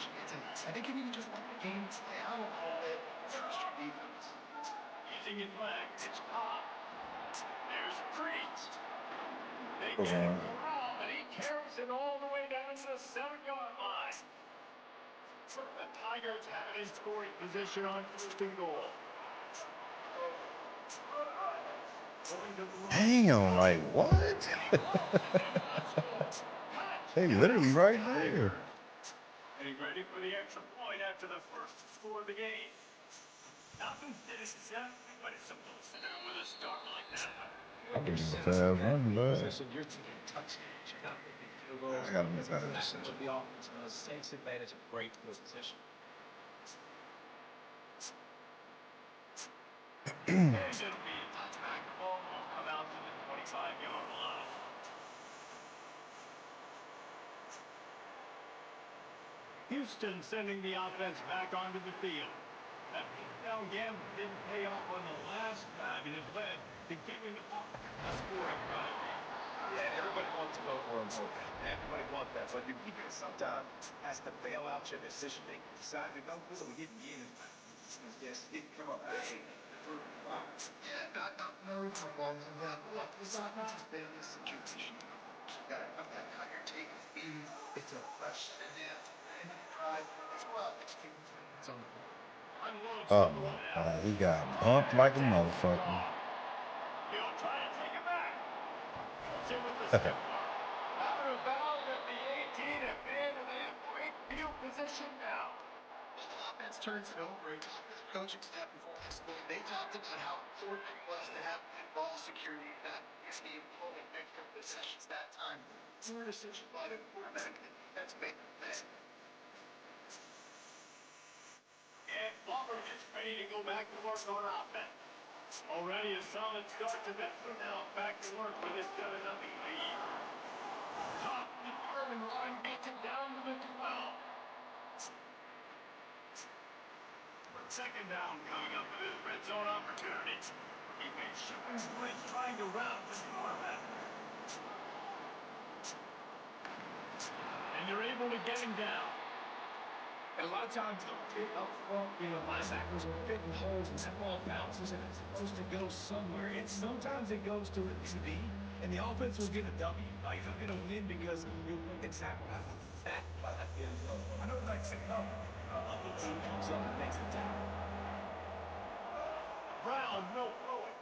I think you need to just let the game play out a little bit. Trust your defense. Using his legs, it's pop. There's Freeze. They get him around, but he carries it all the way down to the 7-yard line. The Tigers have it in scoring position on 1st and goal. Damn, like what? They literally right there. Getting ready for the extra point after the first score of the game. Nothing finished up, but it's supposed to do with a start like that. I can do a fast run, but I gotta make that a decision. The offense takes advantage of great position. And it'll be a touchback. The ball will come out to the 25-yard line. Houston sending the offense back onto the field. That down gamble didn't pay off on the last time, and it led to giving up a scoring drive. Yeah, everybody wants to go for a moment. Everybody wants that, but the defense sometimes has to bail out your decision. They decide to go for it, we didn't get it. Yes, it come up. Yeah, not no football. Look, this offense has been in this situation. You got to come back how you're taking speed. It's a question and drive as well. It's on the board. Oh my God, he got bumped like a motherfucker. He'll try to take it back. Goes in with the step. Out of bounds at the 18 and man, and they have great field position now. Offense turns it over. The coaching staff before this game, they talked about how important it was to have good ball security in that game only victor possessions that time. More decision by the quarterback. That's made that. And Auburn is ready to go back to work on offense. Already a solid start to that one. Now back to work with this 7-0 lead. Top determined run gets him down to the 12. Second down coming up with his red zone opportunity. He made sure when trying to rout the quarterback. And they're able to get him down. And a lot of times, up front, linebackers are fitting holes, and that ball bounces, and it's supposed to go somewhere. And sometimes it goes to a DB, and the offense will get a W. He's not going to win because it's that. I know it's like to come up with something makes it down. Brown, no throwing.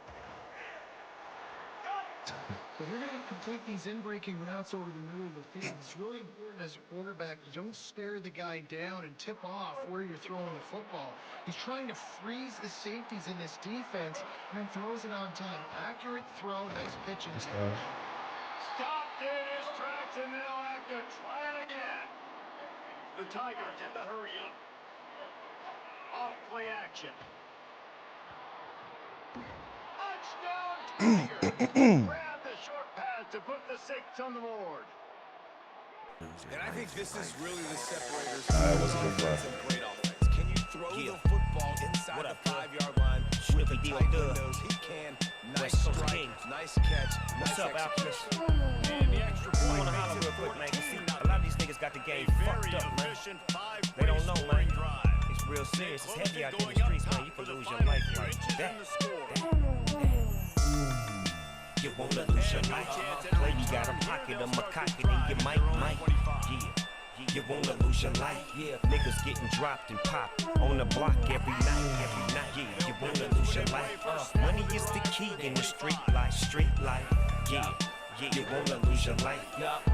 If you're going to complete these in-breaking routes over the middle of the field, it's really important as a quarterback, don't stare the guy down and tip off where you're throwing the football. He's trying to freeze the safeties in this defense and then throws it on time. Accurate throw, nice pitch and catch. Stopped in his tracks, and they'll have to try it again. The Tigers in the hurry up. Off play action. Touchdown Tigers! Grab the short pass to put the 6 on the board. And I think this is really the separators. That was a good play. Great offense. Can you throw the football inside the 5-yard line with the tight windows. He can. Nice strike, nice catch, What's up, Alchemist? And the extra I point wanna holler makes real it quick, man. 'Cause see, 14-0. a lot of these niggas got the game fucked up, man. They don't know, man. It's real serious. It's heavy out there in the streets, man. You can lose your life like that. You wanna lose your life? Play, you got a pocket of my cocket and you might. Yeah. You wanna lose your life? Yeah, niggas getting dropped and popped on the block every night. Yeah, you wanna lose your life? Money is the key in the street life. Yeah, you wanna lose your life?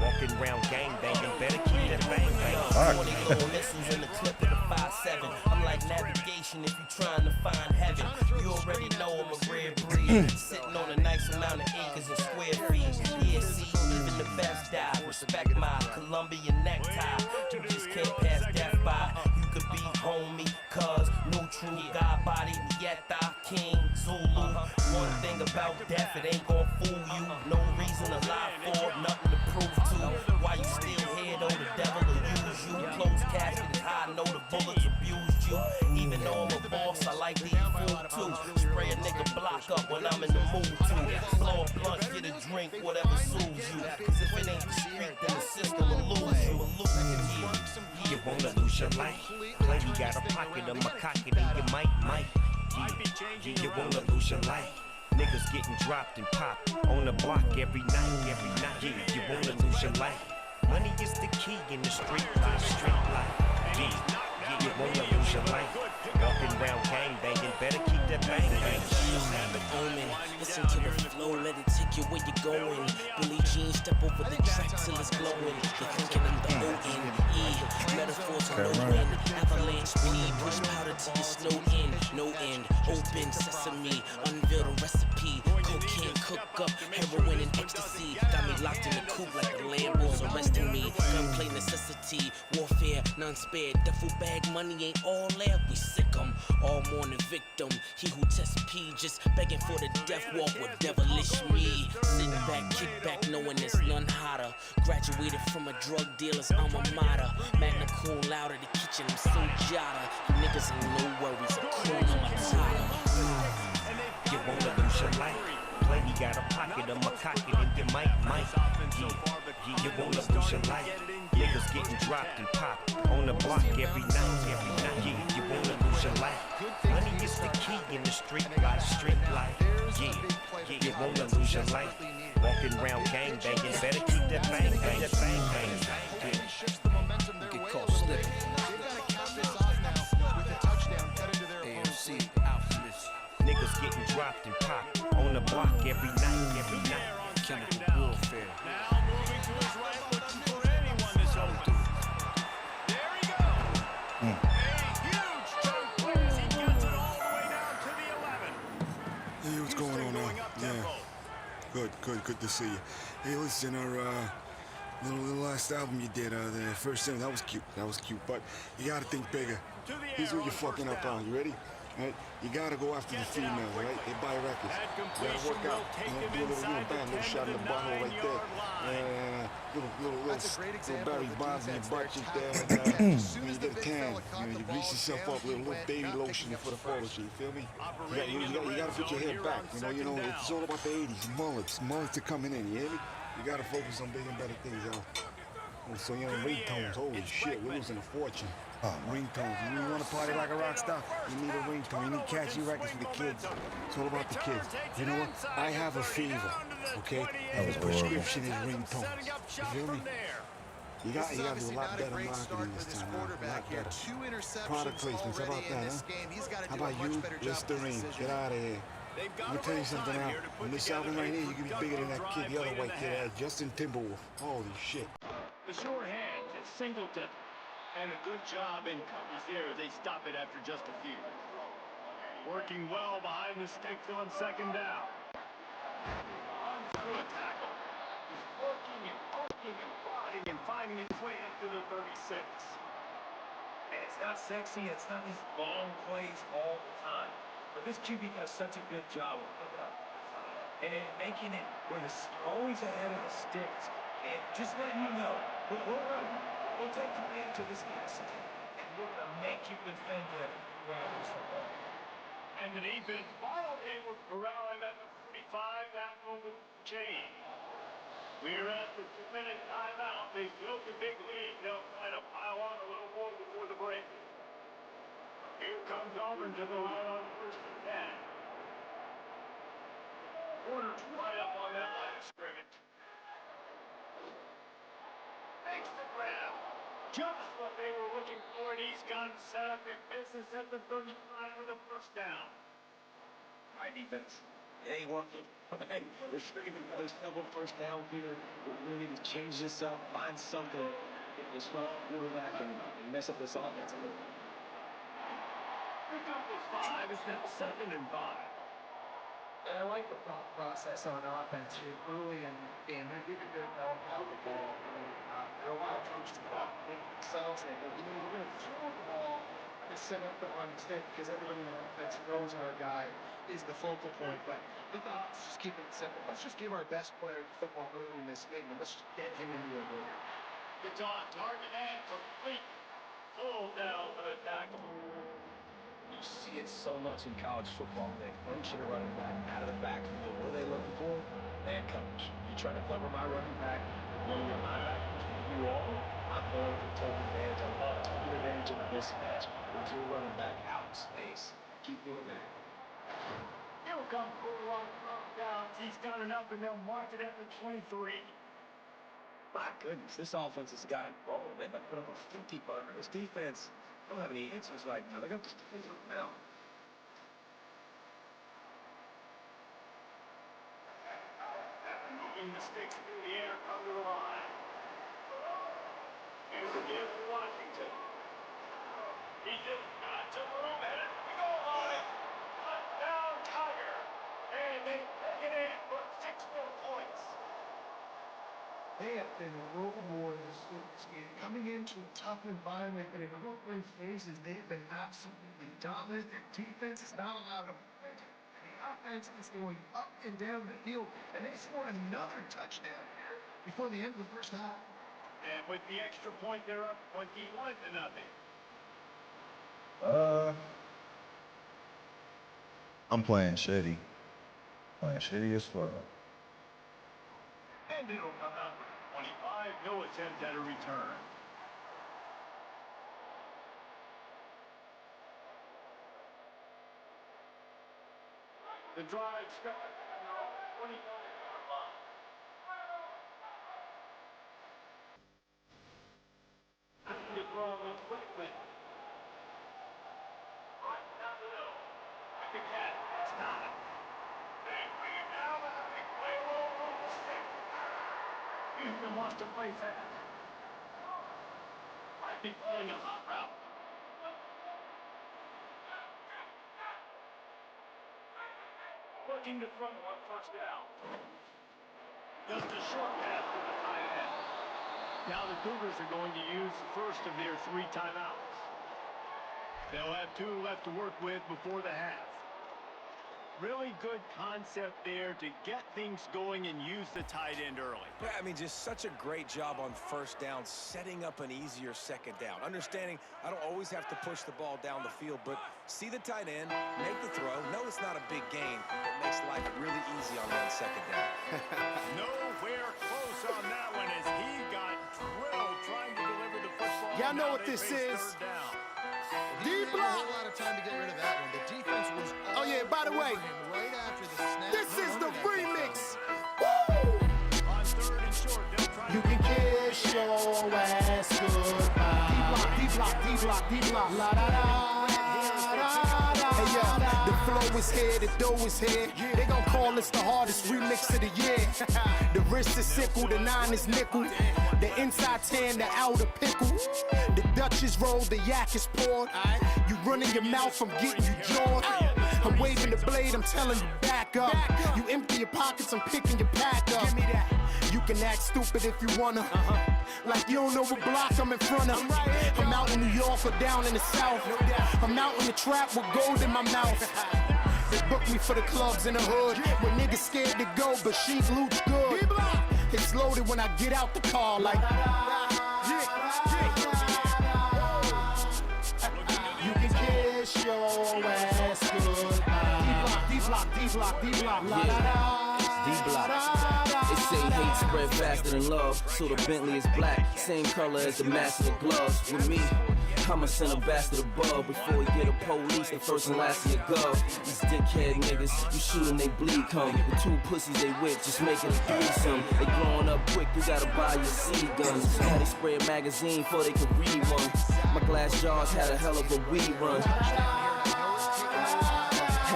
Walking around gang banging, better keep that bang. 20 little missiles in the clip of the 5.7. I'm like navigation if you trying to find heaven. You already know I'm a rare breed, sitting on a nice amount of acres and square feet. Yeah, see, even the best die. Respect my Colombian necktie. You just can't pass death by. You could be homie, cuz neutral, God body, Yetta, King, Zulu. One thing about death, it ain't gon' fool you. No reason to lie for, nothing to prove to. Why you still here though, the devil will use you. Close casket is high, know the bullets abused you. Even though I'm a boss, I like to eat food too. Spray a nigga block up when I'm in the mood to. Blow a blunt, get a drink, whatever soothes you. Cause if it ain't the street, then the system will lose you. You wanna lose your life? Play, you got a pocket of my cocket and you might. Yeah, you wanna lose your life? Niggas getting dropped and popped on the block every night. Yeah, you wanna lose your life? Money is the key in the street life. Yeah, you wanna lose your life? Walking around gang banging, better keep that bang. Omen, listen to the flow, let it take you where you're going. Billie Jean, step over the track till it's glowing. You're thinking I'm the O-N-E, metaphors are no win. Avalanche speed, push powder till you're snowed in. No end, open sesame, unveil the recipe. Cocaine, cook up, heroin and ecstasy. Got me locked in the coop like the Lambos arresting me. Gunplay necessity, warfare, none spared. Duffel bag money ain't all there, we sick 'em. All mourning victim, he who tests P just begging for the death walk with devilish me. Sitting back, kick back, knowing there's none hotter. Graduated from a drug dealer's alma mater. Magna cool out of the kitchen, I'm so jada. You niggas ain't no worries, I'm cool on my Matata. You wanna lose your life? Play, you got a pocket of my cocket and you might. Yeah, you wanna lose your life? Niggas getting dropped and popped on the block every night. Yeah, you wanna lose your life? Money is the key in the street life. Yeah, you wanna lose your life? Walking around gang banging, better keep that bang. Get caught slipping. AMC, Alchemist. Niggas getting dropped and popped on the block every night. Chemical warfare. Now moving to his right, looking for anyone this open. There he goes. A huge chunk play as he gets it all the way down to the 11. Hey, what's going on now? Yeah. Good to see you. Hey, listen, our little last album you did, the first single, that was cute, but you gotta think bigger. Here's what you're fucking up on, you ready? Right? You gotta go after the female, right? They buy records. You gotta work out. Do a little bang, little shot in the bottle right there. Little Barry Bonds in your butt cheek there. And, when you get a tan, you grease yourself up with a little baby lotion for the photo shoot. You feel me? You gotta put your hair back. You know, it's all about the 80s. Mullets are coming in. You hear me? You gotta focus on bigger and better things, yo. And so, ringtones. Holy shit, we're losing a fortune. Ringtones. You want to party like a rock star? You need a ringtone. You need catchy records for the kids. It's all about the kids. You know what? I have a fever, okay? And the prescription is ringtones. You feel me? You got to do a lot better marketing this time. A lot better. Product placements. How about that, huh? How about you, Listerine? Get out of here. Let me tell you something now. On this album right here, you can be bigger than that kid, the other white kid, Justin Timberwolf. Holy shit. The short hand, it's Singleton. And a good job in coverage there as they stop it after just a few. Working well behind the stick on second down. Good tackle. He's working and poking and prodding and finding his way into the 36. And it's not sexy, it's not these long plays all the time. But this QB does such a good job of it up. And making it when it's always ahead of the sticks. And just letting you know, we'll take you into this instant, and we're going to make you defend it around this football. And the defense finally was around at the 45, that moment change. We're at the 2-minute timeout. They built a big lead. They'll try to pile on a little more before the break. Here comes Auburn to the line on 1st and 10. Warner's right up on that line of scrimmage. Makes the grab. Just what they were looking for, and he's got him set up in business at the 35 with a first down. My defense. Yeah, he won. Hey, we're screaming for this double first down here. We need to change this up, find something. Get this front quarterback and mess up this offense a little. Pick up the 5, it's now 2nd and 5. I like the thought process on offense here early in the game. They're getting good out of the ball. There are a lot of coaches that themselves, we're going to throw the ball and set up the run instead because everybody in the offense knows our guy is the focal point. But let's just keep it simple. Let's just give our best player football early in this game and let's just get him into a goal. It's on target and complete. Pull down for the tackle. You see it so much in college football. They function a running back out of the backfield. What are they looking for? Man coverage. You try to cover my running back, one of your linebackers, you all, I'm going to take advantage of the mismatch. With your running back out in space. Keep doing that. Here will come full on down. He's got it up and they'll mark it at the 23. My goodness, this offense has got involved. They might put up a 50-burger. This defense don't have any answers right now. They got this defense on the mound. Moving the sticks through the air under the line. Here's again for Washington. He just got to room, headed to the goal line. Touchdown, Tiger. And they take it in for 6 more points. They have been role models coming into a tough environment, and in open phases, they've been absolutely dominant. Their defense is not allowed to win. The offense is going up and down the field, and they scored another touchdown here before the end of the first half. And with the extra point, they're up 21-0. I'm playing shitty. Playing shitty as fuck. And it'll come out with 25. No attempt at a return. The drive starts at the 29-yard line. The throw quickly. Right down the middle. I think that's time. They bring it down with a big play roll on the stick. Houston wants to play fast. Might be playing a hot route. Looking to throw on first down. Just a short pass to the tight end. Now the Cougars are going to use the first of their 3 timeouts. They'll have 2 left to work with before the half. Really good concept there to get things going and use the tight end early. Yeah, I mean, just such a great job on first down, setting up an easier second down. Understanding I don't always have to push the ball down the field, but see the tight end, make the throw. No, it's not a big gain, but makes life really easy on that second down. Nowhere close on that one as he got drilled trying to deliver the football. Y'all know what this is. D-block. A lot of time to get rid of that one. The defense was oh yeah, by the way, right after the snap. this is the remix. On 3rd and short, they'll try You can kiss your ass goodbye. D-block, la da da. Hey yo, the flow is here, the dough is here. They gon' call this the hardest remix of the year. The wrist is sickle, the 9 is nickel. The inside 10, the outer pickle. The Dutch is rolled, the yak is poured. You running your mouth, I'm getting you jawed. I'm waving the blade, I'm telling you back up. You empty your pockets, I'm picking your pack up. Give me that. You can act stupid if you wanna. Like you don't know what block I'm in front of. I'm out in New York or down in the South. I'm out in the trap with gold in my mouth. They book me for the clubs in the hood where niggas scared to go, but she looks good. It's loaded when I get out the car like you can kiss your ass good. They say hate spread faster than love, so the Bentley is black, same color as the master of gloves. With me, I'ma send a bastard above before we get a police, the first and last of your gov. These dickhead niggas, you shoot and they bleed come. The two pussies they with, just making a threesome. They growing up quick, you gotta buy your seed guns. Now they spray a magazine before they could read one. My glass jars had a hell of a weed run.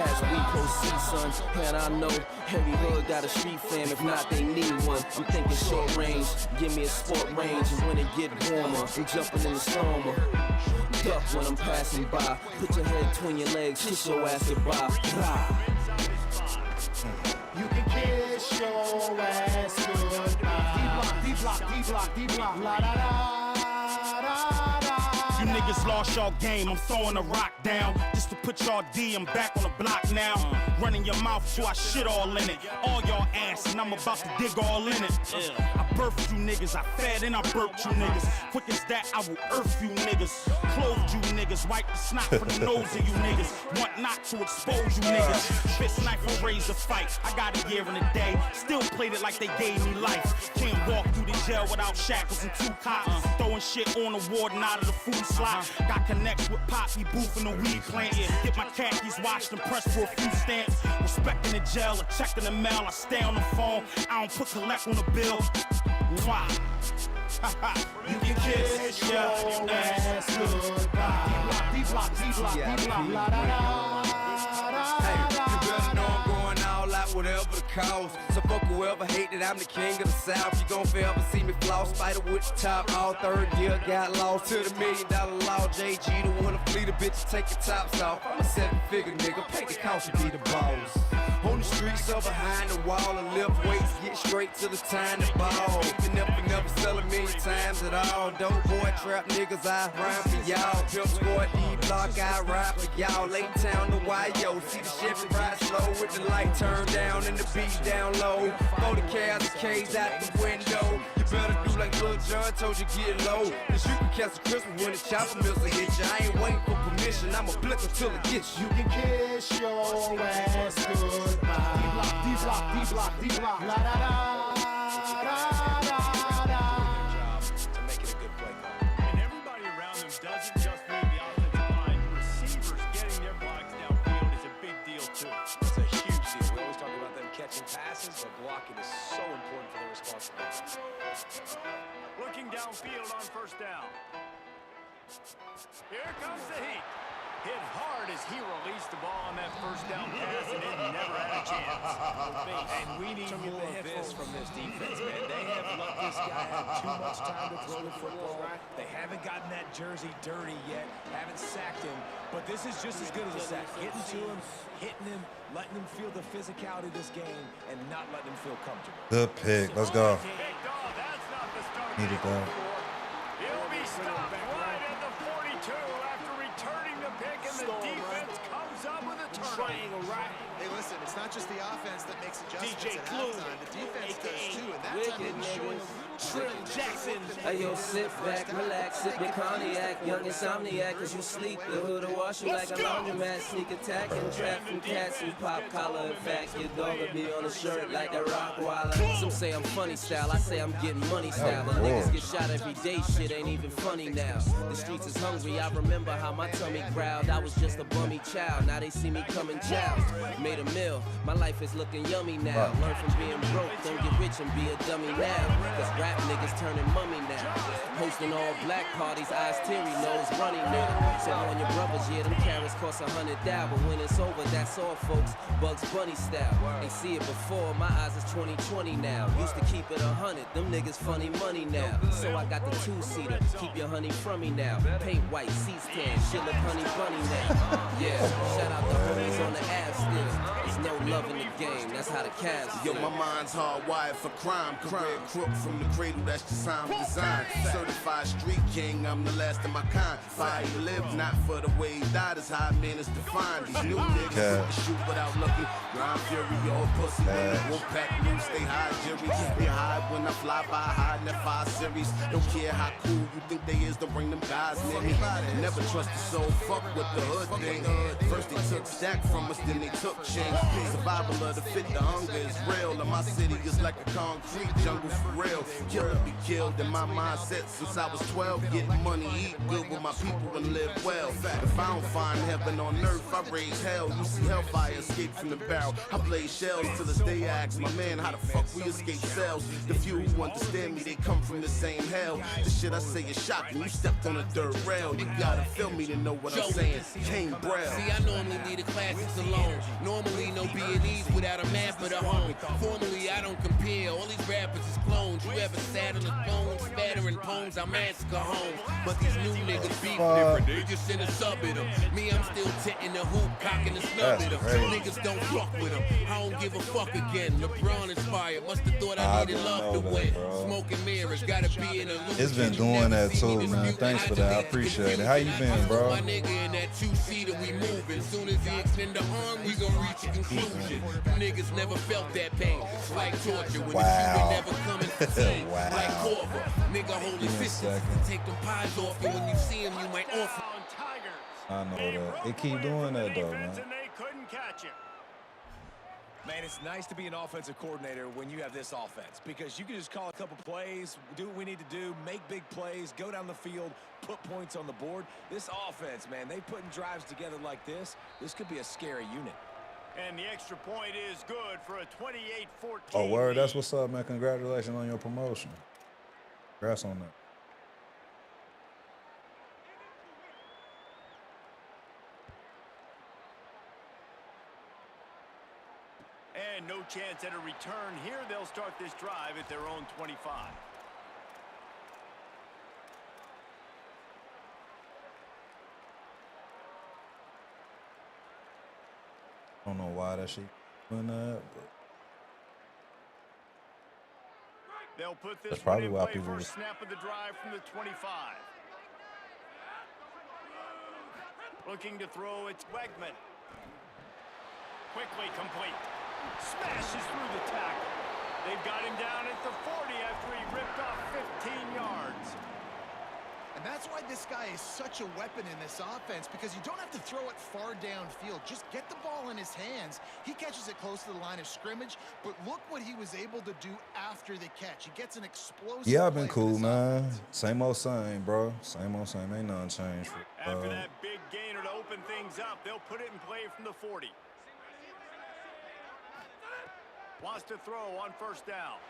As we proceed, son, and I know every hood got a street fam, if not they need one. I'm thinking short range, give me a sport range, and when it get warmer, I'm jumping in the stormer. Duck when I'm passing by, put your head between your legs, kiss your ass goodbye. You can kiss your ass goodbye. D-block, la da da. You niggas lost y'all game, I'm throwing a rock down. Just to put y'all D, I'm back on the block now. Running your mouth till I shit all in it. All y'all ass, and I'm about to dig all in it. I birthed you niggas, I fed and I burped you niggas. Quick as that, I will earth you niggas. Clothed you niggas, wipe the snot from the nose of you niggas. Want not to expose you niggas. Fist knife and razor fight, I got a year and a day. Still played it like they gave me life. Can't walk through the jail without shackles and 2 cops. Throwing shit on the warden out of the food slot. Got connects with Poppy, booth in the weed plant. Get my khakis washed and pressed for a few stamps. Respecting the jail or checking the mail. I stay on the phone, I don't put collect on the bill. Mwah. You can kiss your ass goodbye. D-block, la da da. Hey, you better know I'm going all out, whatever the cause. So fuck whoever hate that I'm the king of the South. You gon' forever see me floss, spider with the top. All third year got lost to the $1 million law. JG the one to fleet a bitch, take your tops off. I'm a 7-figure nigga, pay the cost to be the boss. On the streets or behind the wall, and lift weights, get straight to the time to ball. Picking up and never sell a million times at all. Dope boy, trap niggas, I rhyme for y'all. Pimp squad, D-block, I ride for y'all. Late town to YO, see the Chevy ride slow with the light turned down and the beat down low. 40 cars and K's out the window. You better do like Lil John told you, get low. Cause you can catch a Christmas when the chopper mills will hit you. I ain't waiting for permission, I'ma blick until it gets you. You can kiss your ass goodbye. D-block, la da da. To make it a good play call. And everybody around them doesn't just move the offensive line. Receivers getting their blocks downfield is a big deal too. It's a huge deal. We always talk about them catching passes, but blocking is so important for their responsibility. Looking downfield on first down. Here comes the heat. Hit hard as he released the ball on that first down pass, and it never had a chance. And we need more of this from this defense, man. They have let this guy have too much time to throw the football. They haven't gotten that jersey dirty yet, haven't sacked him, but this is just as good as a sack. Getting to him, hitting him, letting him feel the physicality of this game, and not letting him feel comfortable. Good pick. Let's go. Needed that. He'll be stopped right at the 42 after returning the pick, and the defense comes up with a triangle, right? Hey, listen, it's not just the offense that makes adjustments at halftime. The defense does too, and that time they were showing a little Trip Jackson. Hey yo, sit back, relax, sip your cognac, young insomniac, cause you sleep. The hood will wash you like a laundromat, sneak attack and trap from cats and pop collar. In fact, your dog will be on a shirt like a rock waller. Some say I'm funny style, I say I'm getting money style. The niggas get shot every day, shit ain't even funny now. The streets is hungry, I remember how my tummy growled. I was just a bummy child, now they see me coming joust. Made a meal, my life is looking yummy now. Learn from being broke, don't get rich and be a dummy now. Cause rap niggas turning mummy now. Hosting all black parties, eyes teary, nose running now. So on your brothers, yeah, them carrots cost $100. But when it's over, that's all, folks. Bugs Bunny style. They see it before, my eyes is 20/20 now. Used to keep it 100, them niggas funny money now. So I got the 2-seater, keep your honey from me now. Paint white, seats tan, shit look honey bunny now. Yeah, shout out the homies on the ass still. There's no love in the game, that's how the Cavs Yo, my mind's hardwired for crime. Career crook from the cradle, that's just how I'm designed. certified street king, I'm the last of my kind. Fire live, not for the way he died, is how man is defined. These new niggas with the shoot without looking. Grind fury, all pussy. Won't pack loose, stay high, jury. Be high when I fly by, high in that 5 Series. Don't care how cool you think they is, don't bring them guys near me. Never trust the soul, fuck with the hood thing. First they took stack from us, then they took change. Survival of the fit, the hunger is real. And my city is like a concrete jungle for real. Killer be killed in my mindset since I was 12. Getting money, eat good with my people and live well. If I don't find heaven on earth, I raise hell. You see hellfire escape from the barrel. I blaze shells till this day I ask my man how the fuck we escape cells. The few who understand me, they come from the same hell. The shit I say is shocking. You stepped on a dirt rail. You gotta feel me to know what I'm saying. Kane Braille. See, I normally leave the classics alone. Normally no B&Es without a map of the home. Formally I don't compare. All these rappers is clones. You ever sat on the phone, spattering poems, I massacre home. But these new niggas beef different. They just in a sub at them. Me, I'm still titting the hoop, cocking the snub at them. Niggas don't fuck with them. I don't give a fuck again. LeBron inspired. Must have thought I needed love to win. Smoking mirrors, gotta be in a loop. It's been doing that too, man. Thanks for that. I appreciate it. How you been, bro? My nigga in that 2-seater, we moving. Soon as he extend the arm, we gon' reach a conclusion. Niggas never felt that pain. It's like torture when the shooter never coming fatigue. Like Corver. Nigga hold his distance. Take them pies off you. When you see him, you might offer. I know that. It keep doing that though, man. Man, it's nice to be an offensive coordinator when you have this offense because you can just call a couple plays, do what we need to do, make big plays, go down the field, put points on the board. This offense, man, they putting drives together like this could be a scary unit. And the extra point is good for a 28-14. Oh, word. That's what's up, man. Congratulations on your promotion. Congrats on that. And no chance at a return here. They'll start this drive at their own 25. I don't know why that shit doing that, but they'll put this that's probably one in why play people first snap of the drive from the 25. Looking to throw, it's Wegman. Quickly complete. Smashes through the tackle. They've got him down at the 40 after he ripped off 15 yards. And that's why this guy is such a weapon in this offense, because you don't have to throw it far downfield. Just get the ball in his hands. He catches it close to the line of scrimmage, but look what he was able to do after the catch. He gets an explosive. yeah, I've been cool, man. Same old same, bro. Same old same. Ain't nothing changed. After that big gainer to open things up, they'll put it in play from the 40. Wants to throw on first down.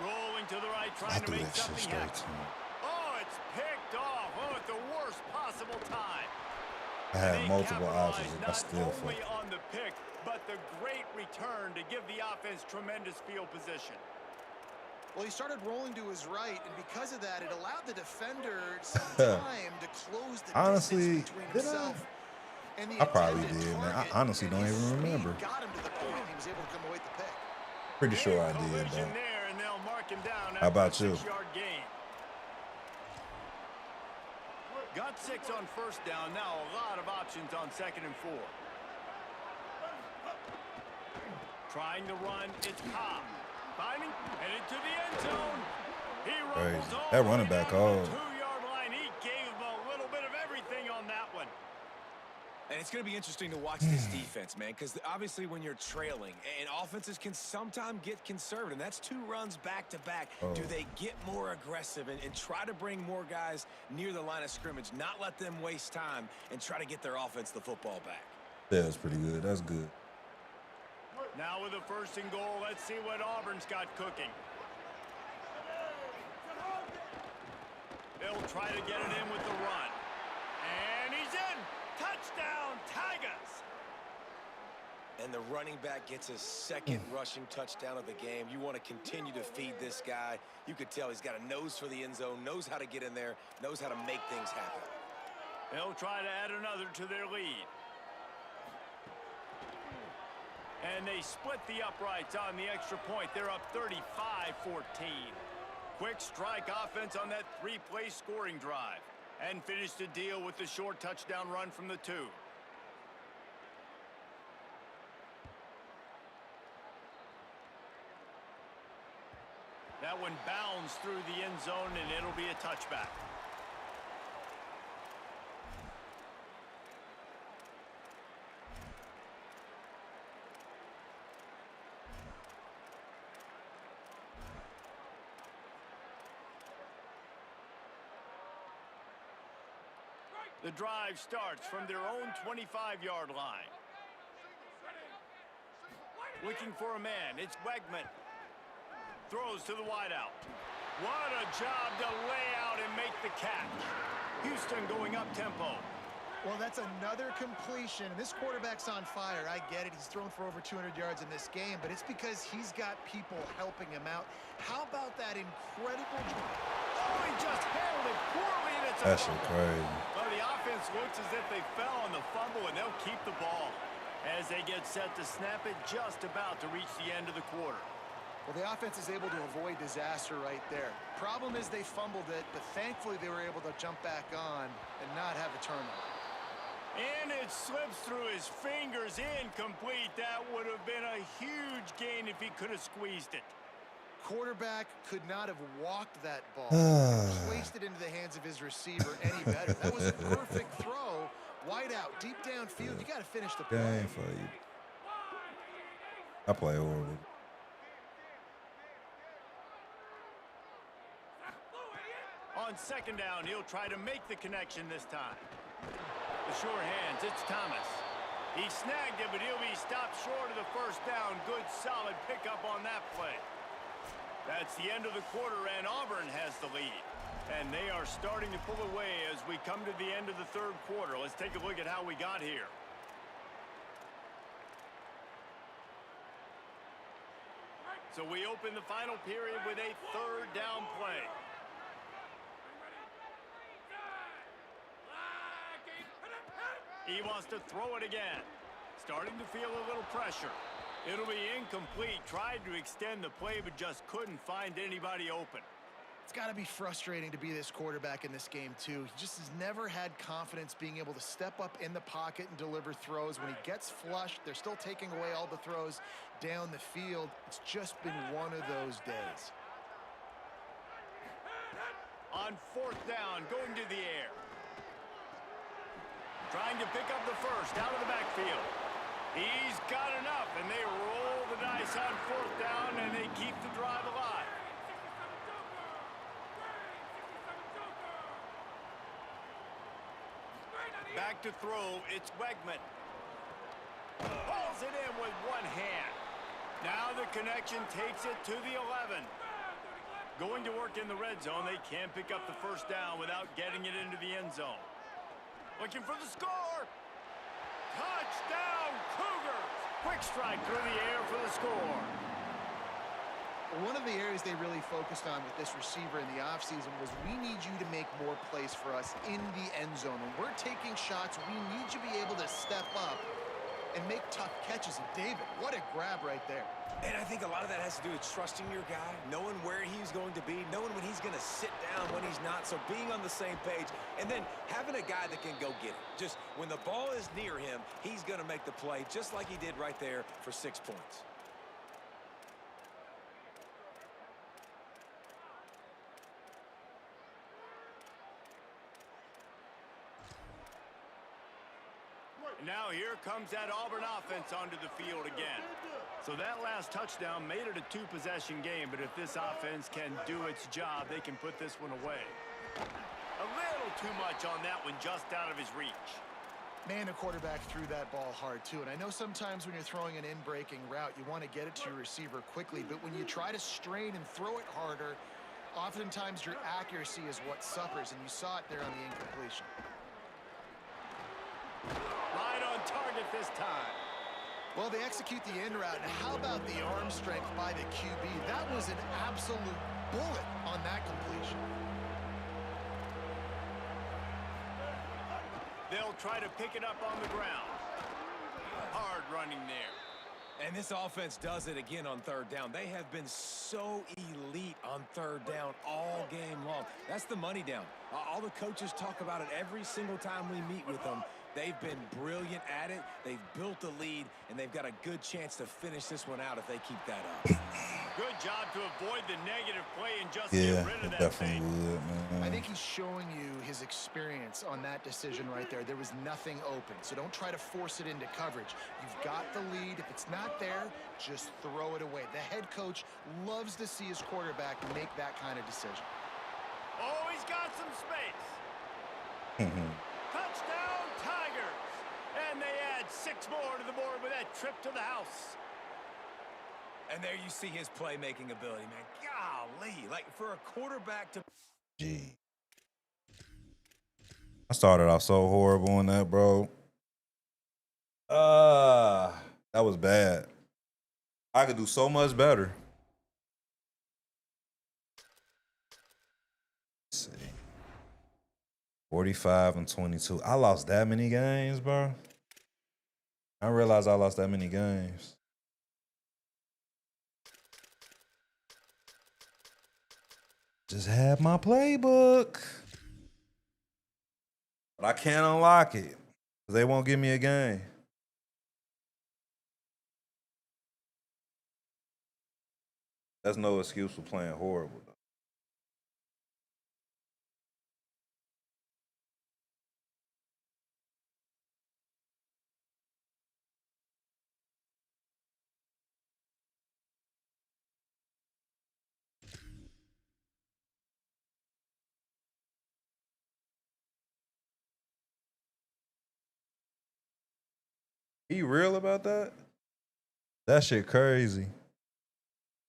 Rolling to the right, trying to make something happen. Oh, it's picked off. Oh, at the worst possible time. I had multiple options, and I still not only on the pick, but the great return to give the offense tremendous field position. Well, he started rolling to his right, and because of that, it allowed the defender some time to close the honestly, distance between himself and the I probably did, man. I honestly don't even remember. Got him to the point. He was able to come away with the pick. Pretty sure I did, though. How about you? Got 6 on first down. Now a lot of options on 2nd and 4. Trying to run. It's Cobb. Finding. Headed to the end zone. He rolls all that running back, oh. 2-yard line. He gave him a little bit of everything on that one. And it's going to be interesting to watch this defense, man, because obviously when you're trailing, and offenses can sometimes get conservative, and that's 2 runs back-to-back. Do they get more aggressive and try to bring more guys near the line of scrimmage, not let them waste time, and try to get their offense the football back? Yeah, that's pretty good. That's good. Now with the 1st and goal, let's see what Auburn's got cooking. They'll try to get it in with the run. And he's in. Touchdown, Tigers! And the running back gets his 2nd rushing touchdown of the game. You want to continue to feed this guy. You could tell he's got a nose for the end zone, knows how to get in there, knows how to make things happen. They'll try to add another to their lead. And they split the uprights on the extra point. They're up 35-14. Quick strike offense on that three-play scoring drive. And finished the deal with the short touchdown run from the 2. That one bounds through the end zone, and it'll be a touchback. The drive starts from their own 25-yard line. Looking for a man, it's Wegman. Throws to the wideout. What a job to lay out and make the catch. Houston going up tempo. Well, that's another completion. This quarterback's on fire. I get it. He's thrown for over 200 yards in this game, but it's because he's got people helping him out. How about that incredible drive? Oh, he just handled it poorly, and it's That shit crazy. Well, the offense looks as if they fell on the fumble, and they'll keep the ball as they get set to snap it just about to reach the end of the quarter. Well, the offense is able to avoid disaster right there. Problem is they fumbled it, but thankfully they were able to jump back on and not have a turnover. And it slips through his fingers, incomplete. That would have been a huge gain if he could have squeezed it. Quarterback could not have walked that ball. Placed it into the hands of his receiver any better. That was a perfect throw. Wide out, deep downfield. You got to finish the play. Game for you. I play horrible. On second down, he'll try to make the connection this time. The sure hands, it's Thomas. He snagged it, but he'll be stopped short of the first down. Good, solid pickup on that play. That's the end of the quarter, and Auburn has the lead. And they are starting to pull away as we come to the end of the third quarter. Let's take a look at how we got here. So we open the final period with a third down play. He wants to throw it again. Starting to feel a little pressure. It'll be incomplete. Tried to extend the play, but just couldn't find anybody open. It's got to be frustrating to be this quarterback in this game, too. He just has never had confidence being able to step up in the pocket and deliver throws. When he gets flushed, they're still taking away all the throws down the field. It's just been one of those days. On fourth down, going to the air. Trying to pick up the first out of the backfield. He's got enough, and they roll the dice on fourth down, and they keep the drive alive. Back to throw, it's Wegman. Pulls it in with one hand. Now the connection takes it to the 11. Going to work in the red zone, they can't pick up the first down without getting it into the end zone. Looking for the score. Touchdown, Cougars! Quick strike through the air for the score. One of the areas they really focused on with this receiver in the offseason was we need you to make more plays for us in the end zone. When we're taking shots, we need you to be able to step up and make tough catches. And David, what a grab right there. And I think a lot of that has to do with trusting your guy, knowing where he's going to be, knowing when he's going to sit down, when he's not, so being on the same page, and then having a guy that can go get it. Just when the ball is near him, he's going to make the play, just like he did right there for 6 points. Now here comes that Auburn offense onto the field again. So that last touchdown made it a two-possession game, but if this offense can do its job, they can put this one away. A little too much on that one, just out of his reach. Man, the quarterback threw that ball hard, too. And I know sometimes when you're throwing an in-breaking route, you want to get it to your receiver quickly. But when you try to strain and throw it harder, oftentimes your accuracy is what suffers. And you saw it there on the incompletion. Right on target this time. Well, they execute the in route. And how about the arm strength by the QB? That was an absolute bullet on that completion. They'll try to pick it up on the ground. Hard running there. And this offense does it again on third down. They have been so elite on third down all game long. That's the money down. All the coaches talk about it every single time we meet with them. They've been brilliant at it. They've built a lead, and they've got a good chance to finish this one out if they keep that up. Good job to avoid the negative play and just Yeah, get rid of that definitely thing. would, man. I think he's showing you his experience on that decision right there. There was nothing open, so don't try to force it into coverage. You've got the lead. If it's not there, just throw it away. The head coach loves to see his quarterback make that kind of decision. Oh, he's got some space. Touchdown, Tigers. And they add 6 more to the board with that trip to the house. And there you see his playmaking ability, man. Golly, like for a quarterback to... Gee. I started off so horrible in that, bro. That was bad. I could do so much better. Let's see. 45 and 22. I lost that many games, bro. I realized I lost that many games. Just had my playbook. But I can't unlock it. They won't give me a game. That's no excuse for playing horrible, though. He real about that? That shit crazy.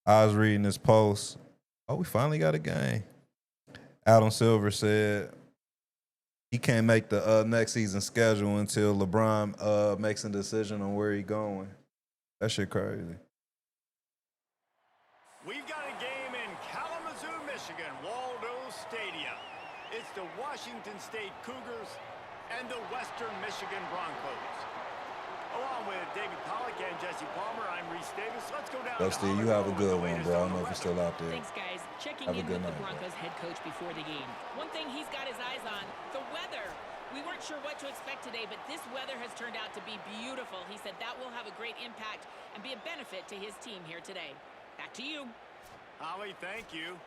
I was reading this post. Oh, we finally got a game. Adam Silver said he can't make the next season schedule until LeBron makes a decision on where he going. That shit crazy. We've got a game in Kalamazoo, Michigan, Waldo Stadium. It's the Washington State Cougars and the Western Michigan Broncos. Along with David Pollack and Jesse Palmer, I'm Reese Davis. Let's go down. Dusty, you have a good one, bro. I don't know if you're still out there. Thanks, guys. Checking Have a in good with night, the Broncos head coach before the game. One thing he's got his eyes on, the weather. We weren't sure what to expect today, but this weather has turned out to be beautiful. He said that will have a great impact and be a benefit to his team here today. Back to you. Holly, thank you.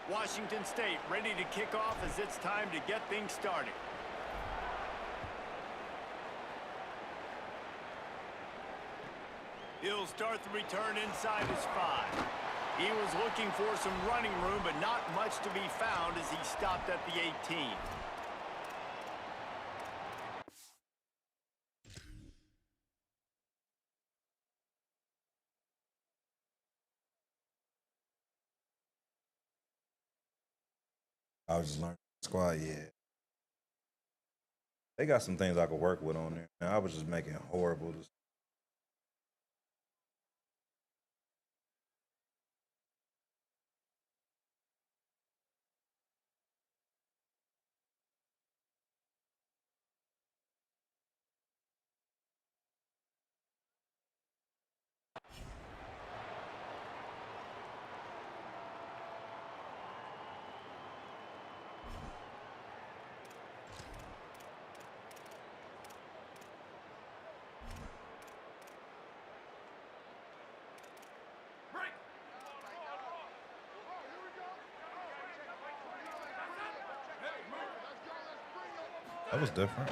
Washington State ready to kick off as it's time to get things started. He'll start the return inside his 5. He was looking for some running room, but not much to be found as he stopped at the 18. I was just learning squad, yeah. They got some things I could work with on there. Man, I was just making horrible decisions. That was different.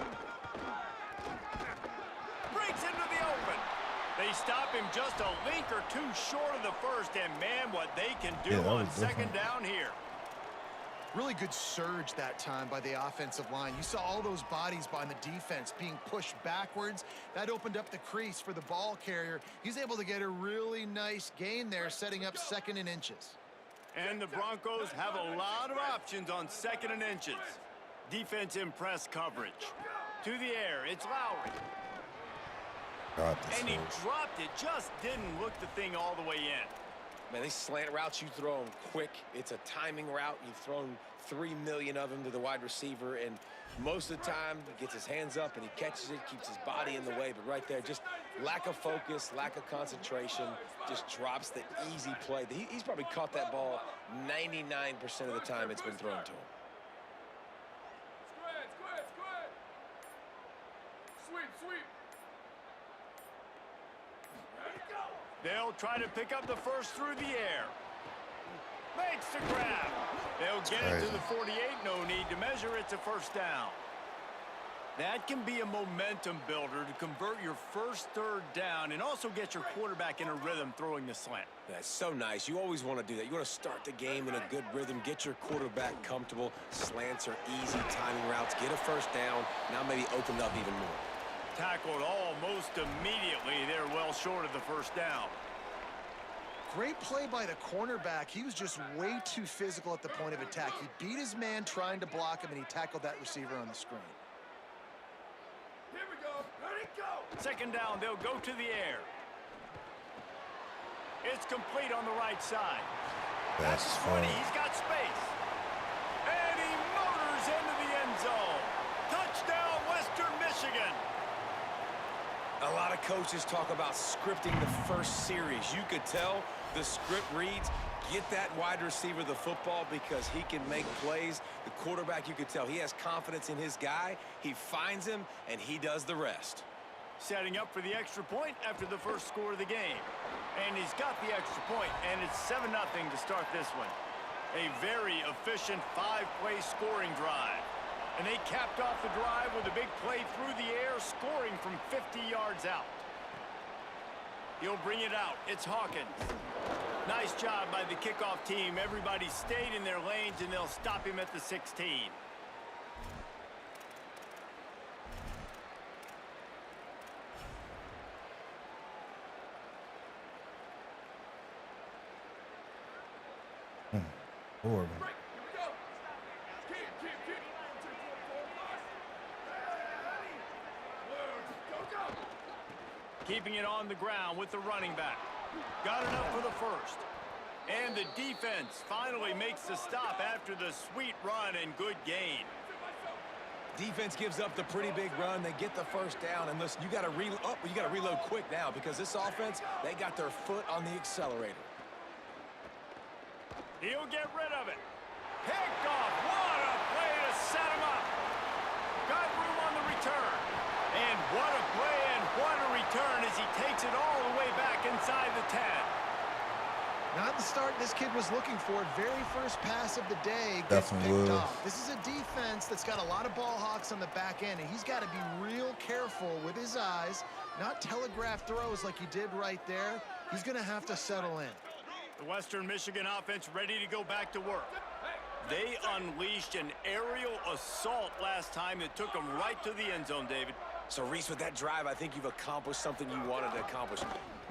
Breaks into the open. They stop him just a link or two short of the first, and man, what they can do on second down here. Really good surge that time by the offensive line. You saw all those bodies by the defense being pushed backwards. That opened up the crease for the ball carrier. He's able to get a really nice gain there, setting up 2nd and inches. And the Broncos have a lot of options on 2nd and inches. Defense in press coverage. To the air, it's Lowry. And he dropped it, just didn't look the thing all the way in. Man, these slant routes, you throw them quick. It's a timing route. You've thrown 3 million of them to the wide receiver, and most of the time he gets his hands up and he catches it, keeps his body in the way. But right there, just lack of focus, lack of concentration, just drops the easy play. He's probably caught that ball 99% of the time it's been thrown to him. They'll try to pick up the first through the air. Makes the grab. They'll get it to the 48. No need to measure. It's a first down. That can be a momentum builder to convert your first third down and also get your quarterback in a rhythm throwing the slant. That's so nice. You always want to do that. You want to start the game in a good rhythm, get your quarterback comfortable. Slants are easy timing routes. Get a first down. Now maybe open up even more. Tackled almost immediately. They're well short of the first down. Great play by the cornerback. He was just way too physical at the point of attack. He beat his man trying to block him, and he tackled that receiver on the screen. Here we go. Let it go. Second down. They'll go to the air. It's complete on the right side. That's 20. He's got space. And he motors into the end zone. Touchdown, Western Michigan. A lot of coaches talk about scripting the first series. You could tell the script reads, get that wide receiver the football because he can make plays. The quarterback, you could tell he has confidence in his guy. He finds him, and he does the rest. Setting up for the extra point after the first score of the game. And he's got the extra point, and it's 7-0 to start this one. A very efficient 5-play scoring drive. And they capped off the drive with a big play through the air, scoring from 50 yards out. He'll bring it out. It's Hawkins. Nice job by the kickoff team. Everybody stayed in their lanes, and they'll stop him at the 16. Horrible. Keeping it on the ground with the running back. Got enough for the first. And the defense finally makes the stop after the sweet run and good gain. Defense gives up the pretty big run. They get the first down. And listen, you got to reload quick now because this offense, they got their foot on the accelerator. He'll get rid of it. Picked off. What a play to set him up. Got room on the return. And what a play and what a return as he takes it all the way back inside the 10. Not the start this kid was looking for. Very first pass of the day gets picked off. This is a defense that's got a lot of ball hawks on the back end, and he's got to be real careful with his eyes, not telegraph throws like he did right there. He's going to have to settle in. The Western Michigan offense ready to go back to work. They unleashed an aerial assault last time that took them right to the end zone, David. So, Reese, with that drive, I think you've accomplished something you wanted to accomplish.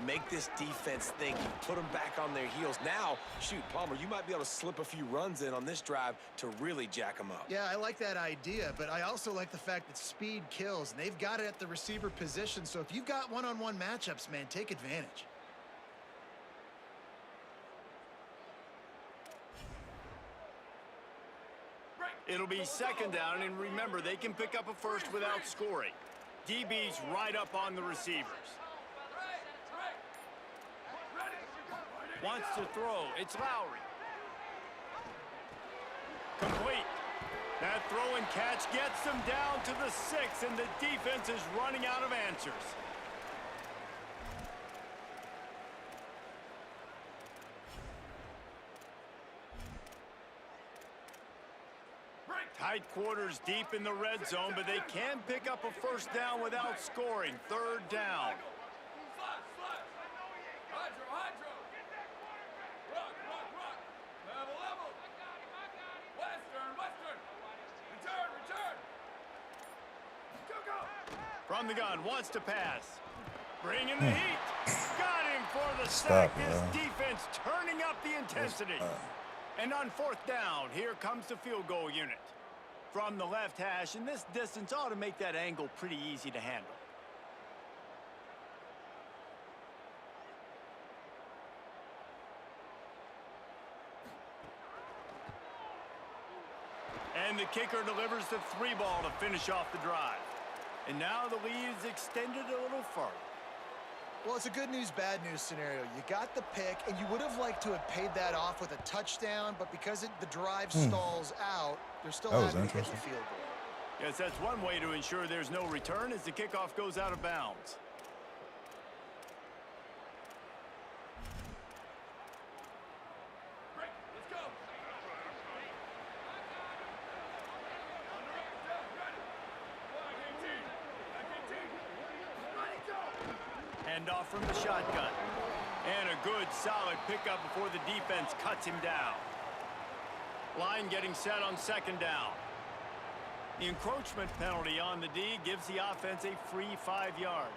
Make this defense think. You put them back on their heels. Now, shoot, Palmer, you might be able to slip a few runs in on this drive to really jack them up. Yeah, I like that idea, but I also like the fact that speed kills, and they've got it at the receiver position. So if you've got one-on-one matchups, man, take advantage. It'll be second down, and remember, they can pick up a first without scoring. DB's right up on the receivers. Wants to throw. It's Lowry. Complete. That throw and catch gets them down to the 6, and the defense is running out of answers. Tight quarters deep in the red zone, but they can pick up a first down without scoring. Third down. From the gun, wants to pass. Bringing the heat. Got him for the sack. This defense turning up the intensity. And on fourth down, here comes the field goal unit. From the left hash, and this distance ought to make that angle pretty easy to handle. And the kicker delivers the 3-ball to finish off the drive. And now the lead is extended a little further. Well, it's a good news, bad news scenario. You got the pick, and you would have liked to have paid that off with a touchdown, but because the drive stalls out, they're still happy to get the field goal. Yes, that's one way to ensure there's no return as the kickoff goes out of bounds. Handoff from the shotgun. And a good, solid pickup before the defense cuts him down. Line getting set on second down. The encroachment penalty on the D gives the offense a free 5 yards.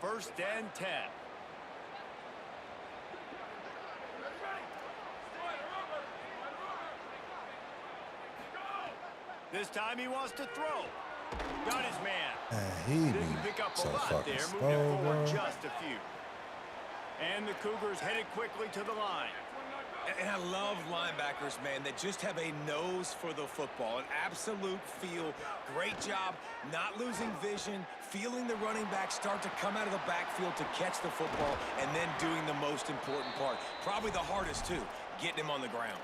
First and 10. This time he wants to throw. Got his man. Didn't pick up a lot there, moved it forward just a few. And the Cougars headed quickly to the line. And I love linebackers, man, that just have a nose for the football, an absolute feel. Great job not losing vision, feeling the running back start to come out of the backfield to catch the football, and then doing the most important part. Probably the hardest, too, getting him on the ground.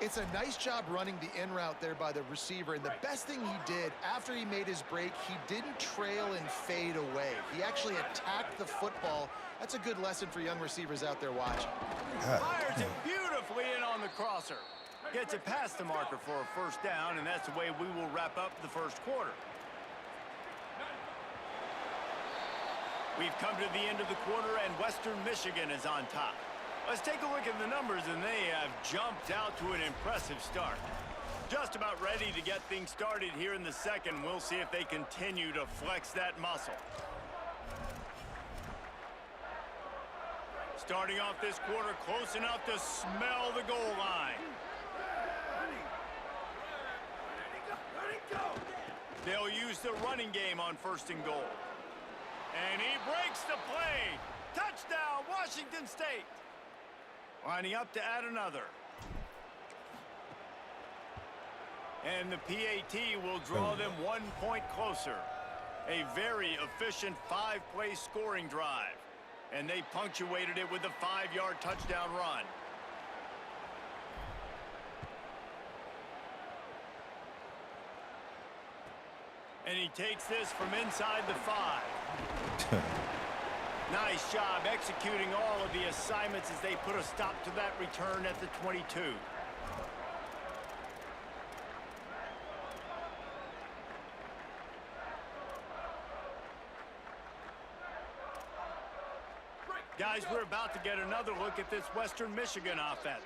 It's a nice job running the in route there by the receiver, and the best thing he did after he made his break, he didn't trail and fade away. He actually attacked the football. That's a good lesson for young receivers out there watching. Fires it beautifully in on the crosser. Gets it past the marker for a first down, and that's the way we will wrap up the first quarter. We've come to the end of the quarter, and Western Michigan is on top. Let's take a look at the numbers, and they have jumped out to an impressive start. Just about ready to get things started here in the second. We'll see if they continue to flex that muscle. Starting off this quarter close enough to smell the goal line. They'll use the running game on first and goal. And he breaks the play. Touchdown, Washington State. Lining up to add another. And the PAT will draw them 1 point closer. A very efficient 5-play scoring drive. And they punctuated it with a 5-yard touchdown run. And he takes this from inside the 5. Nice job executing all of the assignments as they put a stop to that return at the 22. Guys, we're about to get another look at this Western Michigan offense.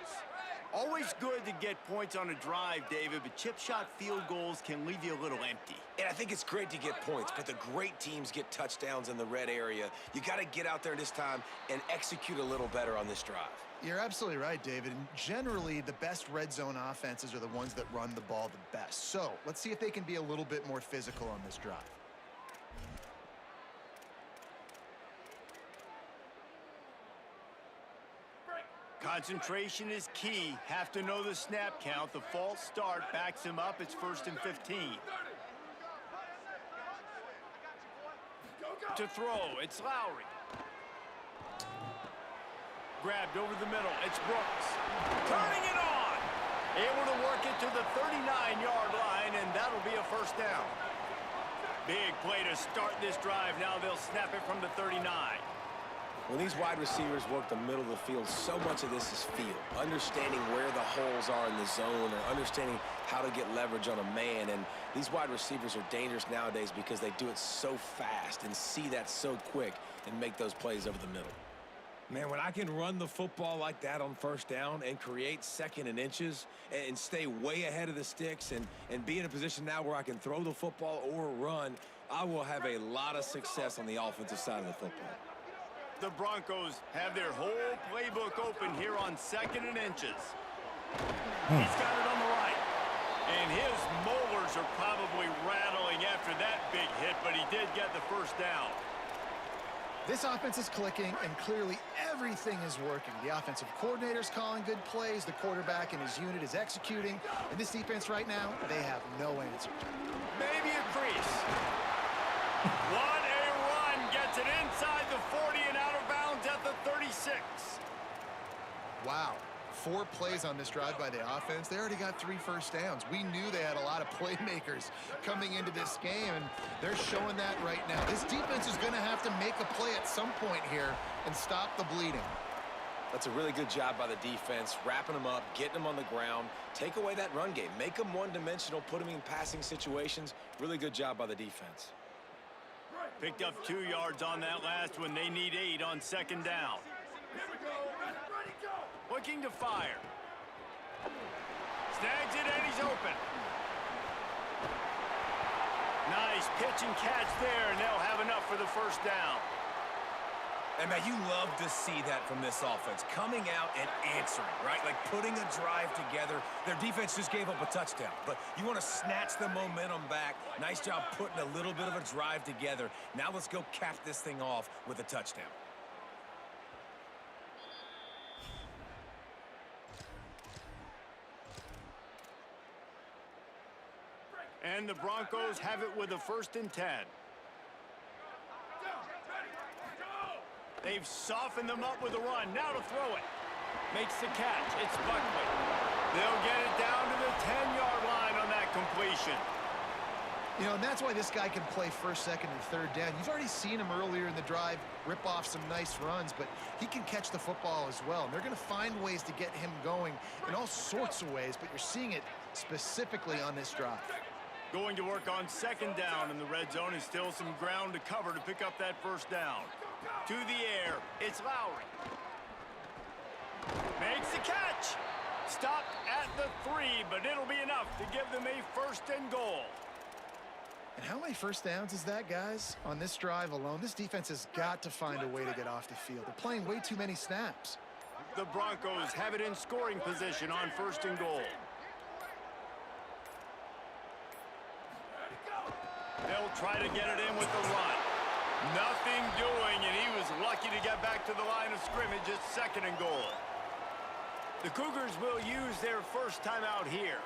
Always good to get points on a drive, David, but chip shot field goals can leave you a little empty. And I think it's great to get points, but the great teams get touchdowns in the red area. You got to get out there this time and execute a little better on this drive. You're absolutely right, David. And generally, the best red zone offenses are the ones that run the ball the best. So let's see if they can be a little bit more physical on this drive. Concentration is key. Have to know the snap count. The false start backs him up. It's 1st and 15. To throw, it's Lowry. Grabbed over the middle, it's Brooks. Turning it on! Able to work it to the 39-yard line, and that'll be a first down. Big play to start this drive. Now they'll snap it from the 39. When these wide receivers work the middle of the field, so much of this is feel. Understanding where the holes are in the zone or understanding how to get leverage on a man. And these wide receivers are dangerous nowadays because they do it so fast and see that so quick and make those plays over the middle. Man, when I can run the football like that on first down and create 2nd and inches and stay way ahead of the sticks and be in a position now where I can throw the football or run, I will have a lot of success on the offensive side of the football. The Broncos have their whole playbook open here on 2nd and inches. He's got it on the right. And his molars are probably rattling after that big hit, but he did get the first down. This offense is clicking, and clearly everything is working. The offensive coordinator's calling good plays, the quarterback and his unit is executing, and this defense right now, they have no answer. Maybe a crease. What a run. Gets it inside the 40 and out of bounds at the 36. Wow. 4 plays on this drive by the offense. They already got 3 first downs. We knew they had a lot of playmakers coming into this game, and they're showing that right now. This defense is going to have to make a play at some point here and stop the bleeding. That's a really good job by the defense, wrapping them up, getting them on the ground, take away that run game, make them one-dimensional, put them in passing situations. Really good job by the defense. Picked up 2 yards on that last one. They need 8 on second down. Looking to fire. Snags it and he's open. Nice pitch and catch there, and they'll have enough for the first down. And, man, you love to see that from this offense. Coming out and answering, right? Like putting a drive together. Their defense just gave up a touchdown. But you want to snatch the momentum back. Nice job putting a little bit of a drive together. Now let's go cap this thing off with a touchdown. And the Broncos have it with a 1st and 10. They've softened them up with a run. Now to throw it. Makes the catch. It's Buckley. They'll get it down to the 10-yard line on that completion. You know, and that's why this guy can play 1st, 2nd, and 3rd down. You've already seen him earlier in the drive rip off some nice runs, but he can catch the football as well. And they're going to find ways to get him going in all sorts of ways, but you're seeing it specifically on this drive. Going to work on 2nd down in the red zone, and still some ground to cover to pick up that 1st down. To the air, it's Lowry. Makes the catch. Stopped at the 3, but it'll be enough to give them a 1st and goal. And how many first downs is that, guys? On this drive alone, this defense has got to find a way to get off the field. They're playing way too many snaps. The Broncos have it in scoring position on 1st and goal. They'll try to get it in with the run. Nothing doing, and he was lucky to get back to the line of scrimmage at 2nd and goal. The Cougars will use their first time out here.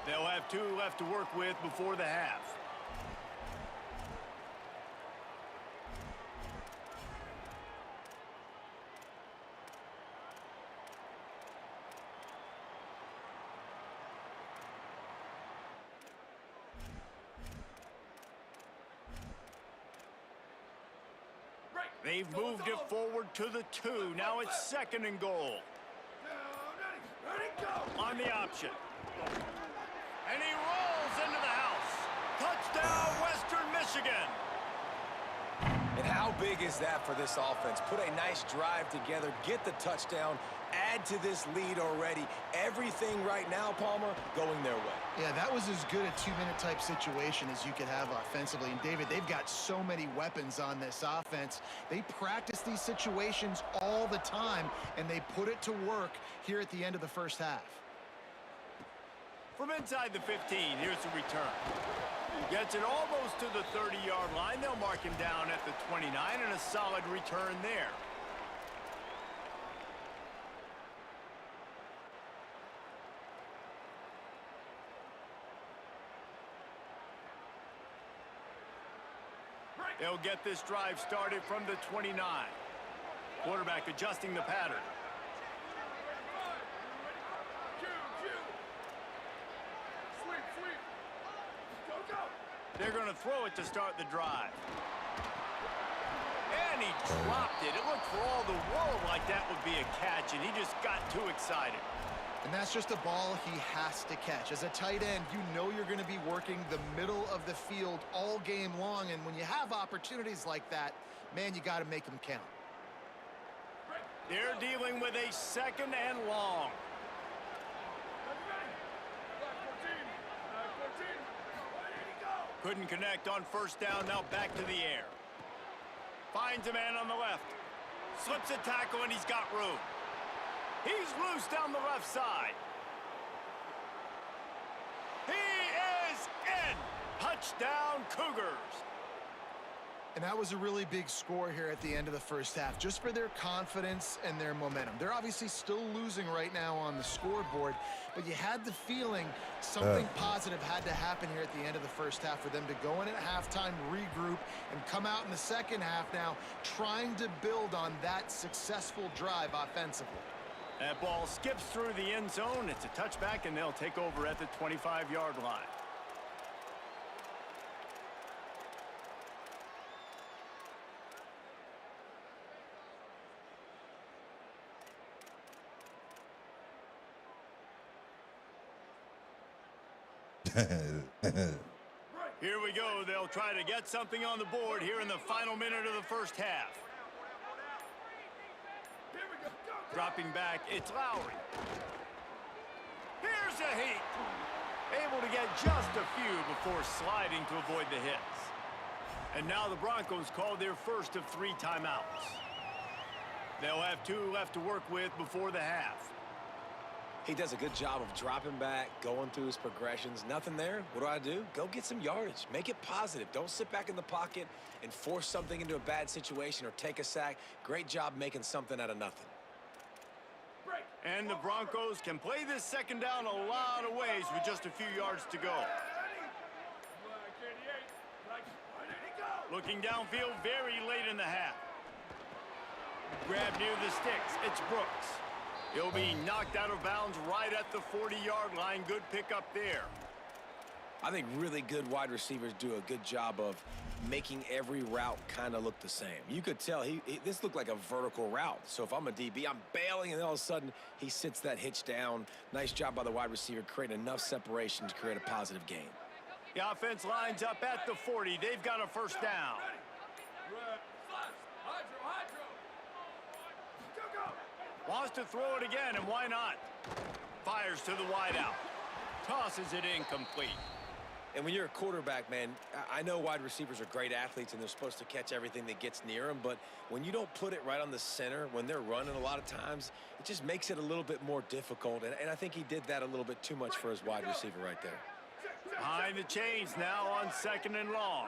They'll have 2 left to work with before the half. They've moved it forward to the 2. Now it's 2nd and goal. On the option. And he rolls into the house. Touchdown, Western Michigan. And how big is that for this offense? Put a nice drive together, get the touchdown, add to this lead already. Everything right now, Palmer, going their way. Yeah, that was as good a 2-minute type situation as you could have offensively. And, David, they've got so many weapons on this offense. They practice these situations all the time, and they put it to work here at the end of the first half. From inside the 15, here's the return. Gets it almost to the 30-yard line. They'll mark him down at the 29, and a solid return there. They'll get this drive started from the 29. Quarterback adjusting the pattern. They're going to throw it to start the drive. And he dropped it. It looked for all the world like that would be a catch, and he just got too excited. And that's just a ball he has to catch. As a tight end, you know you're going to be working the middle of the field all game long, and when you have opportunities like that, man, you got to make them count. They're dealing with a 2nd and long. Couldn't connect on 1st down, now back to the air. Finds a man on the left. Slips a tackle, and he's got room. He's loose down the left side. He is in. Touchdown, Cougars. And that was a really big score here at the end of the first half, just for their confidence and their momentum. They're obviously still losing right now on the scoreboard, but you had the feeling something positive had to happen here at the end of the first half for them to go in at halftime, regroup, and come out in the second half now trying to build on that successful drive offensively. That ball skips through the end zone. It's a touchback, and they'll take over at the 25-yard line. Here we go. They'll try to get something on the board here in the final minute of the first half. Dropping back, it's Lowry. Here's a heat. Able to get just a few before sliding to avoid the hits. And now the Broncos call their first of 3 timeouts. They'll have 2 left to work with before the half. He does a good job of dropping back, going through his progressions. Nothing there. What do? Go get some yardage. Make it positive. Don't sit back in the pocket and force something into a bad situation or take a sack. Great job making something out of nothing. And the Broncos can play this second down a lot of ways with just a few yards to go. Looking downfield very late in the half. Grab near the sticks. It's Brooks. He'll be knocked out of bounds right at the 40-yard line. Good pickup there. I think really good wide receivers do a good job of making every route kind of look the same. You could tell this looked like a vertical route. So if I'm a DB, I'm bailing, and all of a sudden he sits that hitch down. Nice job by the wide receiver, creating enough separation to create a positive gain. The offense lines up at the 40. They've got a first down. Wants to throw it again, and why not? Fires to the wideout. Tosses it incomplete. And when you're a quarterback, man, I know wide receivers are great athletes and they're supposed to catch everything that gets near them, but when you don't put it right on the center, when they're running a lot of times, it just makes it a little bit more difficult. And I think he did that a little bit too much for his wide receiver right there. Behind the chains now on 2nd and long.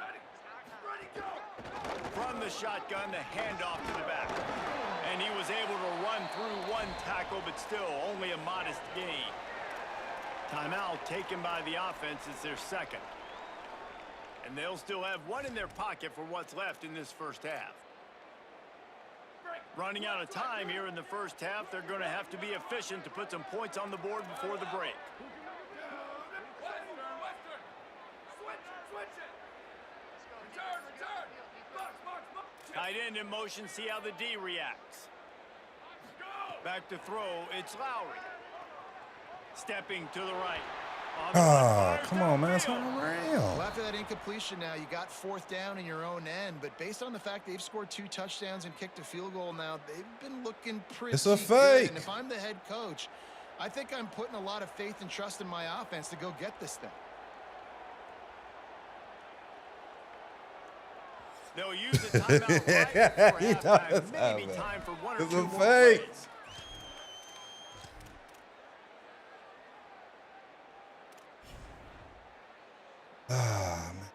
From the shotgun, the handoff to the back. And he was able to run through 1 tackle, but still only a modest gain. Timeout taken by the offense is their second. And they'll still have 1 in their pocket for what's left in this first half. Running out of time here in the first half, they're going to have to be efficient to put some points on the board before the break. Tight end in motion, see how the D reacts. Back to throw, it's Lowry. Stepping to the right. Come on, man. It's not around. Well, after that incompletion now, you got 4th down in your own end, but based on the fact they've scored 2 touchdowns and kicked a field goal now, they've been looking pretty It's a fake. good. And if I'm the head coach, I think I'm putting a lot of faith and trust in my offense to go get this thing. They'll use the timeout right before halftime. Maybe time for 1 or 2 more plays. Ah, man.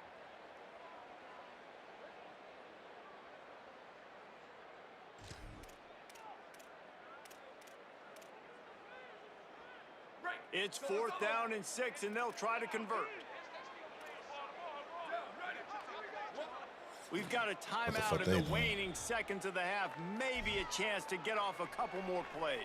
It's 4th down and 6, and they'll try to convert. We've got a timeout in the waning seconds of the half. Maybe a chance to get off a couple more plays.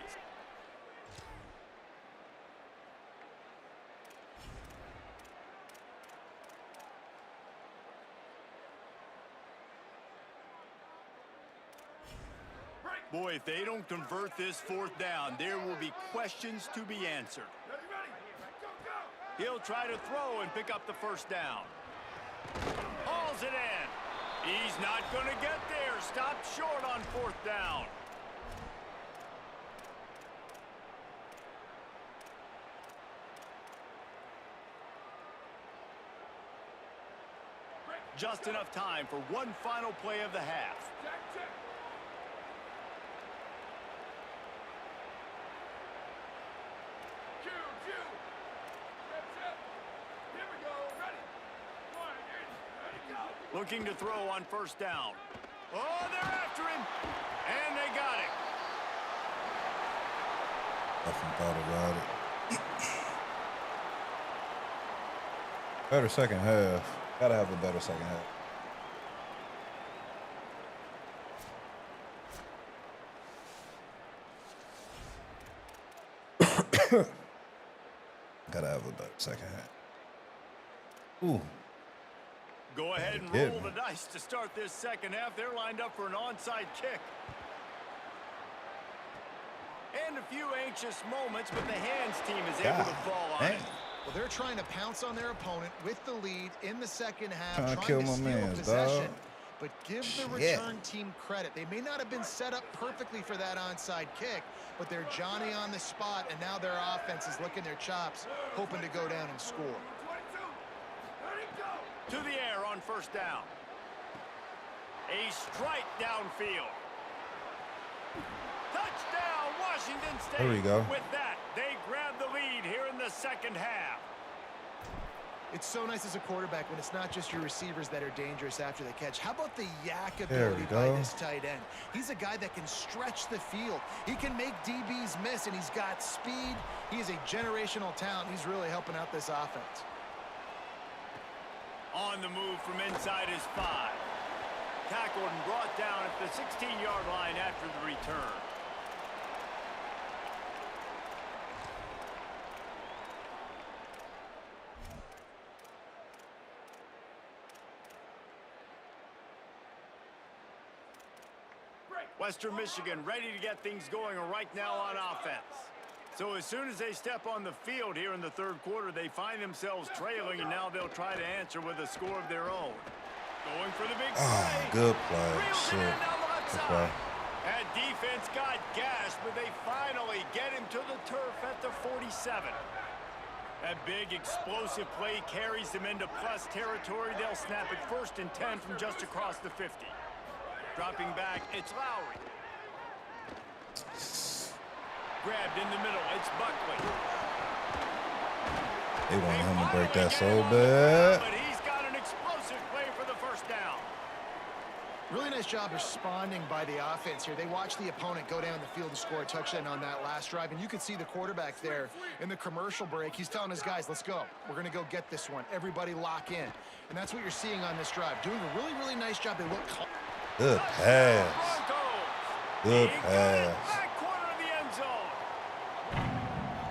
Boy, if they don't convert this 4th down, there will be questions to be answered. He'll try to throw and pick up the first down. Hauls it in. He's not going to get there. Stopped short on 4th down. Just enough time for 1 final play of the half. Looking to throw on first down. Oh, they're after him. And they got it. Nothing thought about it. Better second half. Gotta have a better second half. Gotta have a better second half. Ooh. Go ahead and roll the dice to start this second half. They're lined up for an onside kick. And a few anxious moments, but the hands team is able to fall on it. Well, they're trying to pounce on their opponent with the lead in the second half, Trying to trying kill to my steal mans, possession. dog. But give the return team credit. They may not have been set up perfectly for that onside kick, but they're Johnny on the spot, and now their offense is licking their chops, hoping to go down and score. To the air on first down. A strike downfield. Touchdown, Washington State. There we go. With that, they grab the lead here in the second half. It's so nice as a quarterback when it's not just your receivers that are dangerous after the catch. How about the yak There ability we by go. this tight end? He's a guy that can stretch the field. He can make DBs miss, and he's got speed. He is a generational talent. He's really helping out this offense. On the move from inside his 5. Tackled and brought down at the 16-yard line after the return. Western Michigan ready to get things going right now on offense. So as soon as they step on the field here in the third quarter, they find themselves trailing, and now they'll try to answer with a score of their own. Going for the big play. Good play. Shit. Good play. That defense got gashed, but they finally get him to the turf at the 47. That big explosive play carries them into plus territory. They'll snap it 1st and 10 from just across the 50. Dropping back, it's Lowry. Grabbed in the middle, it's Buckley. They want him to break that so bad. But he's got an explosive play for the first down. Really nice job responding by the offense here. They watched the opponent go down the field and score a touchdown on that last drive, and you could see the quarterback there in the commercial break. He's telling his guys, let's go. We're going to go get this one. Everybody lock in. And that's what you're seeing on this drive. Doing a really, really nice job. They look Good pass. Good pass.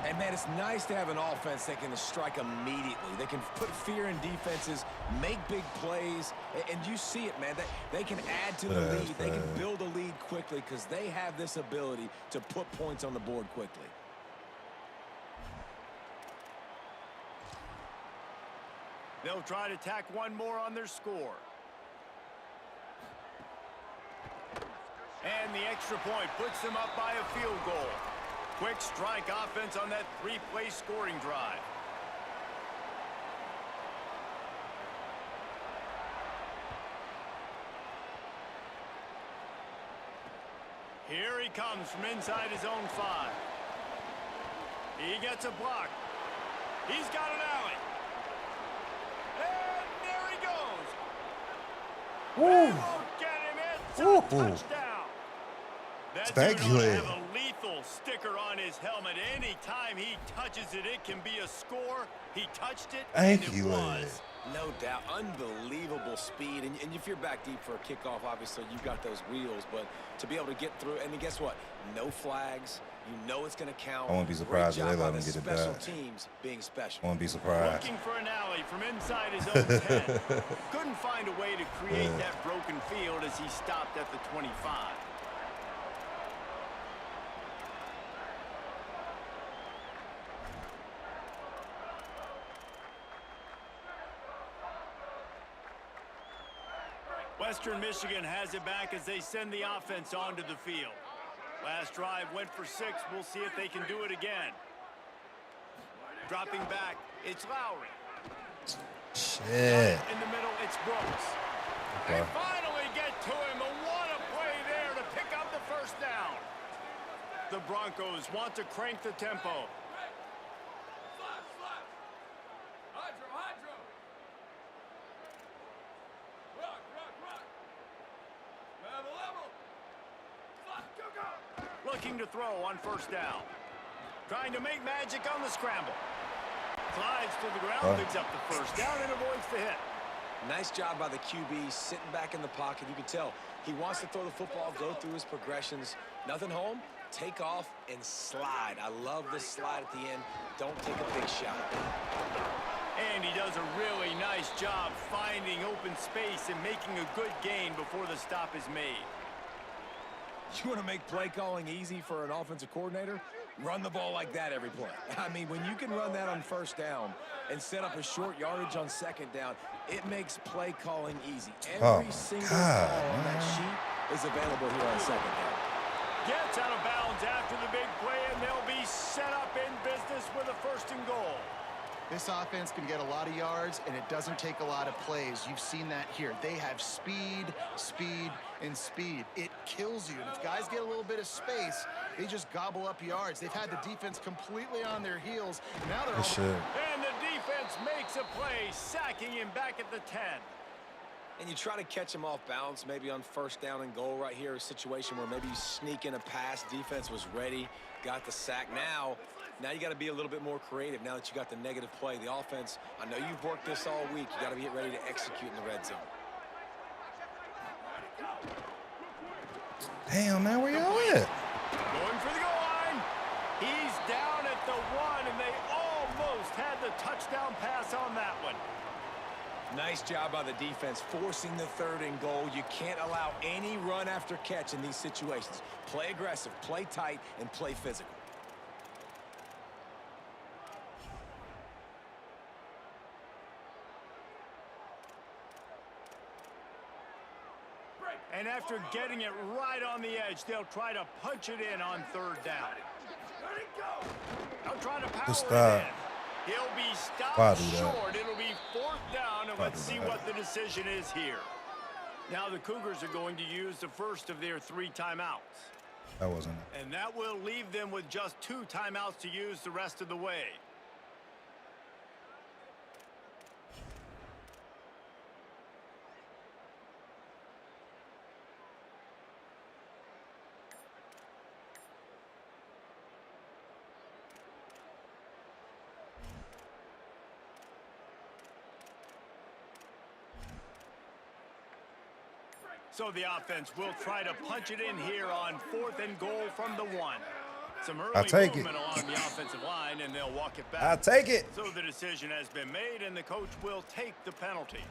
And, man, it's nice to have an offense that can strike immediately. They can put fear in defenses, make big plays, and you see it, man. They can add to the lead. They can build a lead quickly because they have this ability to put points on the board quickly. They'll try to tack one more on their score. And the extra point puts them up by a field goal. Quick strike offense on that 3-play scoring drive. Here he comes from inside his own 5. He gets a block. He's got an alley. And there he goes. They won't get him. It's a touchdown. That dude ought to have a lethal sticker on his helmet. Anytime he touches it, it can be a score. He touched it, and it was. No doubt. Unbelievable speed. And if you're back deep for a kickoff, obviously you've got those wheels. But to be able to get through, and then guess what? No flags. You know it's going to count. I won't be surprised if they let him get it special back. teams being special. I won't be surprised. Looking for an alley from inside his own 10. Couldn't find a way to create that broken field as he stopped at the 25. Western Michigan has it back as they send the offense onto the field. Last drive went for 6. We'll see if they can do it again. Dropping back, it's Lowry. Shit. In the middle, it's Brooks. Okay. They finally get to him. What a play there to pick up the first down. The Broncos want to crank the tempo. throw on first down. Trying to make magic on the scramble. Slides to the ground, picks up the first down, and avoids the hit. Nice job by the QB, sitting back in the pocket. You can tell he wants to throw the football, go through his progressions. Nothing home, take off, and slide. I love this slide at the end. Don't take a big shot. And he does a really nice job finding open space and making a good gain before the stop is made. You want to make play calling easy for an offensive coordinator? Run the ball like that every play. I mean, when you can run that on first down and set up a short yardage on second down, it makes play calling easy. Every single call on that sheet is available here on second down. Gets out of bounds after the big play, and they'll be set up in business with a 1st and goal. This offense can get a lot of yards, and it doesn't take a lot of plays. You've seen that here. They have speed, speed, and speed. It kills you. And if guys get a little bit of space, they just gobble up yards. They've had the defense completely on their heels. Now they're And the defense makes a play, sacking him back at the 10. And you try to catch him off balance, maybe on 1st down and goal right here, a situation where maybe you sneak in a pass. Defense was ready, got the sack. Now you got to be a little bit more creative now that you got the negative play. The offense, I know you've worked this all week. You got to get ready to execute in the red zone. Damn, man, where y'all at? Going for the goal line. He's down at the 1, and they almost had the touchdown pass on that one. Nice job by the defense, forcing the 3rd and goal. You can't allow any run after catch in these situations. Play aggressive, play tight, and play physical. And after getting it right on the edge, they'll try to punch it in on 3rd down. They'll try to power it in. He'll be stopped short. It'll be 4th down, and let's see what the decision is here. Now the Cougars are going to use the first of their 3 timeouts. That wasn't it. And that will leave them with just 2 timeouts to use the rest of the way. So the offense will try to punch it in here on 4th and goal from the 1. Some early movement along the offensive line, and they'll walk it back. I'll take it. So the decision has been made, and the coach will take the penalty.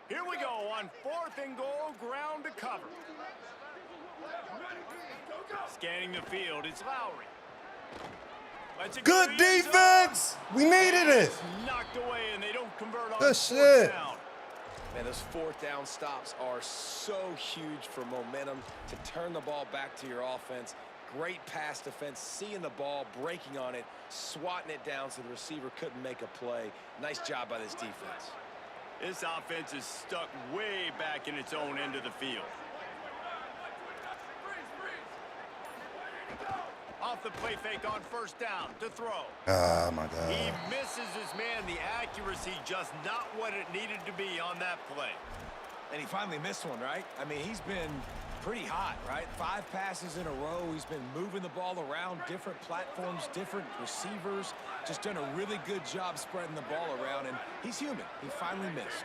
Here we go on 4th and goal, ground to cover. Scanning the field, it's Lowry. Good defense! We needed it! Knocked away, and they don't convert on good 4th down. Man, those 4th down stops are so huge for momentum to turn the ball back to your offense. Great pass defense, seeing the ball, breaking on it, swatting it down so the receiver couldn't make a play. Nice job by this defense. This offense is stuck way back in its own end of the field. Off the play fake on 1st down to throw. Oh, my God. He misses his man. The accuracy just not what it needed to be on that play. And he finally missed one, right? I mean, he's been pretty hot, right? 5 passes in a row. He's been moving the ball around, different platforms, different receivers. Just done a really good job spreading the ball around, and he's human. He finally missed.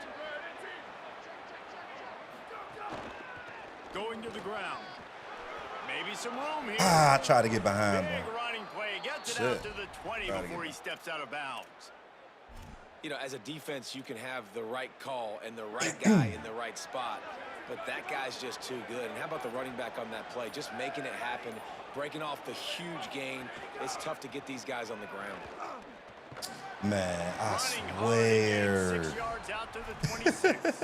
Going to the ground. Maybe some room here. I tried to get behind Big him. running play. Gets it out to the 20 before he steps out of bounds. You know, as a defense, you can have the right call and the right guy in the right spot. But that guy's just too good. And how about the running back on that play? Just making it happen, breaking off the huge gain. It's tough to get these guys on the ground. Man, I swear. 6 yards out to the 26.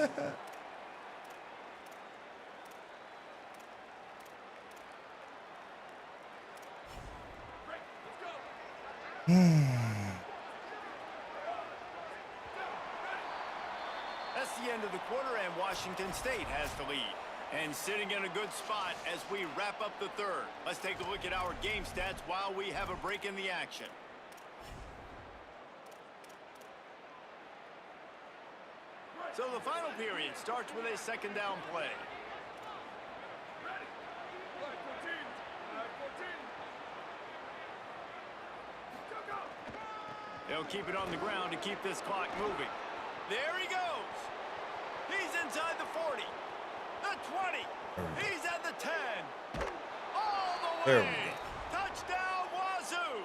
That's the end of the quarter, and Washington State has the lead. And sitting in a good spot as we wrap up the third. Let's take a look at our game stats while we have a break in the action. So the final period starts with a second down play. They'll keep it on the ground to keep this clock moving. There he goes. He's inside the 40, the 20. He's at the 10. All the way. Touchdown, Wazoo.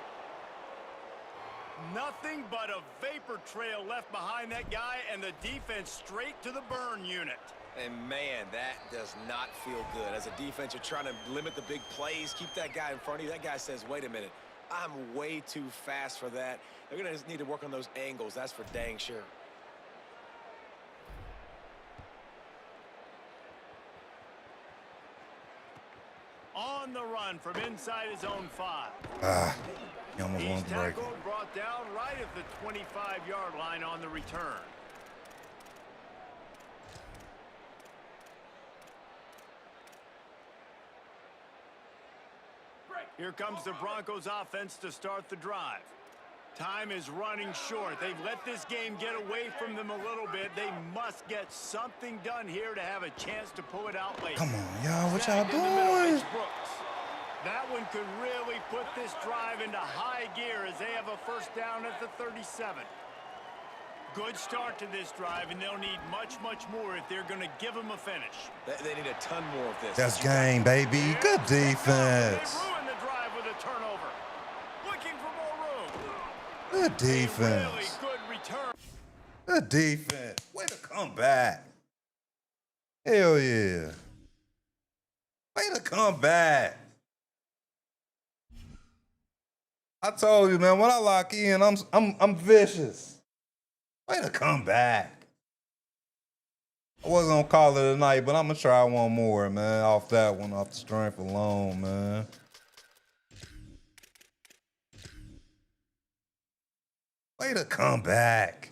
Nothing but a vapor trail left behind that guy, and the defense straight to the burn unit. And, man, that does not feel good. As a defense, you're trying to limit the big plays, keep that guy in front of you. That guy says, wait a minute, I'm way too fast for that. They're going to need to work on those angles. That's for dang sure. On the run from inside his own 5. He almost won the break. Tackled, brought down right at the 25-yard line on the return. Here comes the Broncos offense to start the drive. Time is running short. They've let this game get away from them a little bit. They must get something done here to have a chance to pull it out later. Come on, y'all. What y'all Middle, doing? that one could really put this drive into high gear as they have a first down at the 37. Good start to this drive, and they'll need much, much more if they're going to give them a finish. They need a ton more of this. That's game, baby. Good defense. They ruined the drive with a turnover. Looking for more room. Good defense. Really good return. Good defense. Way to come back. Hell yeah. Way to come back. I told you, man, when I lock in, I'm vicious. Way to come back. I wasn't gonna call it a night, but I'm gonna try one more, man. Off that one, off the strength alone, man. Way to come back.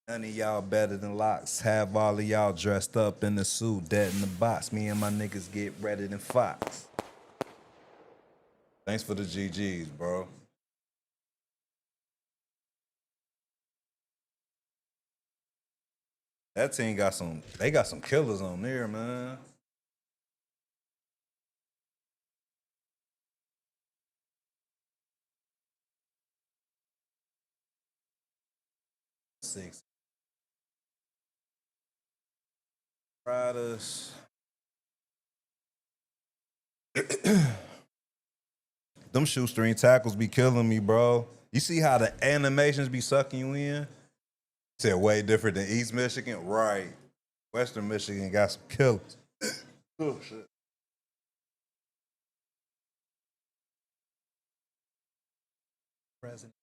None of y'all better than Locks. Have all of y'all dressed up in the suit, dead in the box. Me and my niggas get redder than Fox. Thanks for the GGs, bro. That team got some killers on there, man. Six. Riders. Them shoestring tackles be killing me, bro. You see how the animations be sucking you in? Said way different than East Michigan, right? Western Michigan got some killers. Oh shit. President.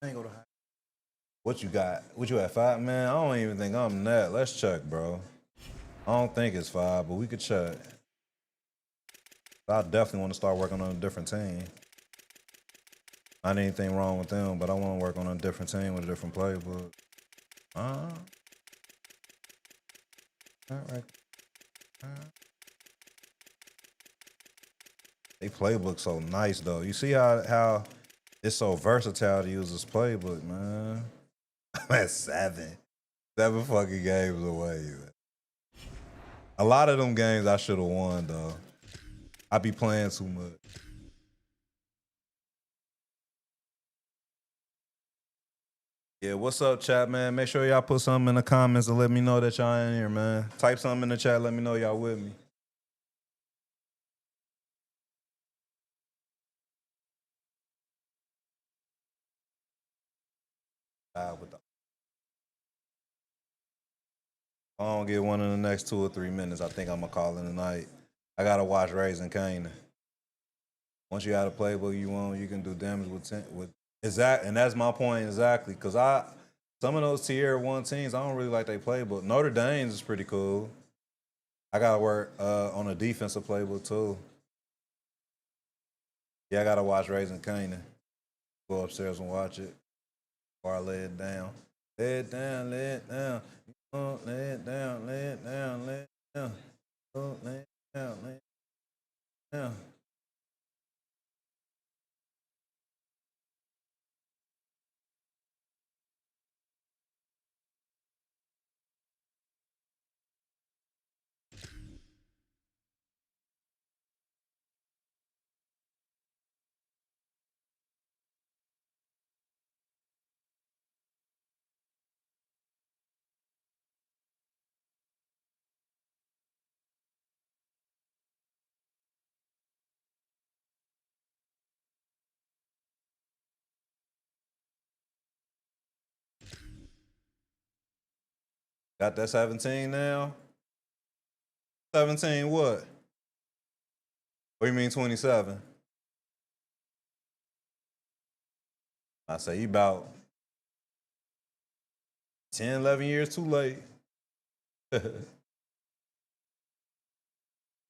I ain't go to high. What you got? What you at, 5, man? I don't even think I'm that. Let's check, bro. I don't think it's 5, but we could check. I definitely want to start working on a different team. Not anything wrong with them, but I want to work on a different team with a different playbook. All right. They playbook so nice though. You see how it's so versatile to use this playbook, man. I'm at 7 fucking games away, man. A lot of them games I should have won though. I be playing too much. Yeah, what's up, chat, man? Make sure y'all put something in the comments and let me know that y'all in here, man. Type something in the chat, let me know y'all with me. I don't get one in the next 2 or 3 minutes. I think I'm gonna call it a night. I gotta watch Raising Canaan. Once you have a playbook you want, you can do damage with exact, and that's my point exactly. Cause some of those tier 1 teams, I don't really like their playbook. Notre Dame's is pretty cool. I gotta work on a defensive playbook too. Yeah, I gotta watch Raising Canaan. Go upstairs and watch it. Or I lay it down. Lay it down, lay it down. Lay it down, lay it down, lay it down. Lay it down, lay it down. Got that 17 now? 17 what? What do you mean 27? I say you about 10, 11 years too late.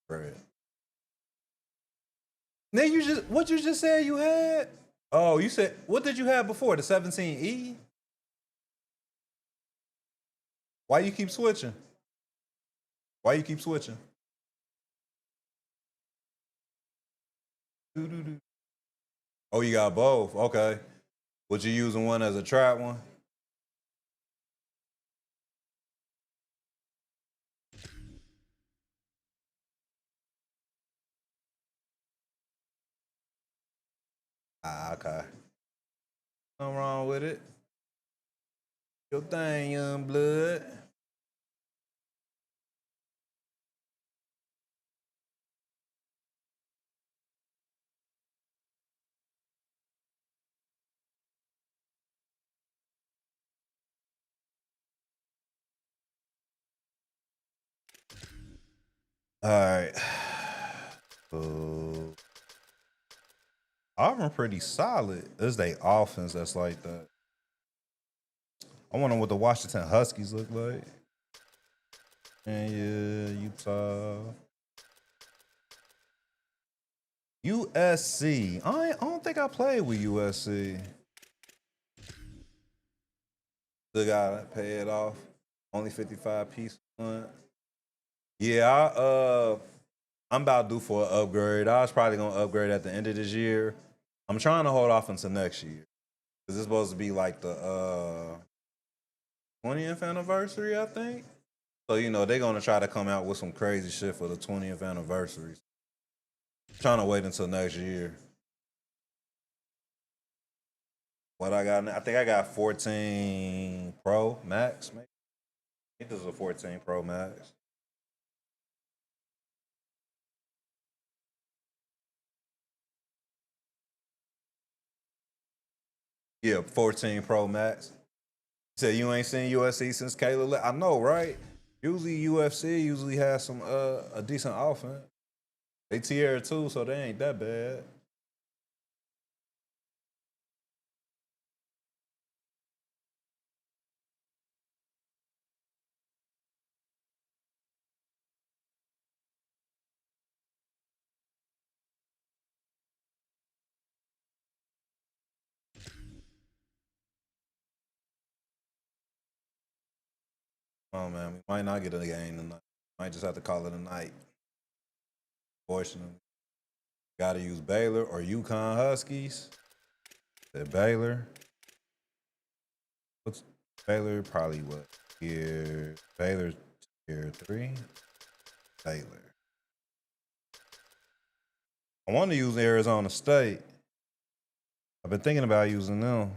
Right. Now what you just said you had? Oh, you said, what did you have before? The 17E? Why you keep switching? Why you keep switching? Oh, you got both. Okay. Was you using one as a trap one? Ah, okay. Nothing wrong with it. Your thing, young blood. All right. Auburn pretty solid. It's their offense that's like that. I wonder what the Washington Huskies look like. And yeah, Utah. USC. I don't think I played with USC. Still gotta pay it off. Only 55 piece one. Yeah, I'm about due for an upgrade. I was probably gonna upgrade at the end of this year. I'm trying to hold off until next year. Cause it's supposed to be like the 20th anniversary, I think. So, they're gonna try to come out with some crazy shit for the 20th anniversary. Trying to wait until next year. What I got? I think I got 14 Pro Max. Maybe. I think this is a 14 Pro Max. Yeah, 14 Pro Max. You said you ain't seen USC since Caleb left. I know, right? Usually UFC has some a decent offense. They tier 2, so they ain't that bad. Oh man, we might not get a game tonight. Might just have to call it a night. Fortunately, got to use Baylor or UConn Huskies. Said Baylor. What's Baylor? Probably what? Baylor tier 3. Baylor. I want to use Arizona State. I've been thinking about using them.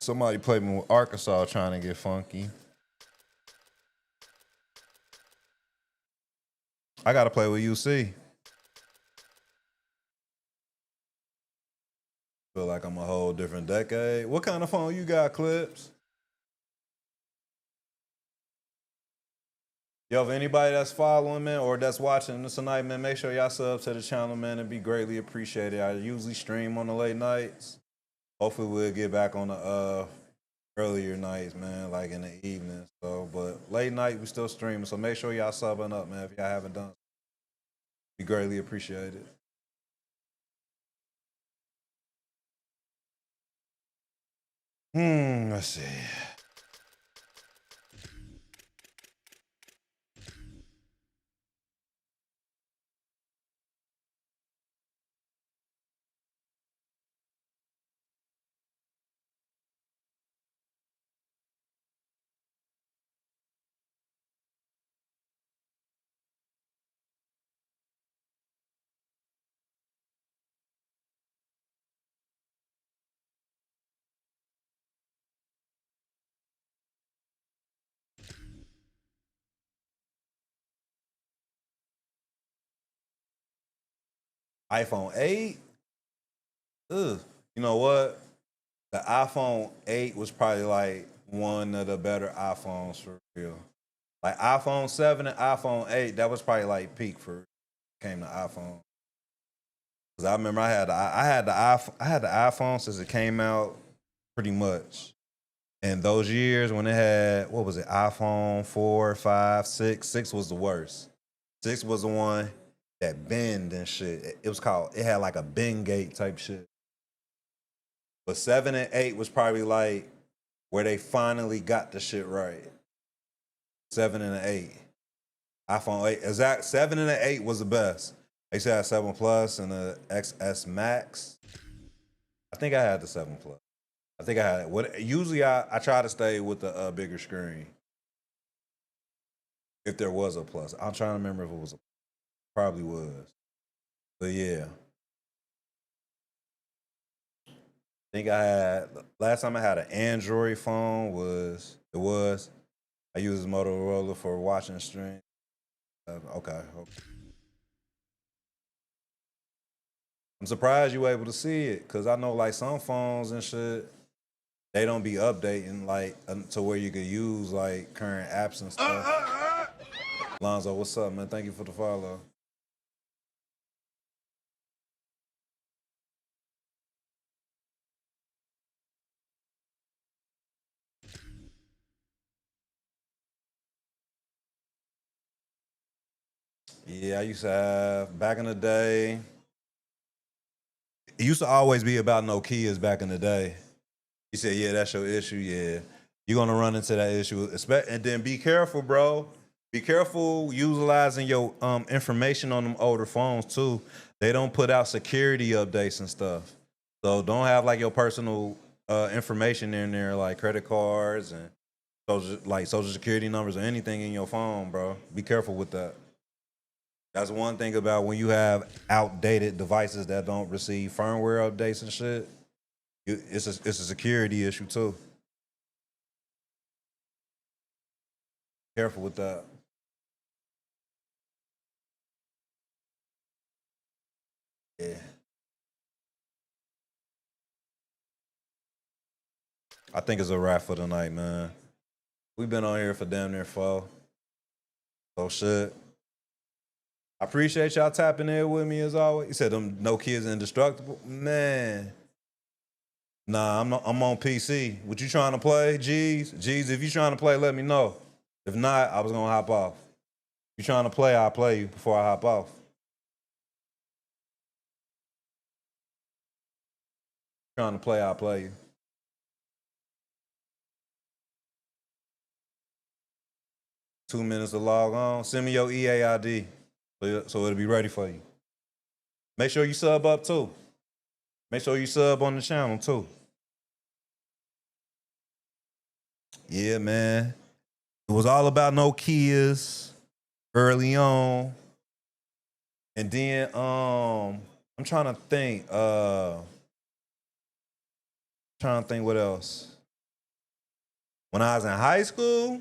Somebody played me with Arkansas trying to get funky. I got to play with UC. Feel like I'm a whole different decade. What kind of phone you got, Clips? Yo, if anybody that's following, man, or that's watching this tonight, man, make sure y'all sub to the channel, man. It'd be greatly appreciated. I usually stream on the late nights. Hopefully we'll get back on the earlier nights, man, like in the evening. So, but late night we still streaming. So make sure y'all subbing up, man, if y'all haven't done. Be greatly appreciated. Let's see. iPhone 8? Ugh. You know what? The iPhone 8 was probably like one of the better iPhones for real. Like iPhone 7 and iPhone 8, that was probably like peak for came to iPhone. Cause I remember I had the iPhone since it came out pretty much. And those years when it had, what was it, iPhone 4, 5, 6, 6 was the worst. 6 was the one that bend and shit. It had like a bend gate type shit. But 7 and 8 was probably like where they finally got the shit right. 7 and 8. iPhone 8. Exact 7 and 8 was the best. They used to have 7 Plus and the XS Max. I think I had the 7 Plus. I think I had it. Usually I try to stay with the bigger screen. If there was a Plus. I'm trying to remember if it was a probably was. But yeah. I think last time I had an Android phone I used Motorola for watching stream. Okay. I'm surprised you were able to see it, because I know like some phones and shit, they don't be updating like to where you could use like current apps and stuff. Lonzo, what's up, man? Thank you for the follow. Yeah, I used to have, back in the day, it used to always be about Nokias back in the day. You said, yeah, that's your issue, yeah. You're gonna run into that issue. And then be careful, bro. Be careful utilizing your information on them older phones too. They don't put out security updates and stuff. So don't have like your personal information in there, like credit cards and social security numbers or anything in your phone, bro. Be careful with that. That's one thing about when you have outdated devices that don't receive firmware updates and shit. It's a security issue too. Careful with that. Yeah. I think it's a wrap for tonight, man. We've been on here for damn near 4. So shit. I appreciate y'all tapping in with me as always. You said them no kids indestructible? Man. Nah, I'm on PC. What you trying to play, G's? G's, if you trying to play, let me know. If not, I was gonna hop off. If you trying to play, I'll play you before I hop off. Trying to play, I'll play you. $2 minutes to log on. Send me your EA ID so it'll be ready for you. Make sure you sub up too. Make sure you sub on the channel too. Yeah, man. It was all about Nokias early on. And then I'm trying to think what else. When I was in high school,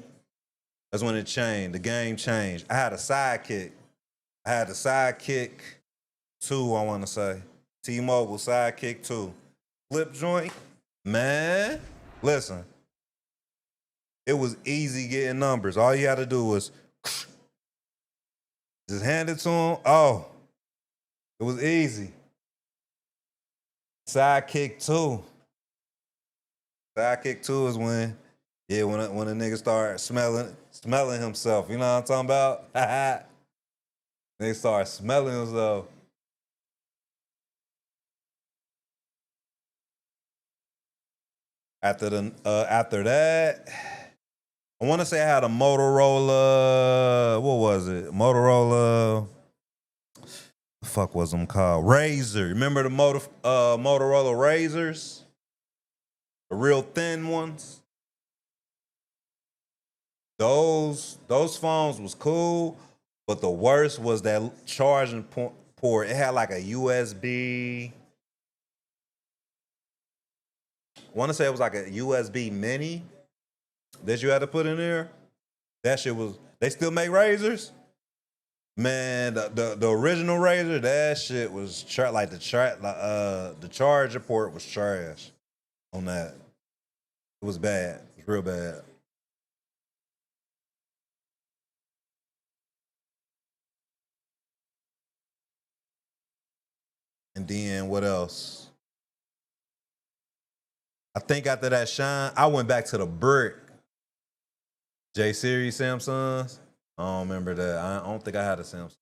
that's when it changed. The game changed. I had a sidekick. I had the Sidekick 2, I want to say. T-Mobile Sidekick 2. Flip joint. Man, listen. It was easy getting numbers. All you had to do was Just hand it to him. Oh, it was easy. Sidekick 2. Sidekick 2 is when a nigga start smelling himself. You know what I'm talking about? They start smelling himself. After that, I want to say I had a Motorola. What was it? Motorola. The fuck was them called? Razor. Remember the Motorola Razors? The real thin ones. Those phones was cool, but the worst was that charging port. It had like a USB. I want to say it was like a USB mini that you had to put in there. That shit was. They still make razors. Man, the original razor, that shit was the charger port was trash on that. It was bad. It was real bad. And then what else? I think after that shine, I went back to the brick. J Series Samsungs. I don't remember that. I don't think I had a Samsung.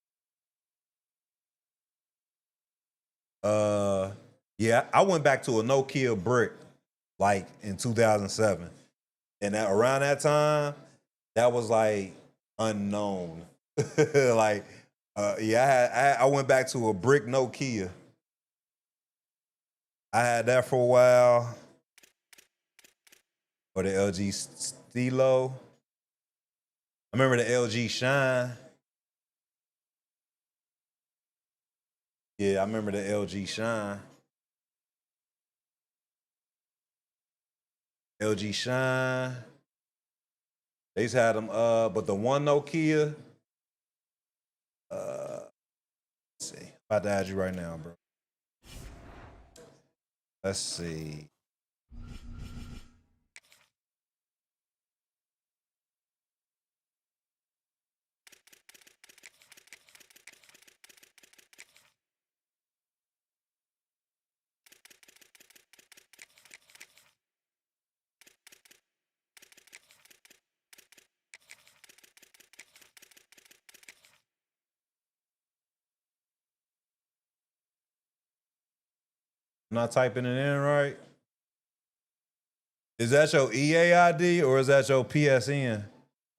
Yeah, I went back to a Nokia brick like in 2007. And around that time, that was like unknown. Like, I went back to a brick Nokia. I had that for a while. Or the LG Stilo. I remember the LG Shine. Yeah, I remember the LG Shine. LG Shine. They used to have them, but the one Nokia, let's see. About to add you right now, bro. Let's see. I'm not typing it in right. Is that your EAID or is that your PSN?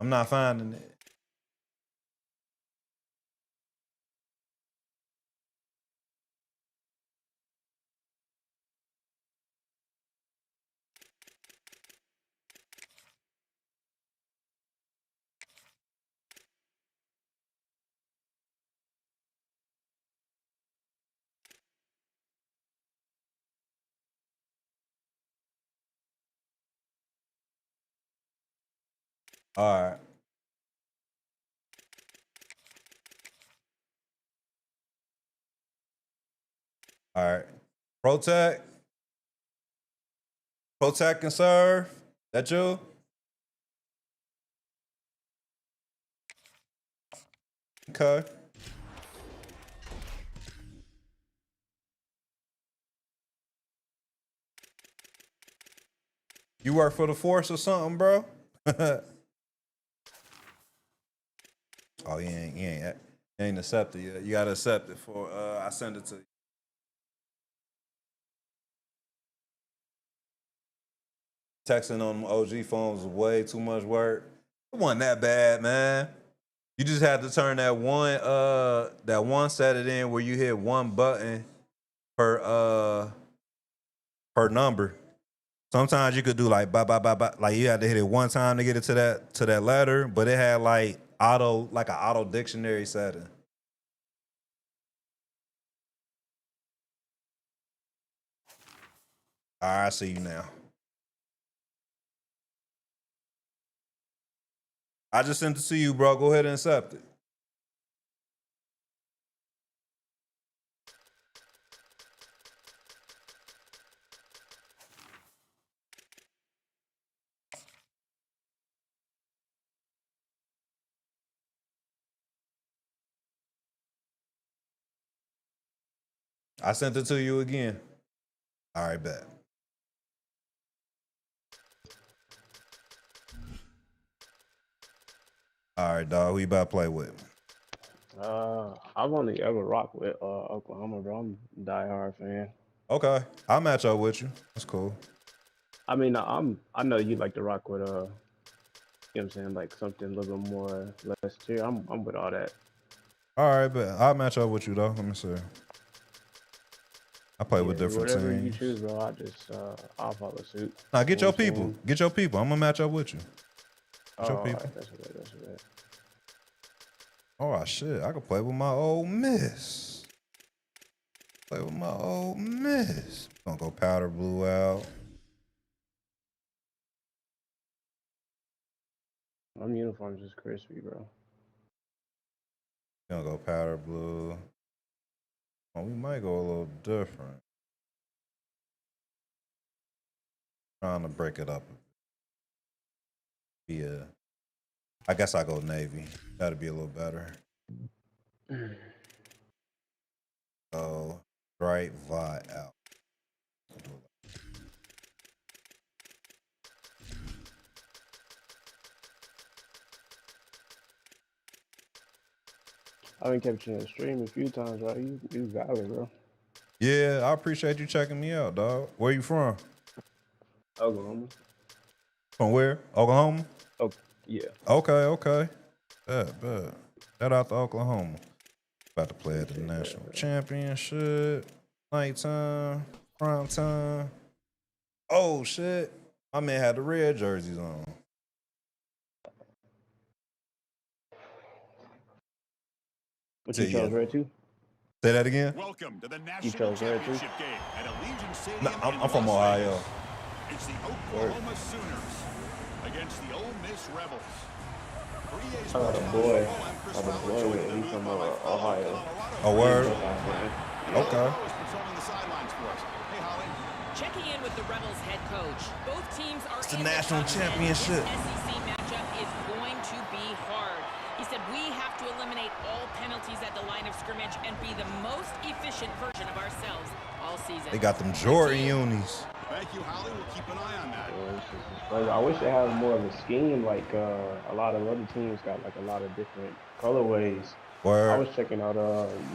I'm not finding it. All right. All right. Protect. Protect and serve. That you? Okay. You work for the force or something, bro? Oh, you ain't accepted yet. You gotta accept it for I send it to you. Texting on them OG phones was way too much work. It wasn't that bad, man. You just had to turn that one set it in where you hit one button per number. Sometimes you could do like bye bye bye bye. Like you had to hit it one time to get it to that letter, but it had like an auto dictionary setting. All right, I see you now. I just sent it to you, bro. Go ahead and accept it. I sent it to you again. All right, bet. All right, dog. Who you about to play with? I've only ever rocked with Oklahoma, bro. I'm a diehard fan. Okay, I'll match up with you. That's cool. I mean, I know you like to rock with you know what I'm saying, like something a little bit more less tier. I'm with all that. All right, but I'll match up with you though. Let me see. I play with different whatever teams. you choose, bro. I'll follow suit. Nah, get your people. Get your people. I'm gonna match up with you. Get your people. Right, that's good. Oh shit, I can play with my old miss. Play with my old miss. Gonna go powder blue out. My uniform's just crispy, bro. Gonna go powder blue. Oh, we might go a little different. Trying to break it up. Yeah. I guess I go navy. That'd be a little better. So bright Vi out. I've been catching the stream a few times, right? You valid, bro. Yeah, I appreciate you checking me out, dog. Where you from? Oklahoma. From where? Oklahoma? Oh, yeah. Okay. Bet. Shout out to Oklahoma. About to play at the national championship. Nighttime. Prime time. Oh, shit. My man had the red jerseys on. But you chose red too? Say that again? Welcome to the national championship game at Allegiant Stadium. No, I'm from Ohio. It's the Oklahoma Sooners against the Ole Miss Rebels. I got a boy. He's from Ohio. A word? Okay. Checking in with the Rebels head coach. Both teams are It's the in national championship. This SEC matchup is going to be hard. He said we have to eliminate all penalties at the line of scrimmage and be the most efficient version of ourselves all season. They got them Jordan unis. Thank you, Holly. We'll keep an eye on that. I wish they had more of a scheme. Like a lot of other teams got like a lot of different colorways. Word. I was checking out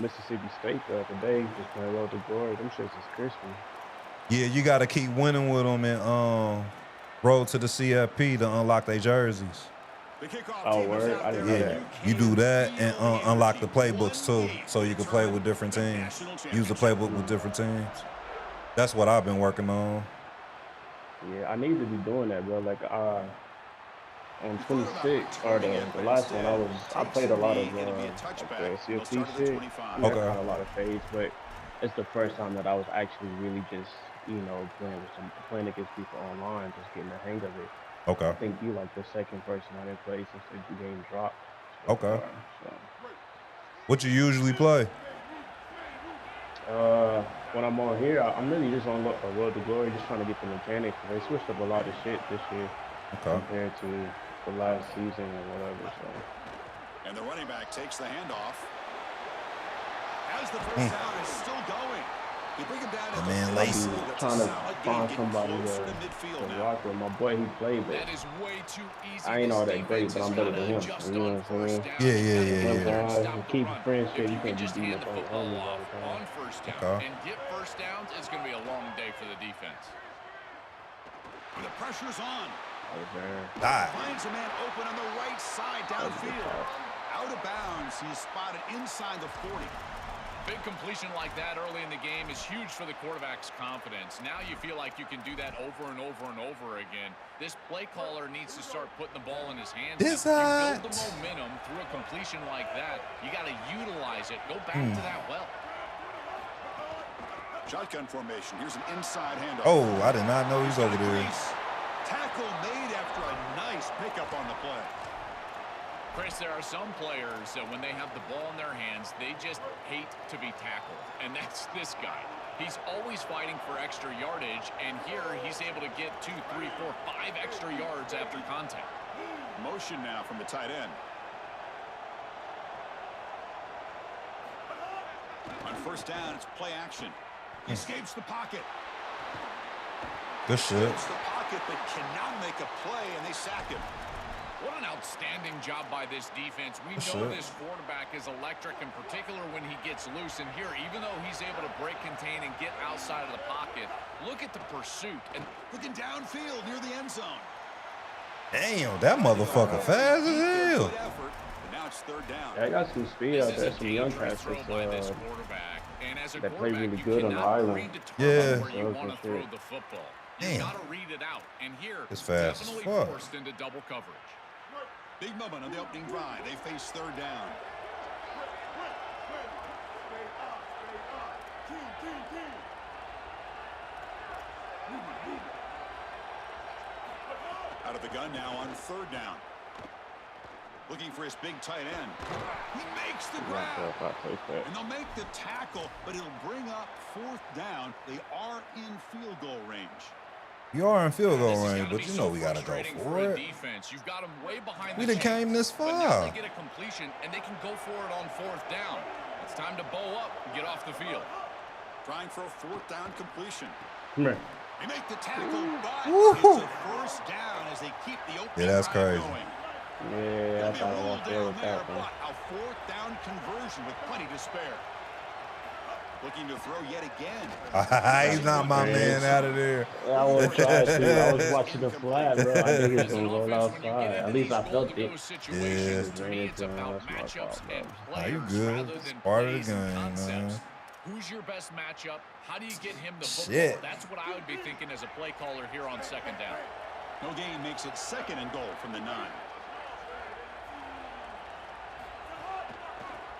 Mississippi State the other day, just playing Road to Glory. Them shits is crispy. Yeah, you got to keep winning with them and road to the CFP to unlock their jerseys. Oh, word. I didn't know that. You do that and unlock the playbooks too, so you can play with different teams. Use the playbook with different teams. That's what I've been working on. Yeah, I need to be doing that, bro. Like on 26 or the last one, I played a lot of like the CFP shit. I got a lot of fades, but it's the first time that I was actually really just playing against people online, just getting the hang of it. Okay. I think you like the second person I didn't play since the game dropped. Okay. What you usually play? When I'm on here, I'm really just on a Road to Glory, just trying to get the mechanics. They switched up a lot of shit this year compared to the last season or whatever. So. And the running back takes the handoff. As the first down is still going. You bring him down my man Lacey. Trying to find somebody to rock with. My boy, he played, but I ain't all that great, but I'm better than him. You know what I'm saying? Yeah. Keep friendship. You can't be beating up on homies all the time. On first down and get first downs, it's going to be a long day for the defense. The pressure's on. Finds a man open on the right side downfield. Out of bounds, he's spotted inside the 40. Big completion like that early in the game is huge for the quarterback's confidence. Now you feel like you can do that over and over and over again. This play caller needs to start putting the ball in his hands. You build the momentum through a completion like that. You got to utilize it. Go back to that well. Shotgun formation. Here's an inside handoff. Oh, I did not know he's over there. Tackle made after a nice pickup on the play. Chris, there are some players that when they have the ball in their hands, they just hate to be tackled. And that's this guy. He's always fighting for extra yardage, and here he's able to get 2, 3, 4, 5 extra yards after contact. Motion now from the tight end. On first down, it's play action. He escapes the pocket. Good shit. Escapes the pocket, but cannot make a play, and they sack him. What an outstanding job by this defense. We know this quarterback is electric, in particular when he gets loose. And here, even though he's able to break, contain, and get outside of the pocket, look at the pursuit. And looking downfield near the end zone. Damn, that motherfucker fast as hell. Now it's third down. Yeah, I got some speed out there, some young cats that play really good on the island. Yeah. You gotta read it out, and here it's fast as fuck. Forced into double coverage. Big moment on the opening drive. They face third down. Out of the gun now on third down. Looking for his big tight end. He makes the grab. And they'll make the tackle, but it'll bring up fourth down. They are in field goal range. You are in field goal range, but you know we gotta go for it. You've got them way behind we done came this far. But now they get a completion, and they can go for it on fourth down. It's time to bow up and get off the field. Trying for a fourth down completion. Come here. They make the tackle, but it's a first down as they keep the opening that's drive crazy. going. Yeah, I thought I was there with that one. A fourth down conversion with plenty to spare. Looking to throw yet again. He's not my man out of there. I was trying to. I was watching the flag, bro. I think it's gonna roll outside. At least I felt it. Yeah. It's about matchups and players you good. rather It's than part of the plays and game, man. concepts. Who's your best matchup? How do you get him the football? Shit. That's what I would be thinking as a play caller here on second down. No gain makes it second and goal from the 9.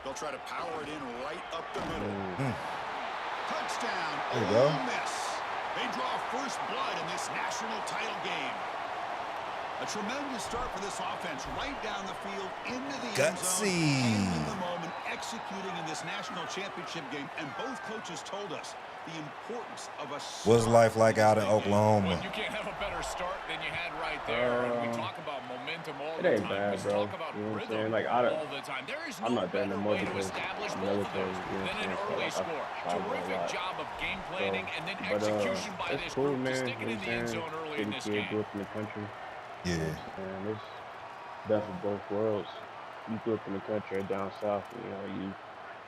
They'll try to power it in right up the middle. Touchdown. There you go. Ole Miss. They draw first blood in this national title game. A tremendous start for this offense, right down the field, into the end zone, and in the moment, executing in this national championship game. And both coaches told us the importance of a start. What's life like out in Oklahoma? Well, you can't have a better start than you had right there. We talk about momentum all It the ain't time. bad, Let's bro. talk about You know what I'm rhythm saying? Like, all the time. There is I'm no not there no better more way to because establish I'm both of military. those You know than what an I'm saying? early So, score. I travel a Terrific lot. job of game planning and then But execution by it's this cool, group to man. stick it in the end zone early in this game. Grew up in the country. Yeah. And it's best of both worlds. You grew up in the country or down south, you know, you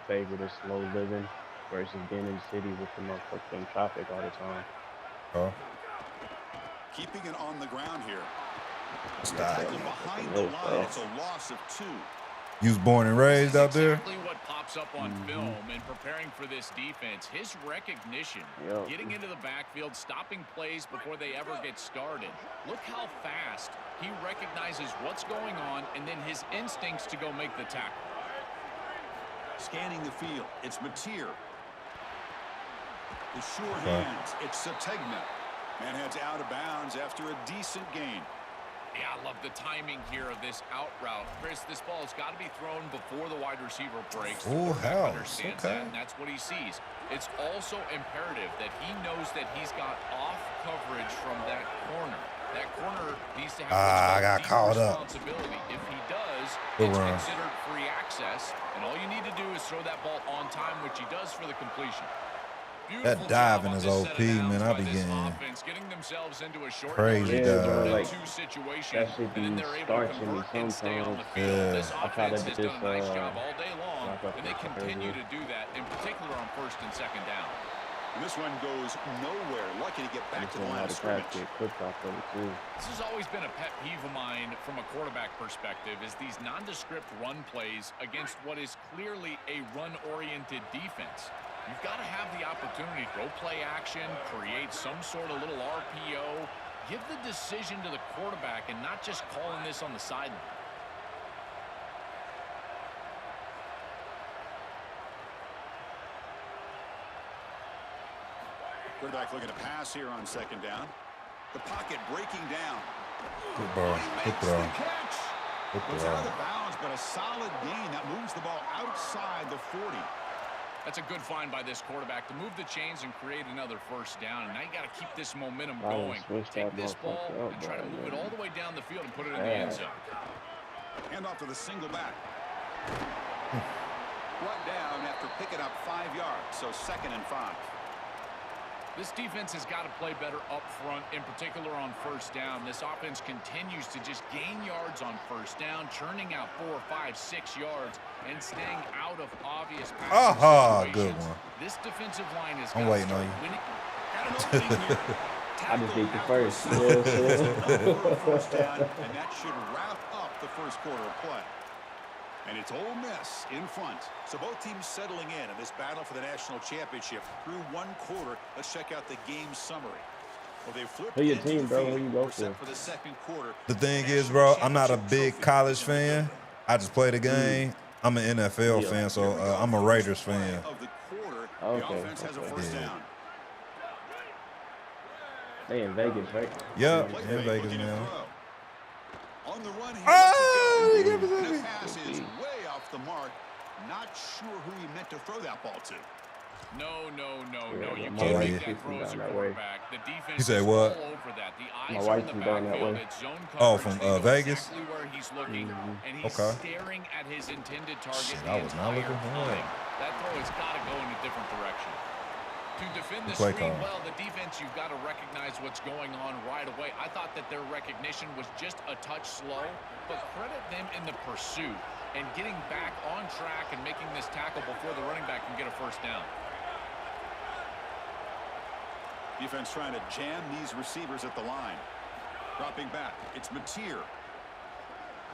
favor the slow living versus being in the city with the motherfucking traffic all the time. Oh. Keeping it on the ground here. Stop. Behind the line, it's a loss of 2. You was born and raised out there? Exactly what pops up on film and preparing for this defense. His recognition, getting into the backfield, stopping plays before they ever get started. Look how fast he recognizes what's going on and then his instincts to go make the tackle. Scanning the field, it's Mateer. The sure hands, it's Sategna. Man heads out of bounds after a decent gain. Yeah, I love the timing here of this out route. Chris, this ball has got to be thrown before the wide receiver breaks. Full house. Understands that, and that's what he sees. It's also imperative that he knows that he's got off coverage from that corner. That corner needs to have I got caught up. responsibility. If he does, Good it's run. considered free access, and all you need to do is throw that ball on time, which he does for the completion. That diving is OP, man. I be getting crazy dive. Like, that should be starching me sometimes. Yeah. I try to do this, And they continue to do that, in particular on first and second down. And this one goes nowhere. Lucky to get back to the line of scrimmage. This has always been a pet peeve of mine from a quarterback perspective, is these nondescript run plays against what is clearly a run-oriented defense. You've got to have the opportunity to go play action, create some sort of little RPO, give the decision to the quarterback and not just calling this on the sideline. Quarterback looking to pass here on second down. The pocket breaking down. Good ball. Good throw. Good Goes out of throw. the bounds, but a solid gain that moves the ball outside the 40. That's a good find by this quarterback to move the chains and create another first down. And now you got to keep this momentum going. Take this ball and try to move it all the way down the field and put it in the end zone. Hand off to the single back. brought down after picking up 5 yards, so 2nd and 5. This defense has got to play better up front, in particular on first down. This offense continues to just gain yards on first down, churning out 4, 5, 6 yards, and staying out of obvious passing good situations. one. This defensive line is I'm waiting on you. I just beat the first. First down, and that should wrap up the first quarter of play. And it's Ole Miss in front. So both teams settling in this battle for the national championship through one quarter. Let's check out the game summary. Well, they flipped Who your team, bro? Who you go for the second quarter. The thing is, bro, I'm not a big college fan. I just play the game. I'm an NFL fan, so I'm a Raiders fan. Okay. They in Vegas, right? Yep, in Vegas now. On the run here, the pass is way off the mark. Not sure who he meant to throw that ball to. No. You my can't wife make that is throw as a down that way. quarterback. The defense You say is what? all over that. The My eyes are wife in is the down that backfield. way. It's zone Oh, coverage. from They know Vegas? exactly where he's looking, and he's Okay. staring at his intended target. Shit, the I was not entire looking for time. that. That throw has got to go in a different direction. To defend the Play screen call. well, the defense, you've got to recognize what's going on right away. I thought that their recognition was just a touch slow, but credit them in the pursuit and getting back on track and making this tackle before the running back can get a first down. Defense trying to jam these receivers at the line. Dropping back, it's Mateer.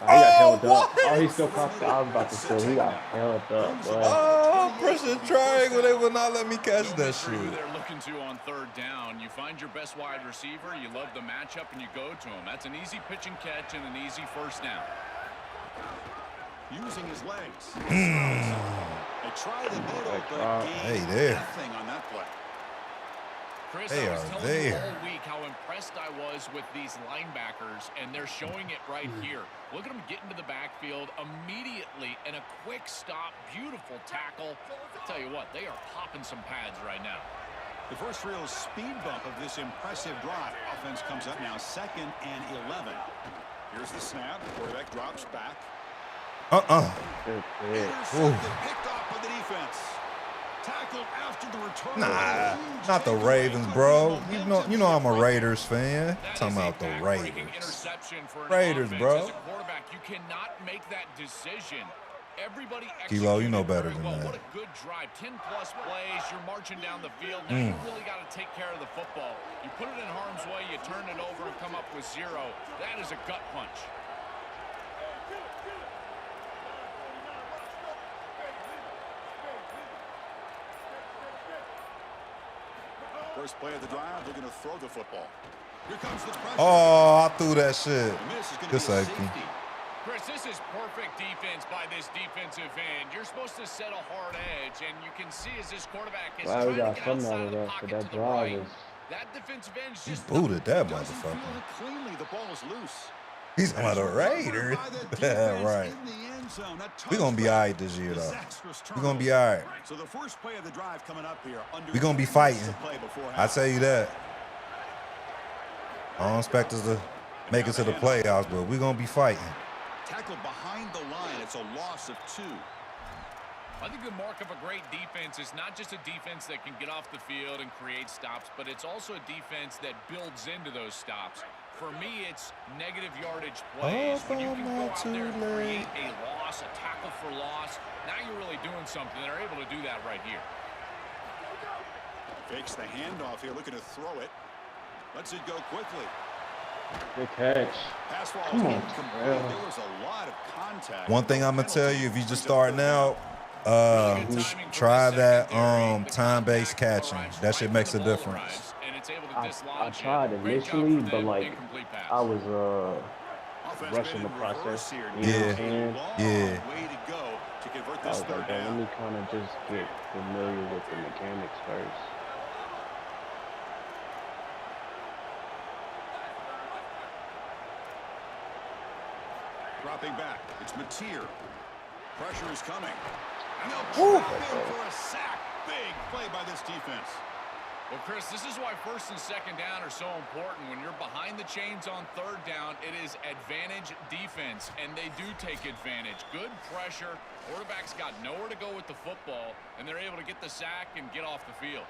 He got held up. Oh, he still caught the. I was about to say he got held up, boy. Oh, pressing triangle. They will not let me catch that shit. Who they're looking to on third down. You find your best wide receiver, you love the matchup, and you go to him. That's an easy pitch and catch and an easy first down. Using his legs. They try the middle, but gained nothing on that play. Chris, They I was are telling there. you all week how impressed I was with these linebackers, and they're showing it right here. Look at them get into the backfield immediately, and a quick stop, beautiful tackle. I'll tell you what, they are popping some pads right now. The first real speed bump of this impressive drive. Offense comes up now 2nd and 11. Here's the snap. Quarterback drops back. Intercepted, picked off by the defense. Tackled after the return. Nah, not the Ravens, bro. You know I'm a Raiders fan. Talking about the Raiders. Raiders, bro. As a quarterback, you cannot make that decision. Everybody Kilo, you know executed better very than well. that. What a good drive. 10-plus plays. You're marching down the field. Now you really got to take care of the football. You put it in harm's way, you turn it over and come up with 0. That is a gut punch. First play of the drive, they're going to throw the football. Here comes the pressure. Oh, I threw that shit. Good safety. Chris, this is perfect defense by this defensive end. You're supposed to set a hard edge, and you can see as this quarterback is Wow, we trying got to get something outside out of of the that, pocket but to that the drive right. is. That defensive end He just booted that Doesn't feel motherfucker. it cleanly. The ball is loose. He's talking about the Raiders. Yeah, right. We're going to be all right this year, though. We're going to be all right. So the first play of the drive coming up here. We're going to be fighting. I tell you that. I don't expect us to make it to the playoffs, but we're going to be fighting. Tackled behind the line. It's a loss of 2. I think the mark of a great defense is not just a defense that can get off the field and create stops, but it's also a defense that builds into those stops. For me, it's negative yardage plays. When you can go out there and create a loss, a tackle for loss, now you're really doing something. They're able to do that right here. Fakes the handoff here, looking to throw it. Lets it go quickly. Good catch. Pass ball Come on, incomplete. bro. There was a lot of contact. One thing I'm going to tell you, if you just starting out, try that time-based catching. That shit makes a difference. I tried initially, but like I was rushing the process. Yeah. Way to go to convert I this was like, third let down. me kind of just get familiar with the mechanics first. Dropping back, it's Mateer. Pressure is coming. And they'll trap in for a sack. Big play by this defense. Well, Chris, this is why first and second down are so important. When you're behind the chains on third down, it is advantage defense, and they do take advantage. Good pressure. Quarterback's got nowhere to go with the football, and they're able to get the sack and get off the field.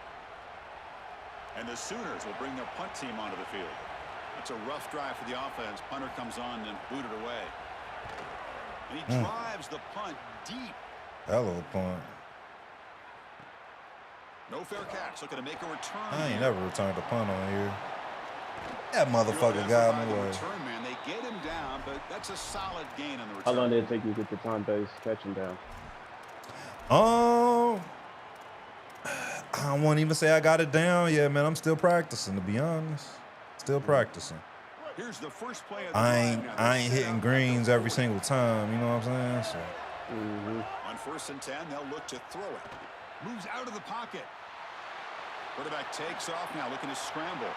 And the Sooners will bring their punt team onto the field. It's a rough drive for the offense. Punter comes on and booted away. And he drives the punt deep. Hell of a punt. No fair catch. Looking to make a return. I ain't never returned a punt on here. That motherfucker got me away. Return, man. They get him down, but that's a solid gain on the return. How long did it take you to get the time-based catching down? I won't even say I got it down yet, man. I'm still practicing, to be honest. Still practicing. Here's the first play of the I ain't hitting greens every single time, you know what I'm saying? So. On 1st and 10, they'll look to throw it. Moves out of the pocket. Quarterback takes off now, looking to scramble.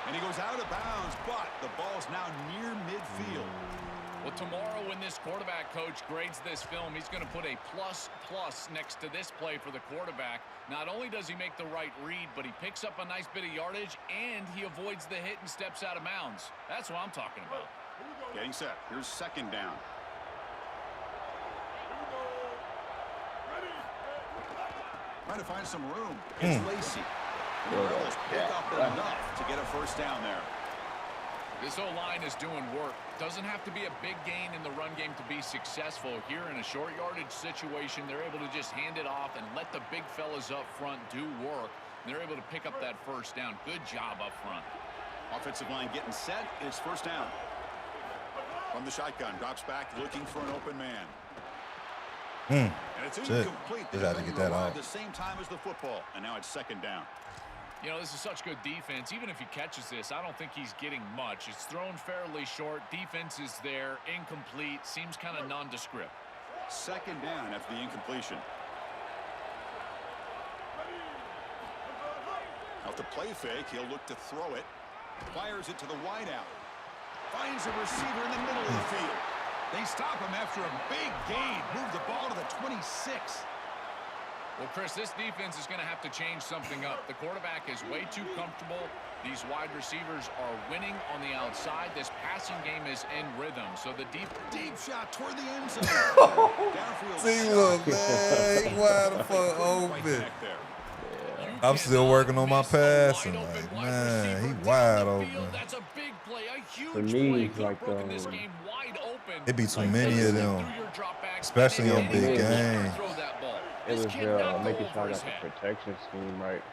And he goes out of bounds, but the ball's now near midfield. Well, tomorrow when this quarterback coach grades this film, he's going to put a plus next to this play for the quarterback. Not only does he make the right read, but he picks up a nice bit of yardage, and he avoids the hit and steps out of bounds. That's what I'm talking about. Getting set. Here's second down. Trying to find some room. It's Lacey. The Rebels pick up enough to get a first down there. This O-line is doing work. Doesn't have to be a big gain in the run game to be successful. Here in a short yardage situation, they're able to just hand it off and let the big fellas up front do work. They're able to pick up that first down. Good job up front. Offensive line getting set. It's first down. From the shotgun, drops back, looking for an open man. And it's incomplete. Just had to get that off. The same time as the football, and now it's second down. You know, this is such good defense. Even if he catches this, I don't think he's getting much. It's thrown fairly short. Defense is there. Incomplete. Seems kind of nondescript. Second down after the incompletion. Out the play fake, he'll look to throw it. Fires it to the wideout. Finds a receiver in the middle of the field. They stop him after a big gain. Move the ball to the 26. Well, Chris, this defense is going to have to change something up. The quarterback is way too comfortable. These wide receivers are winning on the outside. This passing game is in rhythm. So the deep shot toward the end zone. See, look, man, he wide the fuck open. I'm still working on my passing. Like, man, he wide open. That's a big play, a huge For me, play. like it be too many of them, especially on big games. It was making sure I got the protection scheme right.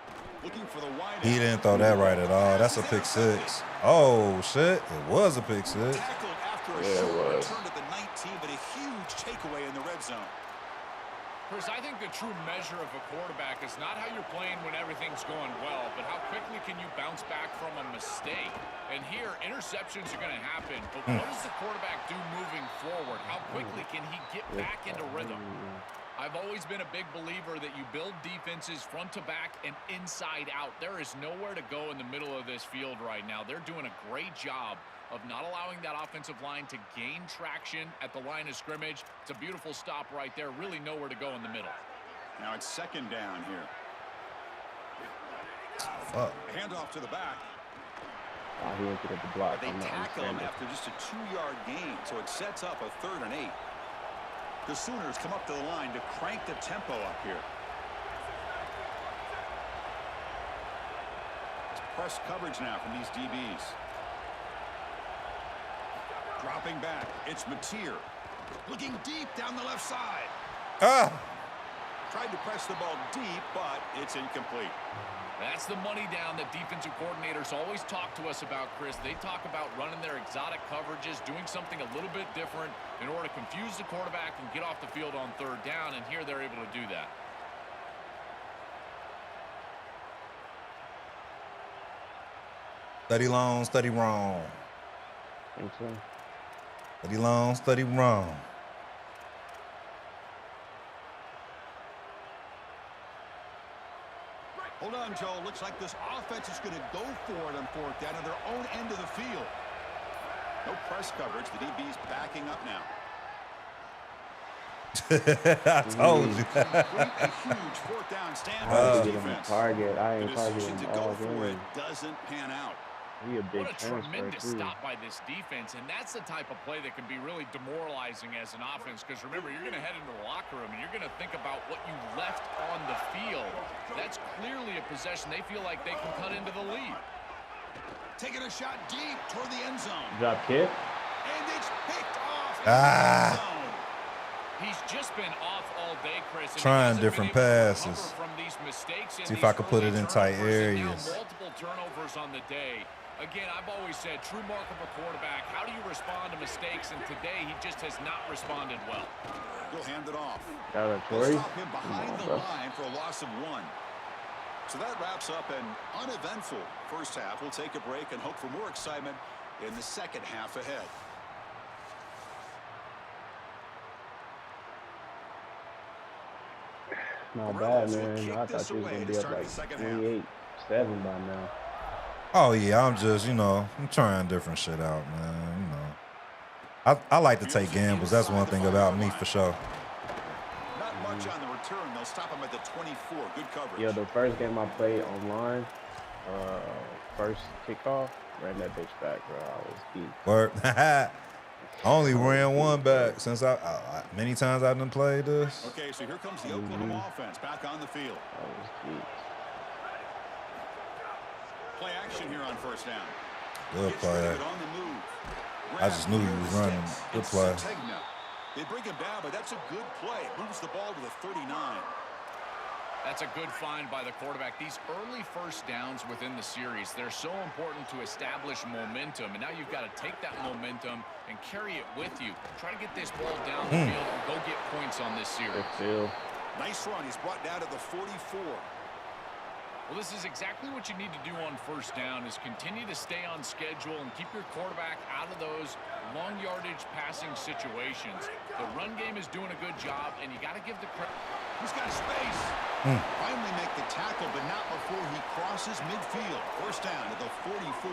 Looking for the wide. He didn't throw that right at all. That's a pick six. Oh shit! It was a pick six. Tackled after a short return at the 19, but a huge takeaway in the red zone. Chris, I think the true measure of a quarterback is not how you're playing when everything's going well, but how quickly can you bounce back from a mistake. And here, interceptions are going to happen, but what does the quarterback do moving forward? How quickly can he get back into rhythm? I've always been a big believer that you build defenses front to back and inside out. There is nowhere to go in the middle of this field right now. They're doing a great job of not allowing that offensive line to gain traction at the line of scrimmage. It's a beautiful stop right there. Really nowhere to go in the middle. Now it's second down here. Fuck. Handoff to the back. He went to the block. They tackle him after just a 2-yard gain, so it sets up a 3rd and 8. The Sooners come up to the line to crank the tempo up here. It's press coverage now from these DBs. Dropping back, it's Mateer. Looking deep down the left side. Tried to press the ball deep, but it's incomplete. That's the money down that defensive coordinators always talk to us about, Chris. They talk about running their exotic coverages, doing something a little bit different in order to confuse the quarterback and get off the field on 3rd down, and here they're able to do that. Study long, study wrong. Think so. Study long, study wrong. Hold on, Joe. Looks like this offense is going to go for it on 4th down at their own end of the field. No press coverage. The DB's backing up now. I told you. Complete a huge fourth down stand I had by to the get him a defense. target. I The ain't decision targeting to him go all for it game. doesn't pan out. He a big What a transfer tremendous too. stop by this defense, and that's the type of play that can be really demoralizing as an offense, because remember, you're going to head into the locker room and you're going to think about what you left on the field. That's clearly a possession they feel like they can cut into the lead. Taking a shot deep toward the end zone. Drop kick. And it's picked off. He's just been off all day, Chris. Trying different passes. From these mistakes See if I could put it in tight areas. Multiple turnovers on the day. Again, I've always said, true mark of a quarterback. How do you respond to mistakes? And today, he just has not responded well. He'll hand it off. Tori. Stop him behind the line for a loss of 1. So that wraps up an uneventful first half. We'll take a break and hope for more excitement in the second half ahead. Not bad, man. I thought you was going to be up like 28-7 by now. Oh, yeah, I'm just, I'm trying different shit out, man, I like to take gambles. That's one thing about me, for sure. Not much on the return. They'll stop him at the 24. Good coverage. Yeah, the first game I played online, first kickoff, ran that bitch back, bro. I was deep. Word. I only ran one back since many times I've done played this. Okay, so here comes the Oklahoma offense back on the field. That was deep. Play action here on first down. Good play. I just knew he was running. Good play. They bring him down, but that's a good play. Moves the ball to the 39. That's a good find by the quarterback. These early first downs within the series, they're so important to establish momentum. And now you've got to take that momentum and carry it with you. Try to get this ball down the field and go get points on this series. Nice run. He's brought down to the 44. Well, this is exactly what you need to do on first down, is continue to stay on schedule and keep your quarterback out of those long yardage passing situations. The run game is doing a good job, and you got to give the credit. He's got space. Finally make the tackle, but not before he crosses midfield. First down to the 44.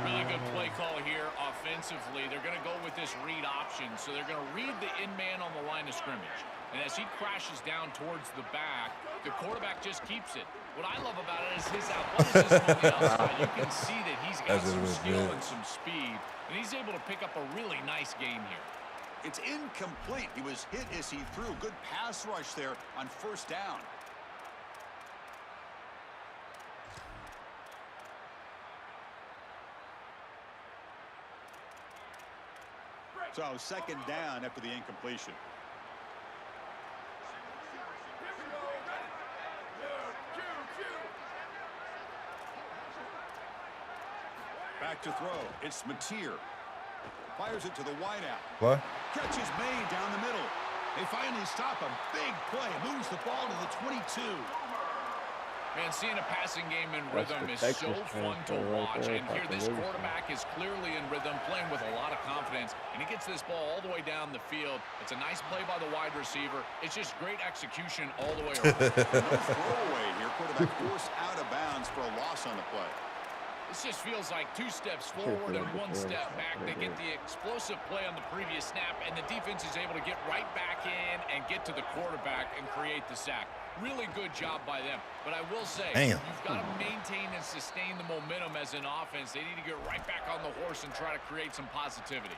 Really good play call here offensively. They're going to go with this read option, so they're going to read the in man on the line of scrimmage. And as he crashes down towards the back, the quarterback just keeps it. What I love about it is his athleticism on the outside. You can see that he's got some skill and some speed, and he's able to pick up a really nice game here. It's incomplete. He was hit as he threw. Good pass rush there on first down. So second down after the incompletion. Back to throw. It's Mateer. Fires it to the wideout. What? Catch is made down the middle. They finally stop him. Big play. Moves the ball to the 22. Man, seeing a passing game in rhythm is so fun to watch. And here, this quarterback is clearly in rhythm, playing with a lot of confidence. And he gets this ball all the way down the field. It's a nice play by the wide receiver. It's just great execution all the way around. No throwaway here. Quarterback forced out of bounds for a loss on the play. This just feels like 2 steps forward and 1 step back. They get the explosive play on the previous snap, and the defense is able to get right back in and get to the quarterback and create the sack. Really good job by them. But I will say, you've got to maintain and sustain the momentum as an offense. They need to get right back on the horse and try to create some positivity.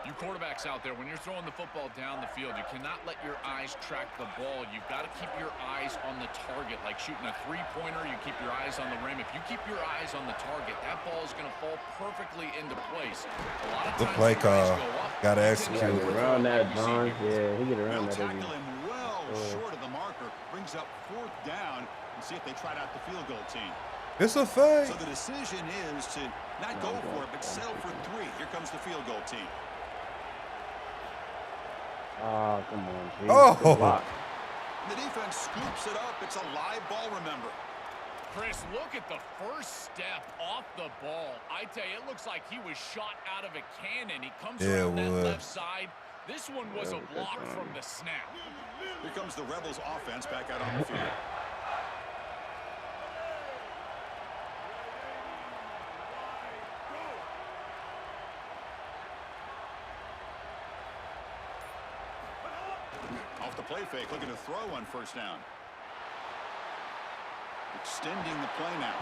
You quarterbacks out there, when you're throwing the football down the field, you cannot let your eyes track the ball. You've got to keep your eyes on the target. Like shooting a three-pointer, you keep your eyes on the rim. If you keep your eyes on the target, that ball is going to fall perfectly into place. A lot of times, good play call. Got to execute. Around that, John. Yeah, he get around that. Tackle him well short of the marker. Brings up fourth down. And see if they tried out the field goal team. It's a fake. So the decision is to not go for it, but settle for 3. Here comes the field goal team. Oh, come on, geez. Oh! The defense scoops it up. It's a live ball, remember. Chris, look at the first step off the ball. I tell you, it looks like he was shot out of a cannon. He comes around that left side. This one was a block from the snap. Here comes the Rebels offense back out on the field. off the play fake, looking to throw on first down. Extending the play now.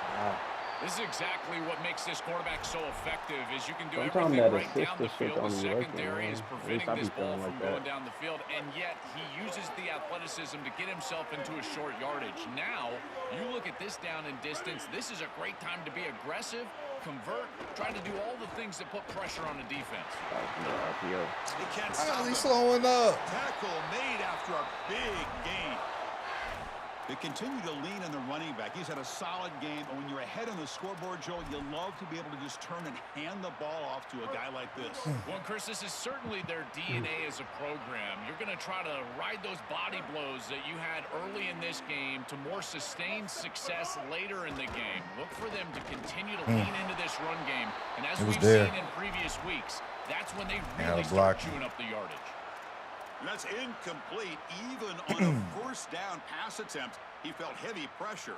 This is exactly what makes this quarterback so effective is you can do Sometimes everything that right down the assist shit field. The don't be working, secondary man. is At least preventing I be this ball feeling from like going that. down the field, and yet he uses the athleticism to get himself into a short yardage. Now, you look at this down and distance, this is a great time to be aggressive, convert, try to do all the things that put pressure on the defense. He can't Why stop is he him. slowing up? Tackle made after a big gain. They continue to lean on the running back. He's had a solid game, and when you're ahead on the scoreboard, Joel, you love to be able to just turn and hand the ball off to a guy like this. Well, Chris, this is certainly their DNA as a program. You're going to try to ride those body blows that you had early in this game to more sustained success later in the game. Look for them to continue to lean into this run game. And as we've seen in previous weeks, that's when they really start chewing up the yardage. And that's incomplete. Even on a first down pass attempt, he felt heavy pressure.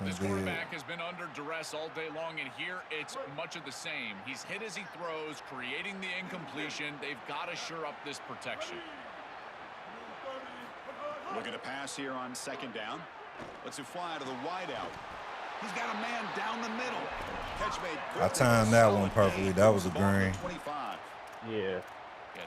This quarterback has been under duress all day long, and here it's much of the same. He's hit as he throws, creating the incompletion. They've got to shore up this protection. Looking to pass here on second down. Lets it fly to the wideout. He's got a man down the middle. Catch made. I timed that one perfectly. That was a green. Yeah.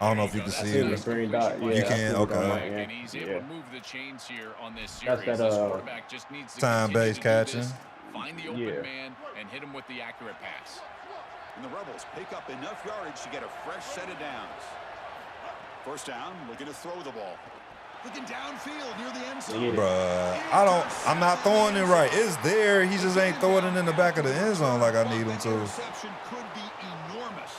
I don't know if you can see it. Green dot. Yeah, You can, okay. And he's able to move the chains here on this series. That's that, this quarterback just needs to time-based catching. Find the open man and hit him with the accurate pass. And the Rebels pick up enough yardage to get a fresh set of downs. First down, looking to throw the ball. Looking downfield near the end zone. Bruh, I'm not throwing it right. It's there. He just ain't throwing it in the back of the end zone like I need him to. Interception could be enormous.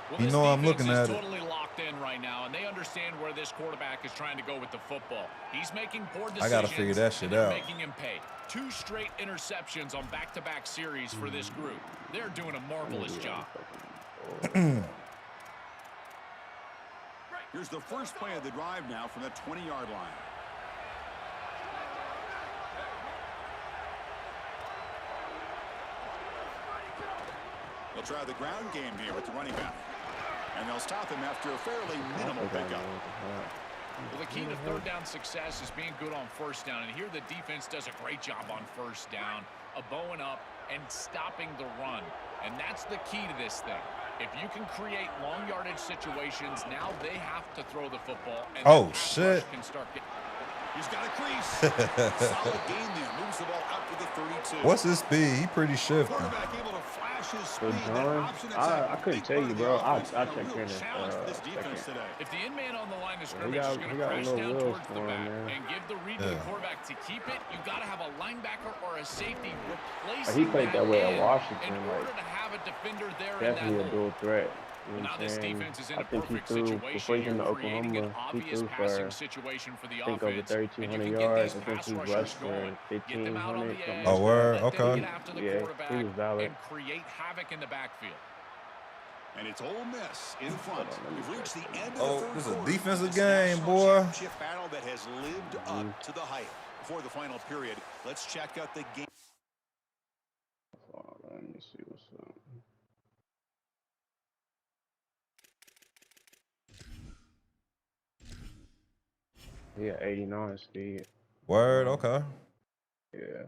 Well, You know I'm looking at it. totally locked in right now, and they understand where this quarterback is trying to go with the football. He's making poor decisions. I gotta figure that shit and they're out. making him pay. 2 straight interceptions on back-to-back series for this group. They're doing a marvelous job. Here's the first play of the drive now from the 20-yard line. They'll try the ground game here with the running back. And they'll stop him after a fairly minimal pickup. Well, the key to third down success is being good on first down. And here the defense does a great job on first down, bowing up and stopping the run. And that's the key to this thing. If you can create long yardage situations, now they have to throw the football. And Oh, shit. can start getting. He's got a crease. Solid gain there. Moves the ball out to the 32. What's his speed? He pretty shifty. Quarterback able to flash his So speed. John, I couldn't tell you, bro. I checked in it. Second. If the in-man on the line of He scrimmage got is going to a crash little down wheels towards the for him, back man. and give the read to the quarterback to keep it, you got to have a linebacker or a safety replacing He played that way at end Washington, in like order to have a defender there in that definitely a hole. dual threat. You know Now what this I'm saying? defense is in I a think he perfect threw situation before he came to here, creating an Oklahoma. He obvious threw passing for situation for the I think over offense. And you 1,300 can get yards. these I think pass he rushers rushed going, for get them out on 1,500. the edge, Oh, word? let them Okay. get after the Yeah, quarterback he was valid. and create havoc in the backfield. And it's Ole Miss in front. We've reached the end of the Oh, third this is a quarter. defensive This game, national boy. championship battle that has lived up to the hype. Before the final period, let's check out the game. Let me see what's up. Yeah, 89 speed. Word, okay. Yeah.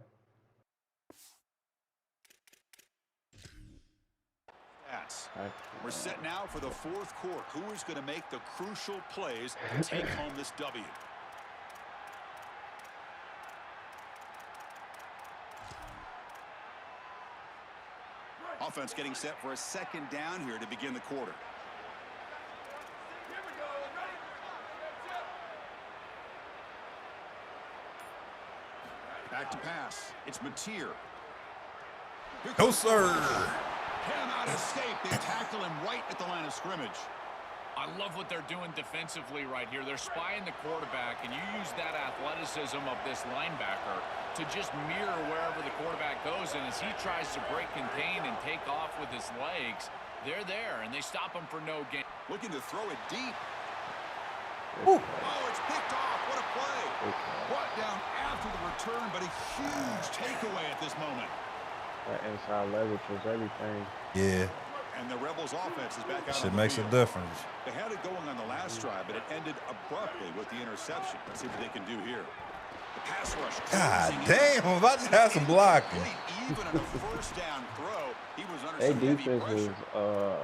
We're set now for the fourth quarter. Who is going to make the crucial plays to take home this W? Offense getting set for a second down here to begin the quarter. Back to pass. It's Mateer. No, sir. Cannot escape. They tackle him right at the line of scrimmage. I love what they're doing defensively right here. They're spying the quarterback, and you use that athleticism of this linebacker to just mirror wherever the quarterback goes. And as he tries to break contain and take off with his legs, they're there, and they stop him for no gain. Looking to throw it deep. Ooh. Oh, it's picked off. What a play. Brought down after the return, but a huge takeaway at this moment. That inside leverage was everything. Yeah. And the Rebels offense is back out Shit on the makes field. a difference. They had it going on the last drive, but it ended abruptly with the interception. Let's see what they can do here. The pass rush. God damn, I'm about to have some blocking. Even on a first down throw, he was under Their some heavy defense pressure.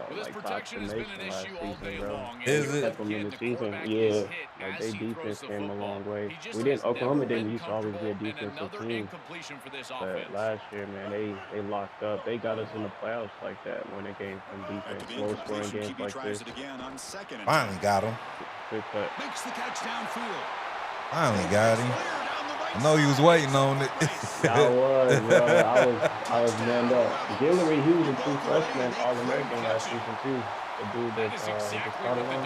was like top to nation last season, bro. Is it? Kept them in the season. Yeah, like their defense came a long way. Oklahoma didn't used to always be a defensive team, but last year, man, they locked up. They got us in the playoffs like that when it came from defense, low scoring games like this. Finally got him. Good cut. Makes the catch downfield. Finally got him. I know you was waiting on it. I was, bro. I was manned up. Guillory, he was a true freshman, All-American last season too. The dude that just started on.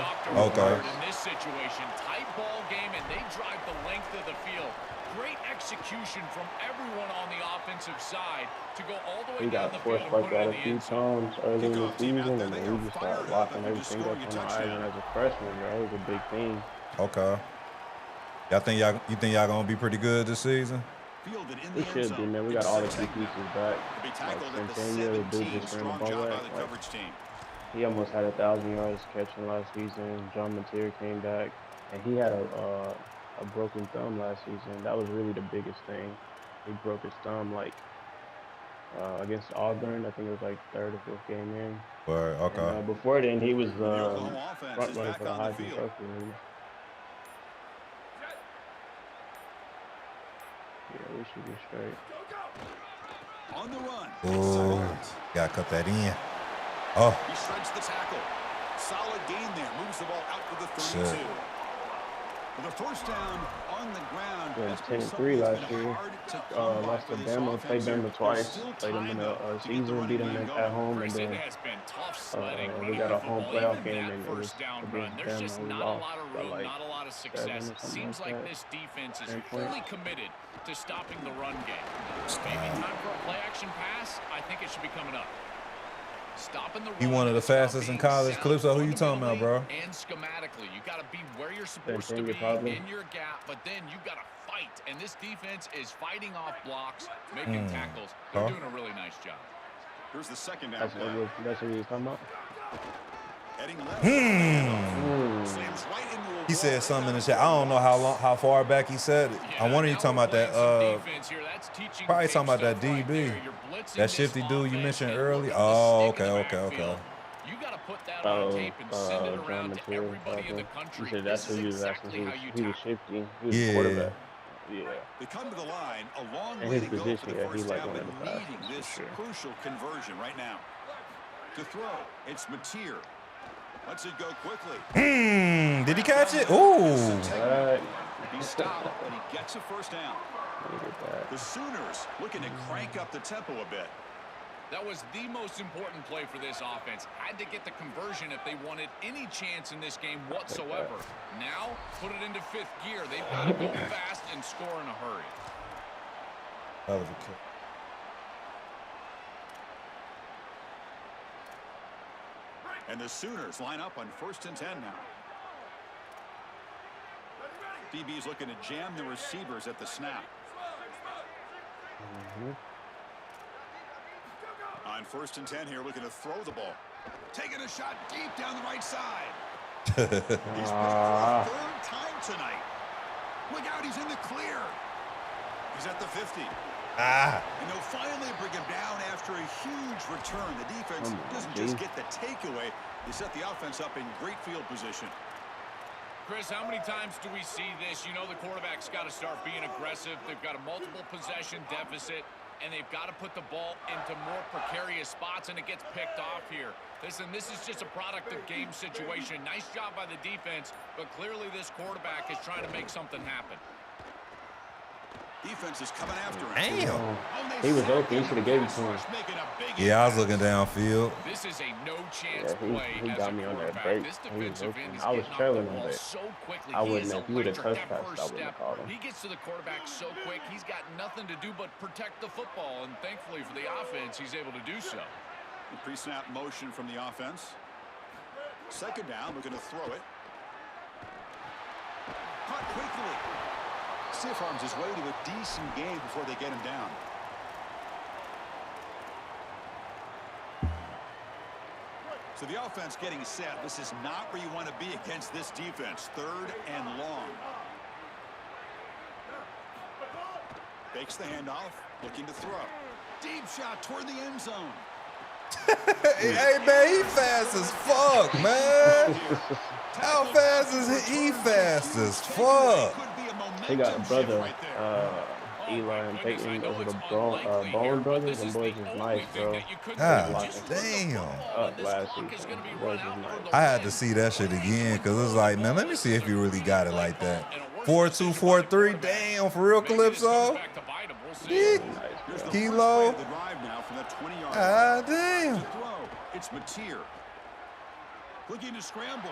Okay. In this situation, tight ball game, and they drive the length of the field. Great execution from everyone on the offensive side to go all the way We down got the field forced and like put it that in a the few end zone. times early in the season, and then we just started locking everything up on the island as a freshman, bro. It was a big thing. Okay. You think y'all gonna be pretty good this season? We should be, man. We got all the key pieces back. Like Centennial, the dude just ran the ball back. Like, he almost had 1,000 yards catching last season. John Mateer came back, and he had a broken thumb last season. That was really the biggest thing. He broke his thumb like against Auburn. I think it was like third or fourth game in. Right. Okay. And, before then, he was front runner for the Heisman Trophy. Yeah, we should be straight. On the run. Oh, gotta cut that in. Oh. He shreds the tackle. Solid gain there. Moves the ball out to the 32. Shit. With a first down on the ground. Yeah, 10-3 last year. Lost to Bama. Played Bama twice. Played them in the season. Beat them at home, and then we got a home playoff game, and it was against Bama. We lost by like 7 or something like that. This defense is fully committed to stopping the run game. Maybe time for a play action pass. I think it should be coming up. Stopping the run. He one of the fastest in college. Calypso, who you talking about, bro? And schematically, you got to be where you're supposed to be in your gap, but then you got to fight. And this defense is fighting off blocks, making tackles. They're doing a really nice job. Here's the second down. That's what he was talking about. He said something in the chat. I don't know how far back he said it. I wonder you talking about that. Probably talking about that DB, that shifty dude you mentioned earlier. Oh, okay. You got to put that on tape and send it around to everybody in the country. He said that's what he was asking. He was shifty. He was yeah. quarterback. Yeah. They come to the line a long and way his to go position, for the he first like down, one of but the needing fastest. this crucial conversion right now. To throw, it's Mateer. Lets it go quickly. Did he catch it? Ooh. He stopped, but he gets a first down. The Sooners looking to crank up the tempo a bit. That was the most important play for this offense. Had to get the conversion if they wanted any chance in this game whatsoever. Now, put it into fifth gear. They've got to go fast and score in a hurry. That was a kick. And the Sooners line up on 1st and 10 now. DB's looking to jam the receivers at the snap. On 1st and 10 here, looking to throw the ball. Taking a shot deep down the right side. He's put it for a third time tonight. Look out, he's in the clear. He's at the 50. And they'll finally bring him down after a huge return. The defense doesn't just get the takeaway. They set the offense up in great field position. Chris, how many times do we see this? You know the quarterback's got to start being aggressive. They've got a multiple possession deficit, and they've got to put the ball into more precarious spots, and it gets picked off here. Listen, this is just a product of game situation. Nice job by the defense, but clearly this quarterback is trying to make something happen. Defense is coming after him. Damn. He was open. He should have gave it to him. Yeah, I was looking downfield. This is a no-chance play. He got me on that break. He was open. I was trailing him, but I wouldn't have. He would have touched pass. I wouldn't have called him. He gets to the quarterback so quick, he's got nothing to do but protect the football, and thankfully for the offense, he's able to do so. Pre-snap motion from the offense. Second down, we're going to throw it. Caught quickly. Stiff arms his way to a decent game before they get him down. So the offense getting set. This is not where you want to be against this defense. 3rd and long. Fakes the handoff, looking to throw. Deep shot toward the end zone. Hey, man, he fast as fuck, man. How fast is he? Fast as fuck. He got a brother, Eli and Peyton. Those are the Bone brothers. And boys is nice, bro. God damn. Last season. Boys is nice. I had to see that shit again because it was like, man, let me see if he really got it like that. 4-2, 4-3. Damn, for real, Calypso. Kilo. Ah, damn. It's Mateer. Looking to scramble.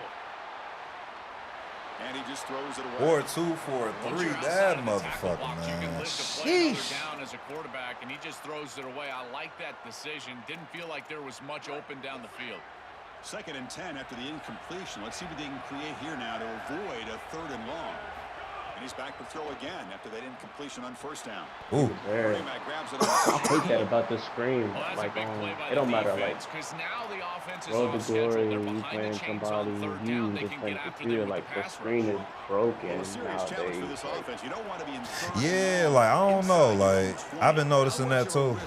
And he just throws it away. 4-2, 4-3. That motherfucker, man. Sheesh. Down as a quarterback, and he just throws it away. I like that decision. Didn't feel like there was much open down the field. 2nd and 10 after the incompletion. Let's see what they can create here now to avoid a 3rd and long. And he's back to throw again after that incompletion on 1st down. Ooh. I hate that about this screen. Like, it don't matter. Like, Road to Glory, you playing somebody, you just playing the field. Like, the screen is broken nowadays. Yeah, like, I don't know. Like, I've been noticing that too. Ooh.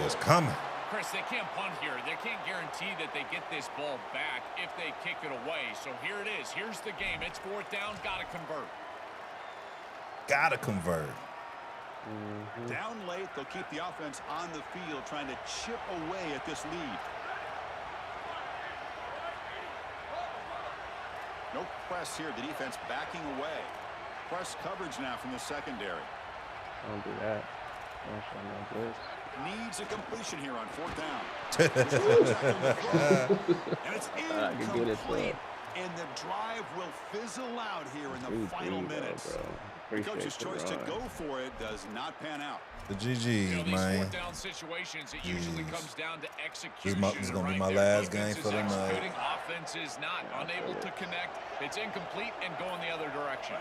It's coming. Chris, they can't punt here. They can't guarantee that they get this ball back if they kick it away. So here it is. Here's the game. It's 4th down. Got to convert. Got to convert. Down late, they'll keep the offense on the field trying to chip away at this lead. No press here. The defense backing away. Press coverage now from the secondary. Don't do that. Don't show no blitz. Needs a completion here on 4th down. And it's incomplete. And the drive will fizzle out here in the final minutes. The coach's choice to go for it does not pan out. The GGs, man. Down situations, it usually comes down to execution. This is going to be my last game for the night. Offense is not unable to connect. It's incomplete and going the other direction.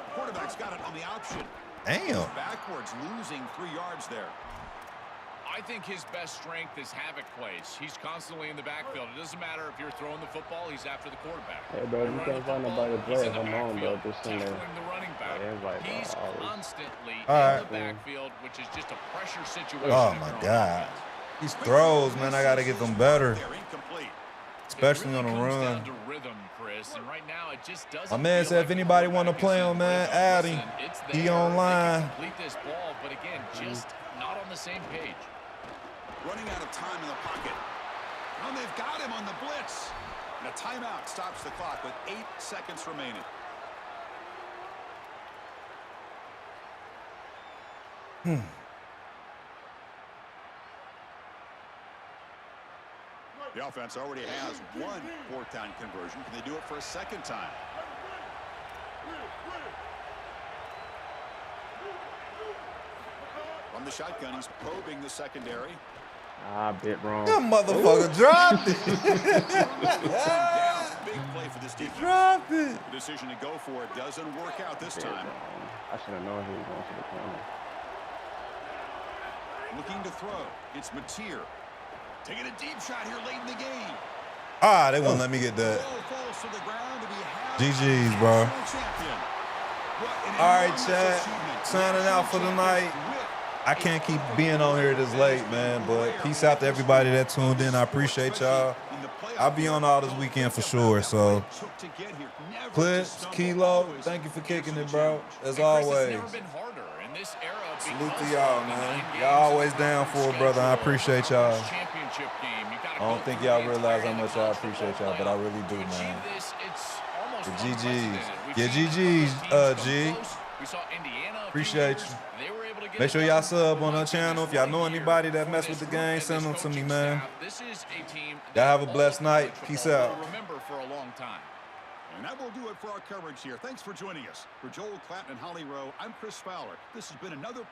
The quarterback's got it on the option. Damn. Backwards, losing 3 yards there. I think his best strength is havoc plays. He's constantly in the backfield. It doesn't matter if you're throwing the football, he's after the quarterback. Hey, bro, you can't find nobody to play. I'm on, bro. Just in there. The running back. He's constantly in the backfield, which is just a pressure situation. Oh, my God. These throws, man, I got to get them better. Especially on the run. My man said if anybody want to play him, man, add him. He online. Complete this ball, but again, just not on the same page. Running out of time in the pocket. And they've got him on the blitz. And a timeout stops the clock with 8 seconds remaining. The offense already has 1 4th down conversion. Can they do it for a 2nd time? From the shotgun, he's probing the secondary. Ah, bit wrong. That motherfucker dropped it. Big play for this defense. Dropped it. The decision to go for it doesn't work out this time. I should have known he was going to the corner. Looking to throw. It's Mateer. Taking a deep shot here late in the game. Ah, they won't let me get that. GG's, bro. All right, chat. Signing out for the night. I can't keep being on here this late, man, but peace out to everybody that tuned in. I appreciate y'all. I'll be on all this weekend for sure, so. Clips, Kilo, thank you for kicking it, bro, as always. Salute to y'all, man. Y'all always down for it, brother. I appreciate y'all. I don't think y'all realize how much I appreciate y'all, but I really do, man. The GGs. Yeah, GGs, G. Appreciate you. Make sure y'all sub on our channel. If y'all know anybody that mess with the game, send them to me, man. Y'all have a blessed night. Peace out. And that will do it for our coverage here. Thanks for joining us. For Joel Klatten and Holly Rowe, I'm Chris Fowler. This has been another